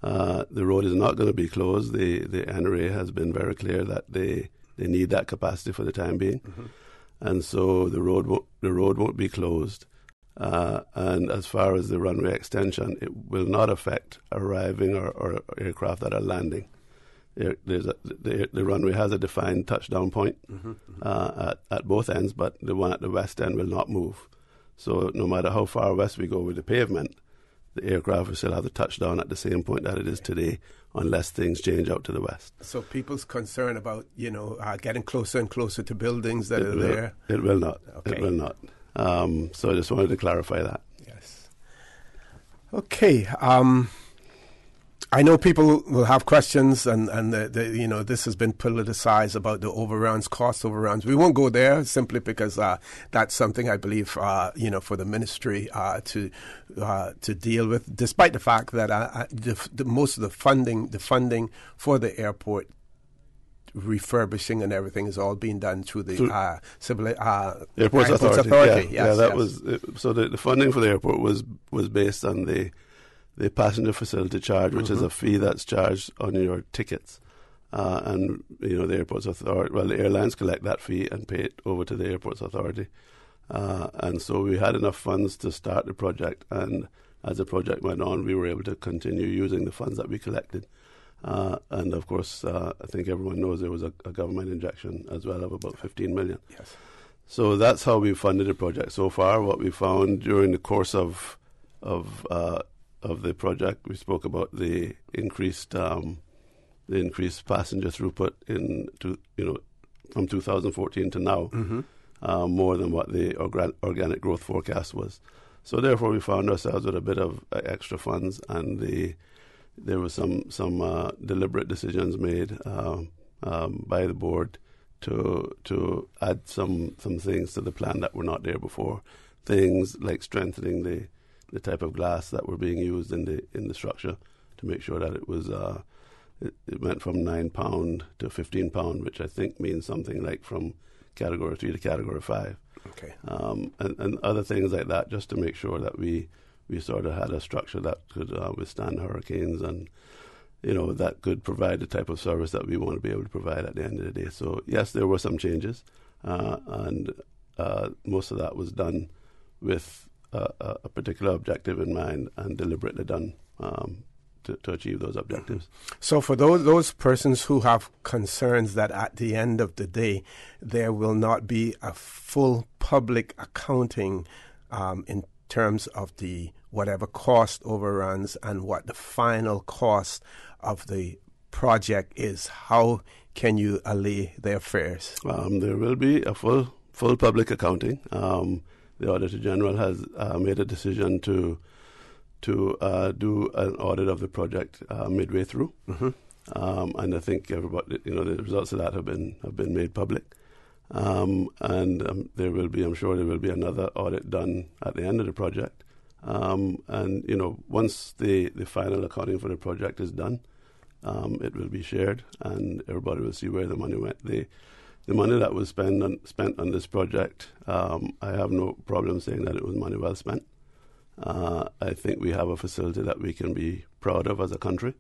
The road is not going to be closed. The NRA has been very clear that they need that capacity for the time being. And so the road won't be closed. And as far as the runway extension, it will not affect arriving or aircraft that are landing. The runway has a defined touchdown point at both ends, but the one at the west end will not move. So no matter how far west we go with the pavement, the aircraft will still have to touch down at the same point that it is today, unless things change out to the west. So people's concern about, getting closer and closer to buildings that are there? It will not. Okay. It will not. So I just wanted to clarify that. Yes. Okay. I know people will have questions, and this has been politicized about the overruns, cost overruns. We won't go there simply because that's something I believe for the ministry to deal with. Despite the fact that most of the funding for the airport refurbishing and everything is all being done through the Airports Authority. Yes, was so the funding for the airport was based on the passenger facility charge, which is a fee that's charged on your tickets. And, the Airports Authority, the airlines collect that fee and pay it over to the Airports Authority. And so we had enough funds to start the project. And as the project went on, we were able to continue using the funds that we collected. And, of course, I think everyone knows there was a government injection as well of about $15 million. Yes. So that's how we funded the project so far. What we found during the course of the project, we spoke about the increased passenger throughput from 2014 to now, more than what the organic growth forecast was. So therefore, we found ourselves with a bit of extra funds, and there was some deliberate decisions made by the board to add some things to the plan that were not there before. Things like strengthening the type of glass that were being used in the structure to make sure that it was it went from £9 to £15, which I think means something like from Category 3 to Category 5. Okay. And other things like that, just to make sure that we sort of had a structure that could withstand hurricanes and that could provide the type of service that we want to be able to provide at the end of the day. So yes, there were some changes, and most of that was done with a particular objective in mind and deliberately done to achieve those objectives. So for those persons who have concerns that at the end of the day there will not be a full public accounting in terms of the whatever cost overruns and what the final cost of the project is, how can you allay their fears? There will be a full public accounting. The Auditor General has made a decision to do an audit of the project midway through, and I think everybody, the results of that have been made public, and there will be, I'm sure, there will be another audit done at the end of the project, and once the final accounting for the project is done, it will be shared, and everybody will see where the money went. The money that was spent on this project, I have no problem saying that it was money well spent. I think we have a facility that we can be proud of as a country.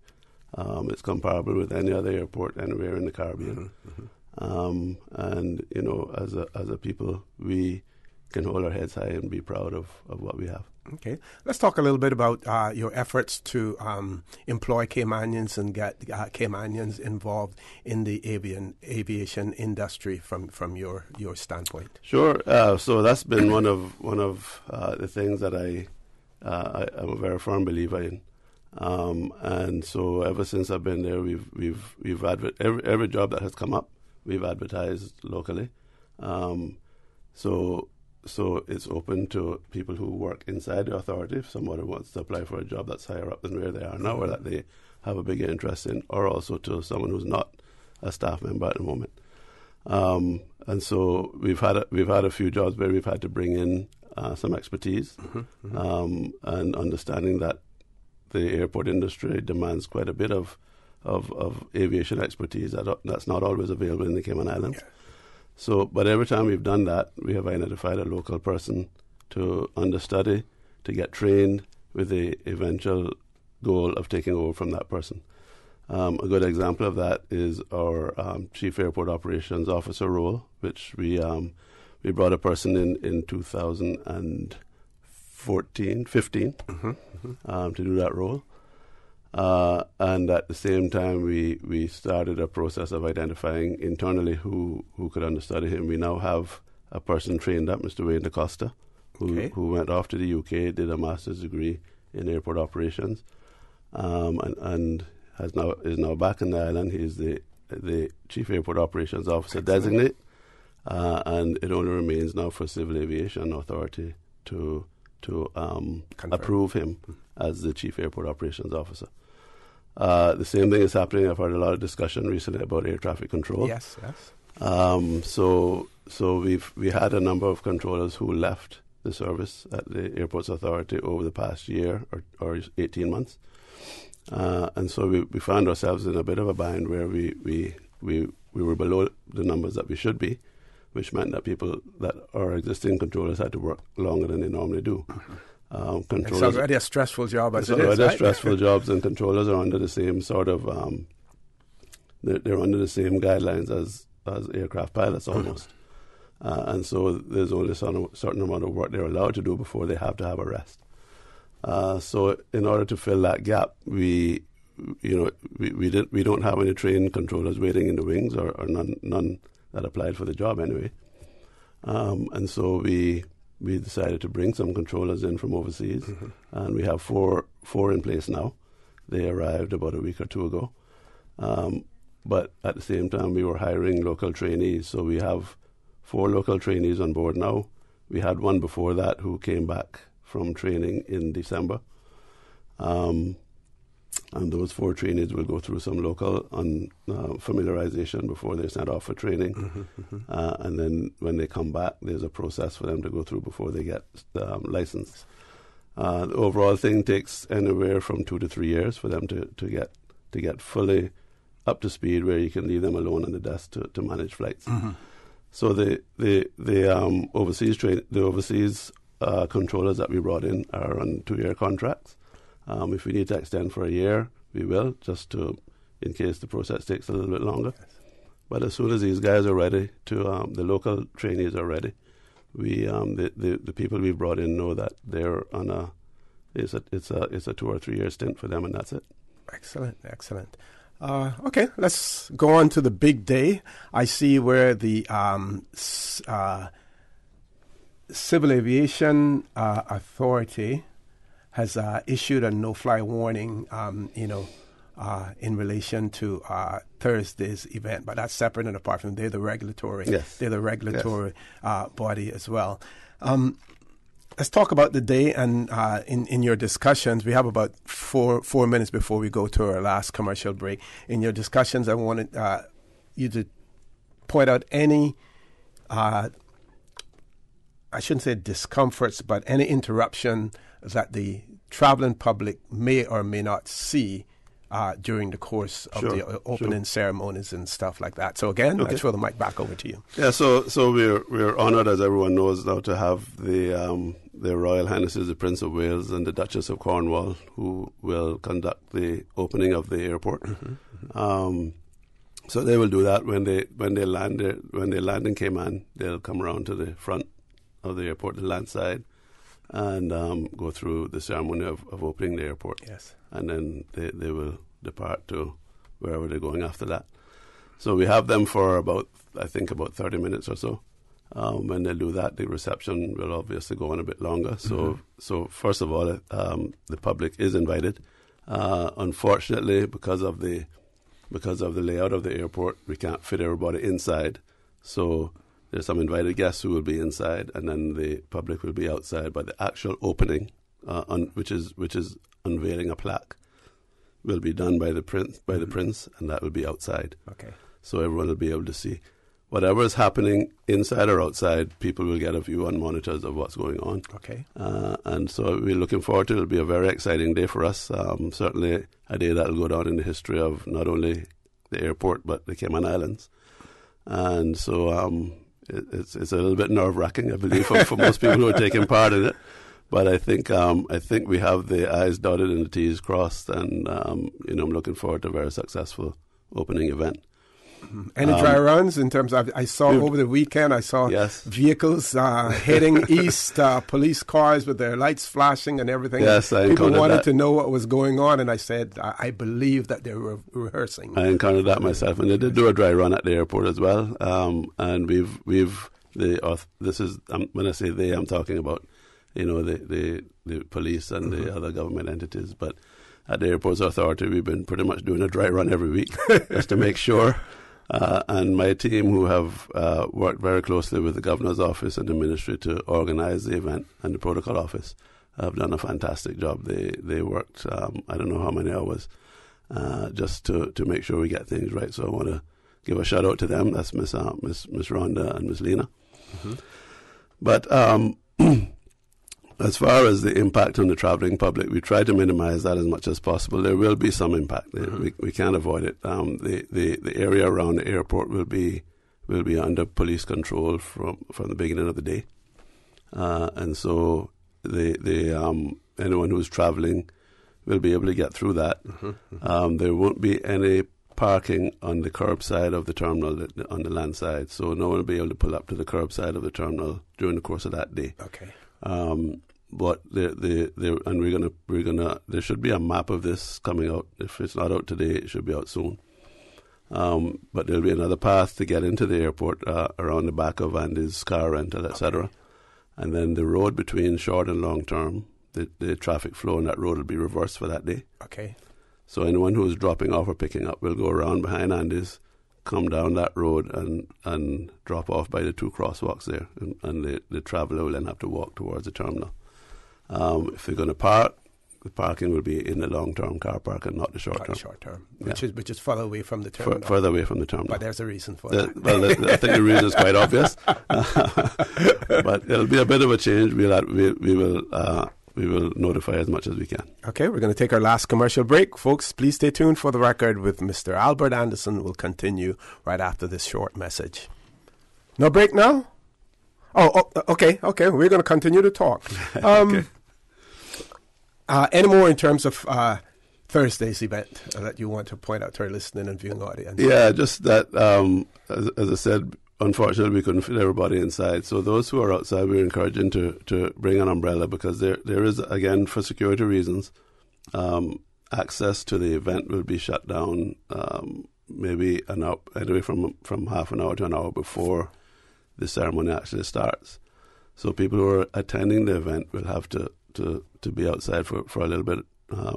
It's comparable with any other airport anywhere in the Caribbean. And as a people, we can hold our heads high and be proud of what we have. Okay, let's talk a little bit about your efforts to employ Caymanians and get Caymanians involved in the aviation industry from your standpoint. Sure. So that's been one of the things that I'm a very firm believer in. And so ever since I've been there, we've every job that has come up, we've advertised locally. So it's open to people who work inside the authority. If somebody wants to apply for a job that's higher up than where they are now, or that they have a bigger interest in, or also to someone who's not a staff member at the moment. And so we've had a few jobs where we've had to bring in some expertise, and understanding that the airport industry demands quite a bit of aviation expertise that's not always available in the Cayman Islands. Yeah. So, but every time we've done that, we have identified a local person to understudy, to get trained, with the eventual goal of taking over from that person. A good example of that is our Chief Airport Operations Officer role, which we brought a person in 2015 to do that role. And at the same time, we started a process of identifying internally who could understudy him. We now have a person trained up, Mr. Wayne DaCosta, who went off to the UK, did a master's degree in airport operations, and is now back in the island. He's the Chief Airport Operations Officer designate, and it only remains now for Civil Aviation Authority to approve him as the Chief Airport Operations Officer. The same thing is happening. I've heard a lot of discussion recently about air traffic control. Yes. So we had a number of controllers who left the service at the Airports Authority over the past year or 18 months. And so we found ourselves in a bit of a bind where we were below the numbers that we should be, which meant that our existing controllers had to work longer than they normally do. It's already a stressful job as it is. It's already stressful jobs, and controllers are under the same sort of they're under the same guidelines as aircraft pilots almost. And so there's only a certain amount of work they're allowed to do before they have to have a rest. So in order to fill that gap, we don't have any trained controllers waiting in the wings, or none that applied for the job anyway. And so we decided to bring some controllers in from overseas, and we have four in place now. They arrived about a week or two ago. But at the same time, we were hiring local trainees. So we have 4 local trainees on board now. We had one before that who came back from training in December. And those 4 trainees will go through some local familiarization before they're sent off for training. And then when they come back, there's a process for them to go through before they get licensed. The overall thing takes anywhere from 2 to 3 years for them to get fully up to speed, where you can leave them alone on the desk to manage flights. So the overseas controllers that we brought in are on 2-year contracts. If we need to extend for a year, we will, just in case the process takes a little bit longer. But as soon as these guys are ready the local trainees are ready, the people we've brought in know that they're on it's a 2 or 3 year stint for them, and that's it. Excellent. Okay, let's go on to the big day. I see where the Civil Aviation Authority has issued a no-fly warning, in relation to Thursday's event. But that's separate and apart from they're the regulatory body as well. Let's talk about the day, and in your discussions, we have about four minutes before we go to our last commercial break. In your discussions, I wanted you to point out any, I shouldn't say discomforts, but any interruption that the traveling public may or may not see during the course of the opening ceremonies and stuff like that. So again, I throw the mic back over to you. Yeah, so we're honoured, as everyone knows now, to have the Royal Highnesses, the Prince of Wales and the Duchess of Cornwall, who will conduct the opening of the airport. So they will do that when they land in Cayman. They'll come around to the front of the airport, the land side, and go through the ceremony of opening the airport. Yes. And then they will depart to wherever they're going after that. So we have them for about 30 minutes or so. When they do that, the reception will obviously go on a bit longer. So first of all, the public is invited. Unfortunately, because of the layout of the airport, we can't fit everybody inside. So there's some invited guests who will be inside, and then the public will be outside. But the actual opening, which is unveiling a plaque, will be done by the prince, and that will be outside. Okay. So everyone will be able to see whatever is happening inside or outside. People will get a view on monitors of what's going on. Okay. And so we're looking forward to it. It'll be a very exciting day for us. Certainly a day that will go down in the history of not only the airport but the Cayman Islands. And so it's a little bit nerve-wracking, I believe, for most people who are taking part in it. But I think we have the I's dotted and the T's crossed, and I'm looking forward to a very successful opening event. Any dry runs in terms of, I saw over the weekend, vehicles heading east, police cars with their lights flashing and everything. Yes, I People encountered wanted that. to know what was going on, and I said, I believe that they were rehearsing. I encountered that myself, and they did do a dry run at the airport as well. And this is when I say they, I'm talking about the police and the other government entities. But at the Airports Authority, we've been pretty much doing a dry run every week just to make sure. And my team, who have worked very closely with the Governor's Office and the Ministry to organize the event, and the Protocol Office, have done a fantastic job. They worked, I don't know how many hours, just to make sure we get things right. So I want to give a shout out to them. That's Miss Rhonda and Miss Lena. Mm-hmm. But as far as the impact on the traveling public, we try to minimize that as much as possible. There will be some impact. Mm-hmm. We can't avoid it. The area around the airport will be under police control from the beginning of the day, and so anyone who's traveling will be able to get through that. Mm-hmm. There won't be any parking on the curbside of the terminal on the land side, so no one will be able to pull up to the curbside of the terminal during the course of that day. Okay. But we're gonna. There should be a map of this coming out. If it's not out today, it should be out soon. But there'll be another path to get into the airport around the back of Andy's car rental, etc. Okay. And then the road between short and long term, the traffic flow on that road will be reversed for that day. Okay. So anyone who is dropping off or picking up will go around behind Andy's, come down that road and drop off by the two crosswalks there, and the traveller will then have to walk towards the terminal. If they're going to park, the parking will be in the long-term car park and not the short-term. Short-term, which is further away from the terminal. Further away from the terminal. But there's a reason for that. Well, I think the reason is quite obvious. But it'll be a bit of a change. We will notify as much as we can. Okay, we're going to take our last commercial break. Folks, please stay tuned for The Record with Mr. Albert Anderson. We'll continue right after this short message. No break now? Oh, okay. We're going to continue to talk. Okay. Any more in terms of Thursday's event that you want to point out to our listening and viewing audience? Yeah, just that, as I said, unfortunately, we couldn't fit everybody inside. So those who are outside, we're encouraging to bring an umbrella, because there is, again, for security reasons, access to the event will be shut down maybe an hour, anyway from half an hour to an hour before the ceremony actually starts. So people who are attending the event will have to be outside for a little bit,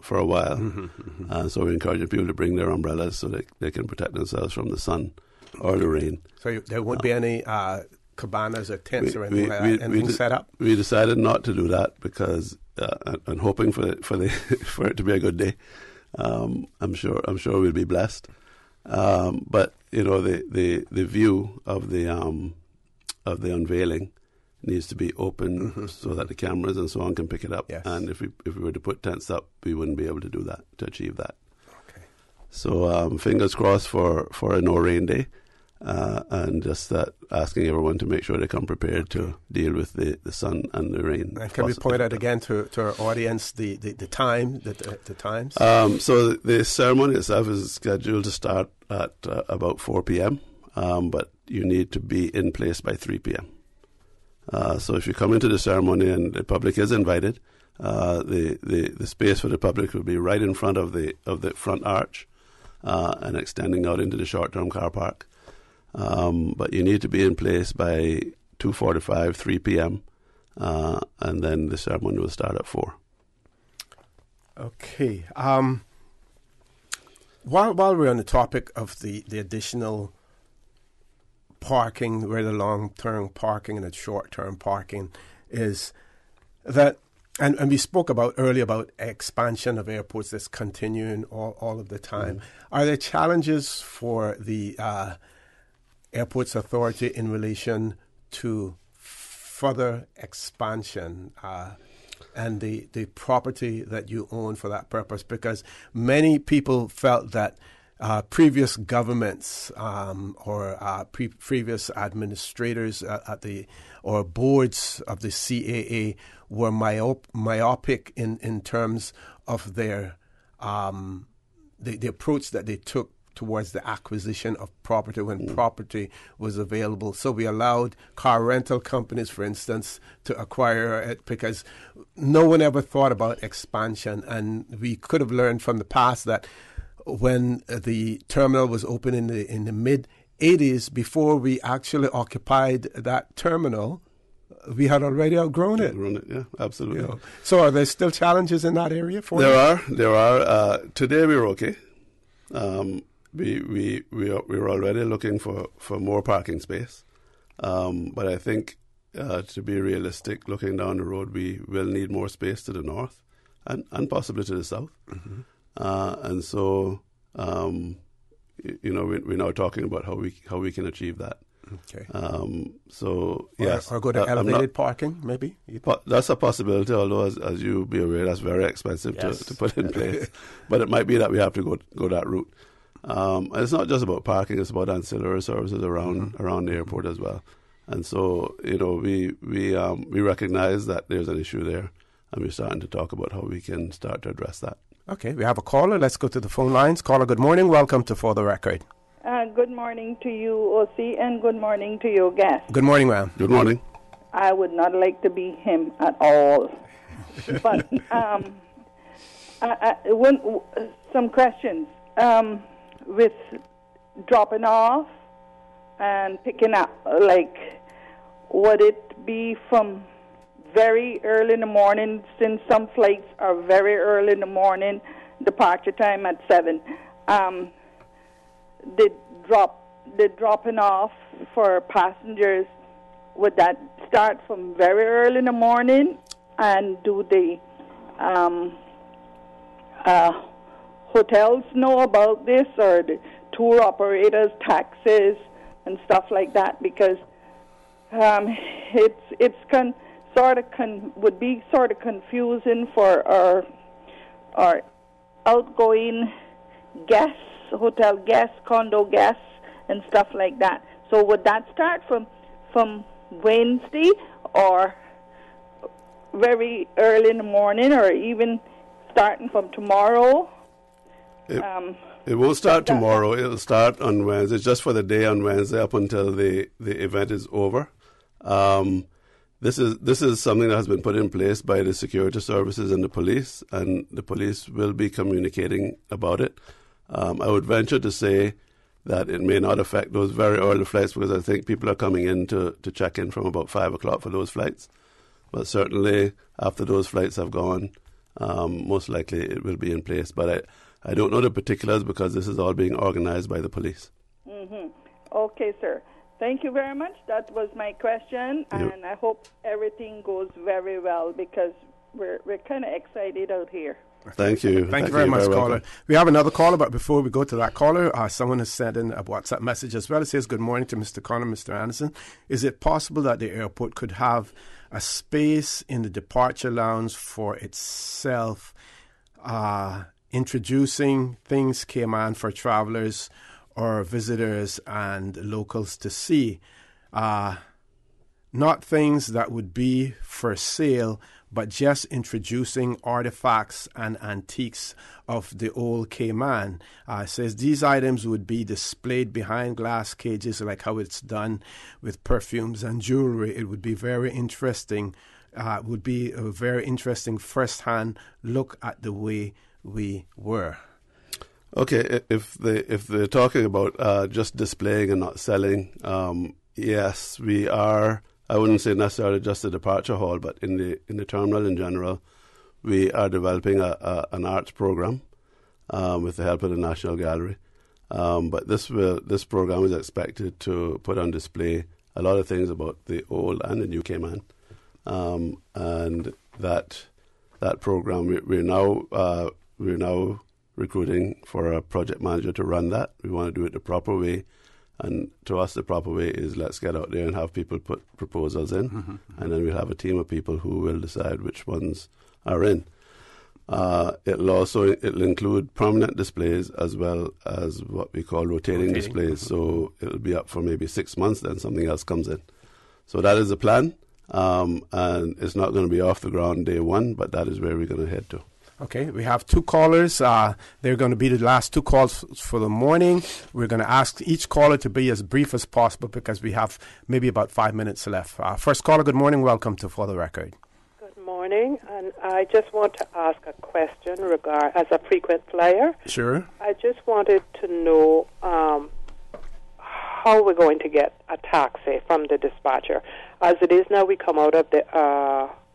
for a while. Mm-hmm. So we're encouraging people to bring their umbrellas so they can protect themselves from the sun or the rain. So there won't be any cabanas or tents or anything like that? Anything set up? We decided not to do that because, and hoping for it to be a good day. I'm sure we'll be blessed. But the view of the unveiling needs to be open so that the cameras and so on can pick it up. Yes. And if we were to put tents up, we wouldn't be able to do that, to achieve that. Okay. So fingers crossed for a no rain day, and just that asking everyone to make sure they come prepared to deal with the sun and the rain. And can we point out again to our audience the times? So the ceremony itself is scheduled to start at about 4 p.m., but you need to be in place by 3 p.m. So if you come into the ceremony, and the public is invited, the space for the public will be right in front of the front arch, and extending out into the short-term car park. But you need to be in place by 2:45, 3 p.m., and then the ceremony will start at 4. Okay. While we're on the topic of the additional parking, where the long-term parking and the short-term parking is, that, and we spoke earlier about expansion of airports that's continuing all of the time. Mm-hmm. Are there challenges for the Airports Authority in relation to further expansion and the property that you own for that purpose? Because many people felt that previous governments or previous administrators or boards of the CAA were myopic in terms of their the approach that they took towards the acquisition of property when property was available. So we allowed car rental companies, for instance, to acquire it because no one ever thought about expansion. And we could have learned from the past that when the terminal was open in the mid-'80s, before we actually occupied that terminal, We had already outgrown it. Outgrown it, yeah, absolutely. You know. So are there still challenges in that area for you? There are. Today we're okay. We're already looking for more parking space. But I think to be realistic, looking down the road, we will need more space to the north and possibly to the south. Mm-hmm. And so, we're now talking about how we can achieve that. Okay. Yes. Or go to elevated parking, maybe? That's a possibility, although, as you be aware, that's very expensive to put in place. But it might be that we have to go that route. And it's not just about parking; it's about ancillary services around the airport as well. And so, we recognize that there's an issue there, and we're starting to talk about how we can start to address that. Okay, we have a caller. Let's go to the phone lines. Caller, good morning. Welcome to For the Record. Good morning to you, O.C., and good morning to your guest. Good morning, ma'am. Good morning. I would not like to be him at all. But some questions. With dropping off and picking up, would it be from very early in the morning, since some flights are very early in the morning, departure time at 7? The dropping off for passengers, would that start from very early in the morning? And do the hotels know about this, or the tour operators, taxis, and stuff like that? Because would be sort of confusing for our outgoing guests, hotel guests, condo guests, and stuff like that. So would that start from Wednesday, or very early in the morning, or even starting from tomorrow? It won't start tomorrow. It'll start on Wednesday, just for the day on Wednesday up until the event is over. This is something that has been put in place by the security services and the police will be communicating about it. I would venture to say that it may not affect those very early flights, because I think people are coming in to check in from about 5 o'clock for those flights. But certainly after those flights have gone, most likely it will be in place. But I don't know the particulars, because this is all being organized by the police. Mm-hmm. Okay, sir. Thank you very much. That was my question, and I hope everything goes very well, because we're kind of excited out here. Thank you. Thank you very much, caller. We have another caller, but before we go to that caller, someone has sent in a WhatsApp message as well. It says, good morning to Mr. Connor, Mr. Anderson. Is it possible that the airport could have a space in the departure lounge for itself, introducing things Cayman for travelers or visitors and locals to see? Not things that would be for sale, but just introducing artifacts and antiques of the old Cayman. It says these items would be displayed behind glass cages, like how it's done with perfumes and jewelry. It would be very interesting. Would be a very interesting first-hand look at the way we were. Okay, if they're talking about just displaying and not selling, yes, we are. I wouldn't say necessarily just the departure hall, but in the terminal in general, we are developing an arts program with the help of the National Gallery. But this program is expected to put on display a lot of things about the old and the new Cayman, and that program we're now recruiting for a project manager to run that. We want to do it the proper way. And to us, the proper way is let's get out there and have people put proposals in, and then we'll have a team of people who will decide which ones are in. It'll include permanent displays as well as what we call rotating displays. So it'll be up for maybe 6 months, then something else comes in. So that is the plan, and it's not going to be off the ground day one, but that is where we're going to head to. Okay, we have two callers. They're going to be the last two calls for the morning. We're going to ask each caller to be as brief as possible, because we have maybe about 5 minutes left. First caller, good morning. Welcome to For the Record. Good morning, and I just want to ask a question as a frequent flyer. Sure. I just wanted to know how we're going to get a taxi from the dispatcher. As it is now, we come out of the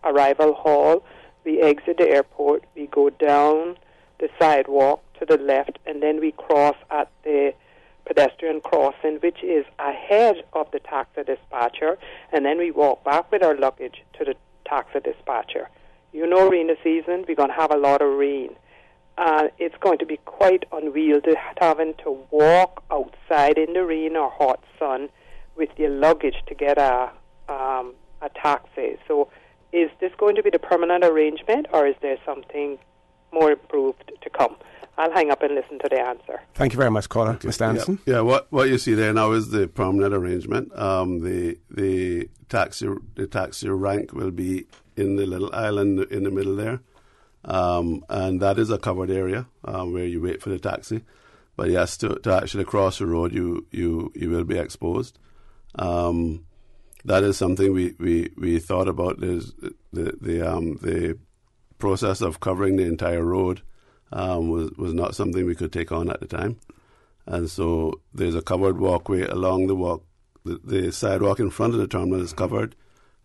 arrival hall, we exit the airport, we go down the sidewalk to the left, and then we cross at the pedestrian crossing, which is ahead of the taxi dispatcher, and then we walk back with our luggage to the taxi dispatcher. You know, rainy season, we're going to have a lot of rain. It's going to be quite unwieldy having to walk outside in the rain or hot sun with your luggage to get a taxi. So is this going to be the permanent arrangement, or is there something more improved to come? I'll hang up and listen to the answer. Thank you very much, caller. Okay. Mr. Anderson? Yeah, what you see there now is the permanent arrangement. The taxi rank will be in the little island in the middle there. And that is a covered area where you wait for the taxi. But yes, to actually cross the road, you will be exposed. That is something we thought about. There's the process of covering the entire road was not something we could take on at the time, and so there's a covered walkway along the sidewalk in front of the terminal is covered,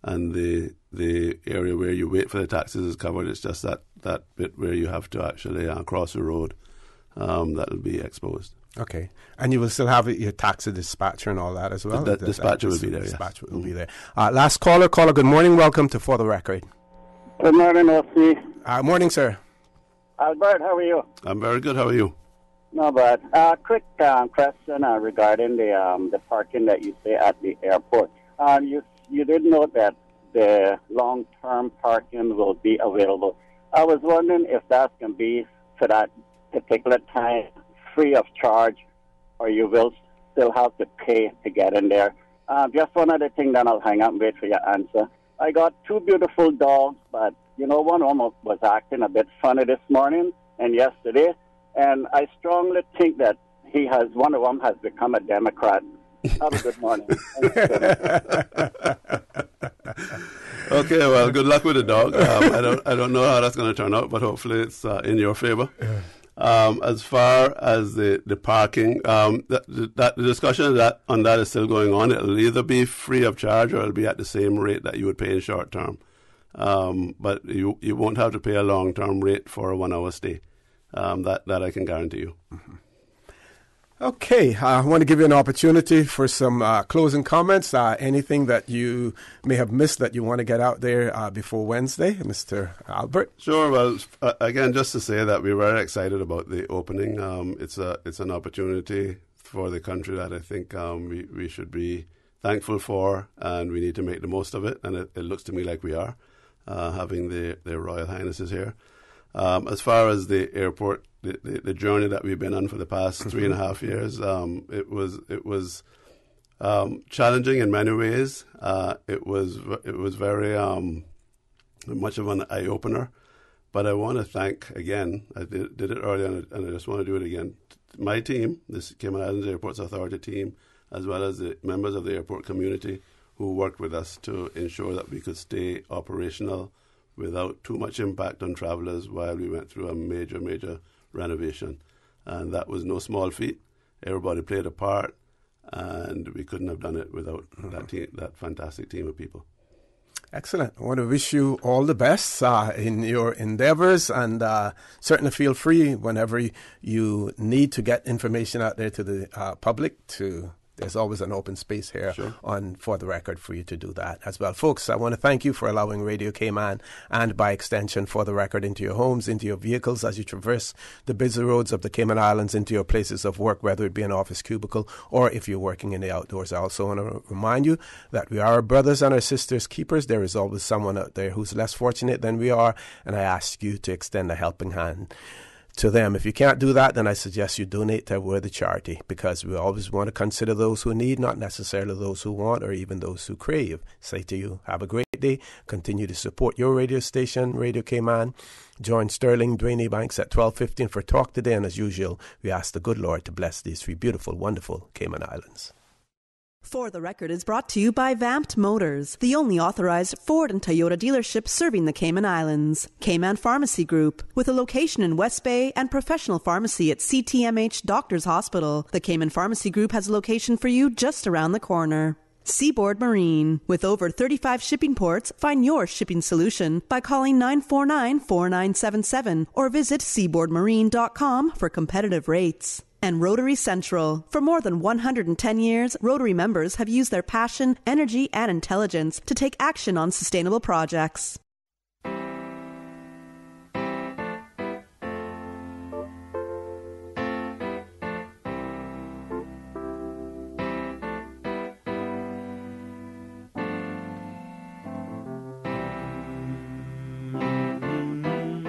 and the area where you wait for the taxis is covered. It's just that bit where you have to actually cross the road that will be exposed. Okay. And you will still have your taxi dispatcher and all that as well? The dispatcher will be there, dispatcher will be there. Last caller, good morning. Welcome to For the Record. Good morning, OC. Morning, sir. Albert, how are you? I'm very good. How are you? Not bad. Quick question regarding the parking that you say at the airport. You did note that the long-term parking will be available. I was wondering if that can be for that particular time free of charge, or you will still have to pay to get in there. Just one other thing, then I'll hang up and wait for your answer. I got two beautiful dogs, but one of them was acting a bit funny this morning and yesterday, and I strongly think that one of them has become a Democrat. Have a good morning. Okay, well, good luck with the dog. I don't know how that's going to turn out, but hopefully it's in your favor. As far as the parking, the discussion on that is still going on. It'll either be free of charge or it'll be at the same rate that you would pay in short term. But you won't have to pay a long term rate for a 1 hour stay. That I can guarantee you. Mm-hmm. Okay, I want to give you an opportunity for some closing comments. Anything that you may have missed that you want to get out there before Wednesday, Mr. Albert? Sure. Well, again, just to say that we're very excited about the opening. It's an opportunity for the country that I think we should be thankful for, and we need to make the most of it. And it looks to me like we are, having the Royal Highnesses here. As far as the airport, the journey that we've been on for the past 3.5 years, it was challenging in many ways. It was very much of an eye opener. But I want to thank again. I did it earlier, and I just want to do it again. My team, this Cayman Islands Airports Authority team, as well as the members of the airport community who worked with us to ensure that we could stay operational without too much impact on travellers while we went through a major renovation. And that was no small feat. Everybody played a part, and we couldn't have done it without that fantastic team of people. Excellent. I want to wish you all the best in your endeavors, and certainly feel free whenever you need to get information out there to the public. There's always an open space here on For the Record for you to do that as well. Folks, I want to thank you for allowing Radio Cayman and by extension For the Record into your homes, into your vehicles as you traverse the busy roads of the Cayman Islands, into your places of work, whether it be an office cubicle or if you're working in the outdoors. I also want to remind you that we are our brothers and our sisters keepers. There is always someone out there who's less fortunate than we are, and I ask you to extend a helping hand to them. If you can't do that, then I suggest you donate to a worthy charity, because we always want to consider those who need, not necessarily those who want or even those who crave. Say to you, have a great day. Continue to support your radio station, Radio Cayman. Join Sterling Dwayne Banks at 12:15 for Talk Today, and as usual, we ask the good Lord to bless these three beautiful, wonderful Cayman Islands. For the Record is brought to you by Vamped Motors, the only authorized Ford and Toyota dealership serving the Cayman Islands. Cayman Pharmacy Group, with a location in West Bay and professional pharmacy at CTMH Doctors Hospital. The Cayman Pharmacy Group has a location for you just around the corner. Seaboard Marine. With over 35 shipping ports, find your shipping solution by calling 949-4977 or visit seaboardmarine.com for competitive rates. And Rotary Central. For more than 110 years, Rotary members have used their passion, energy, and intelligence to take action on sustainable projects.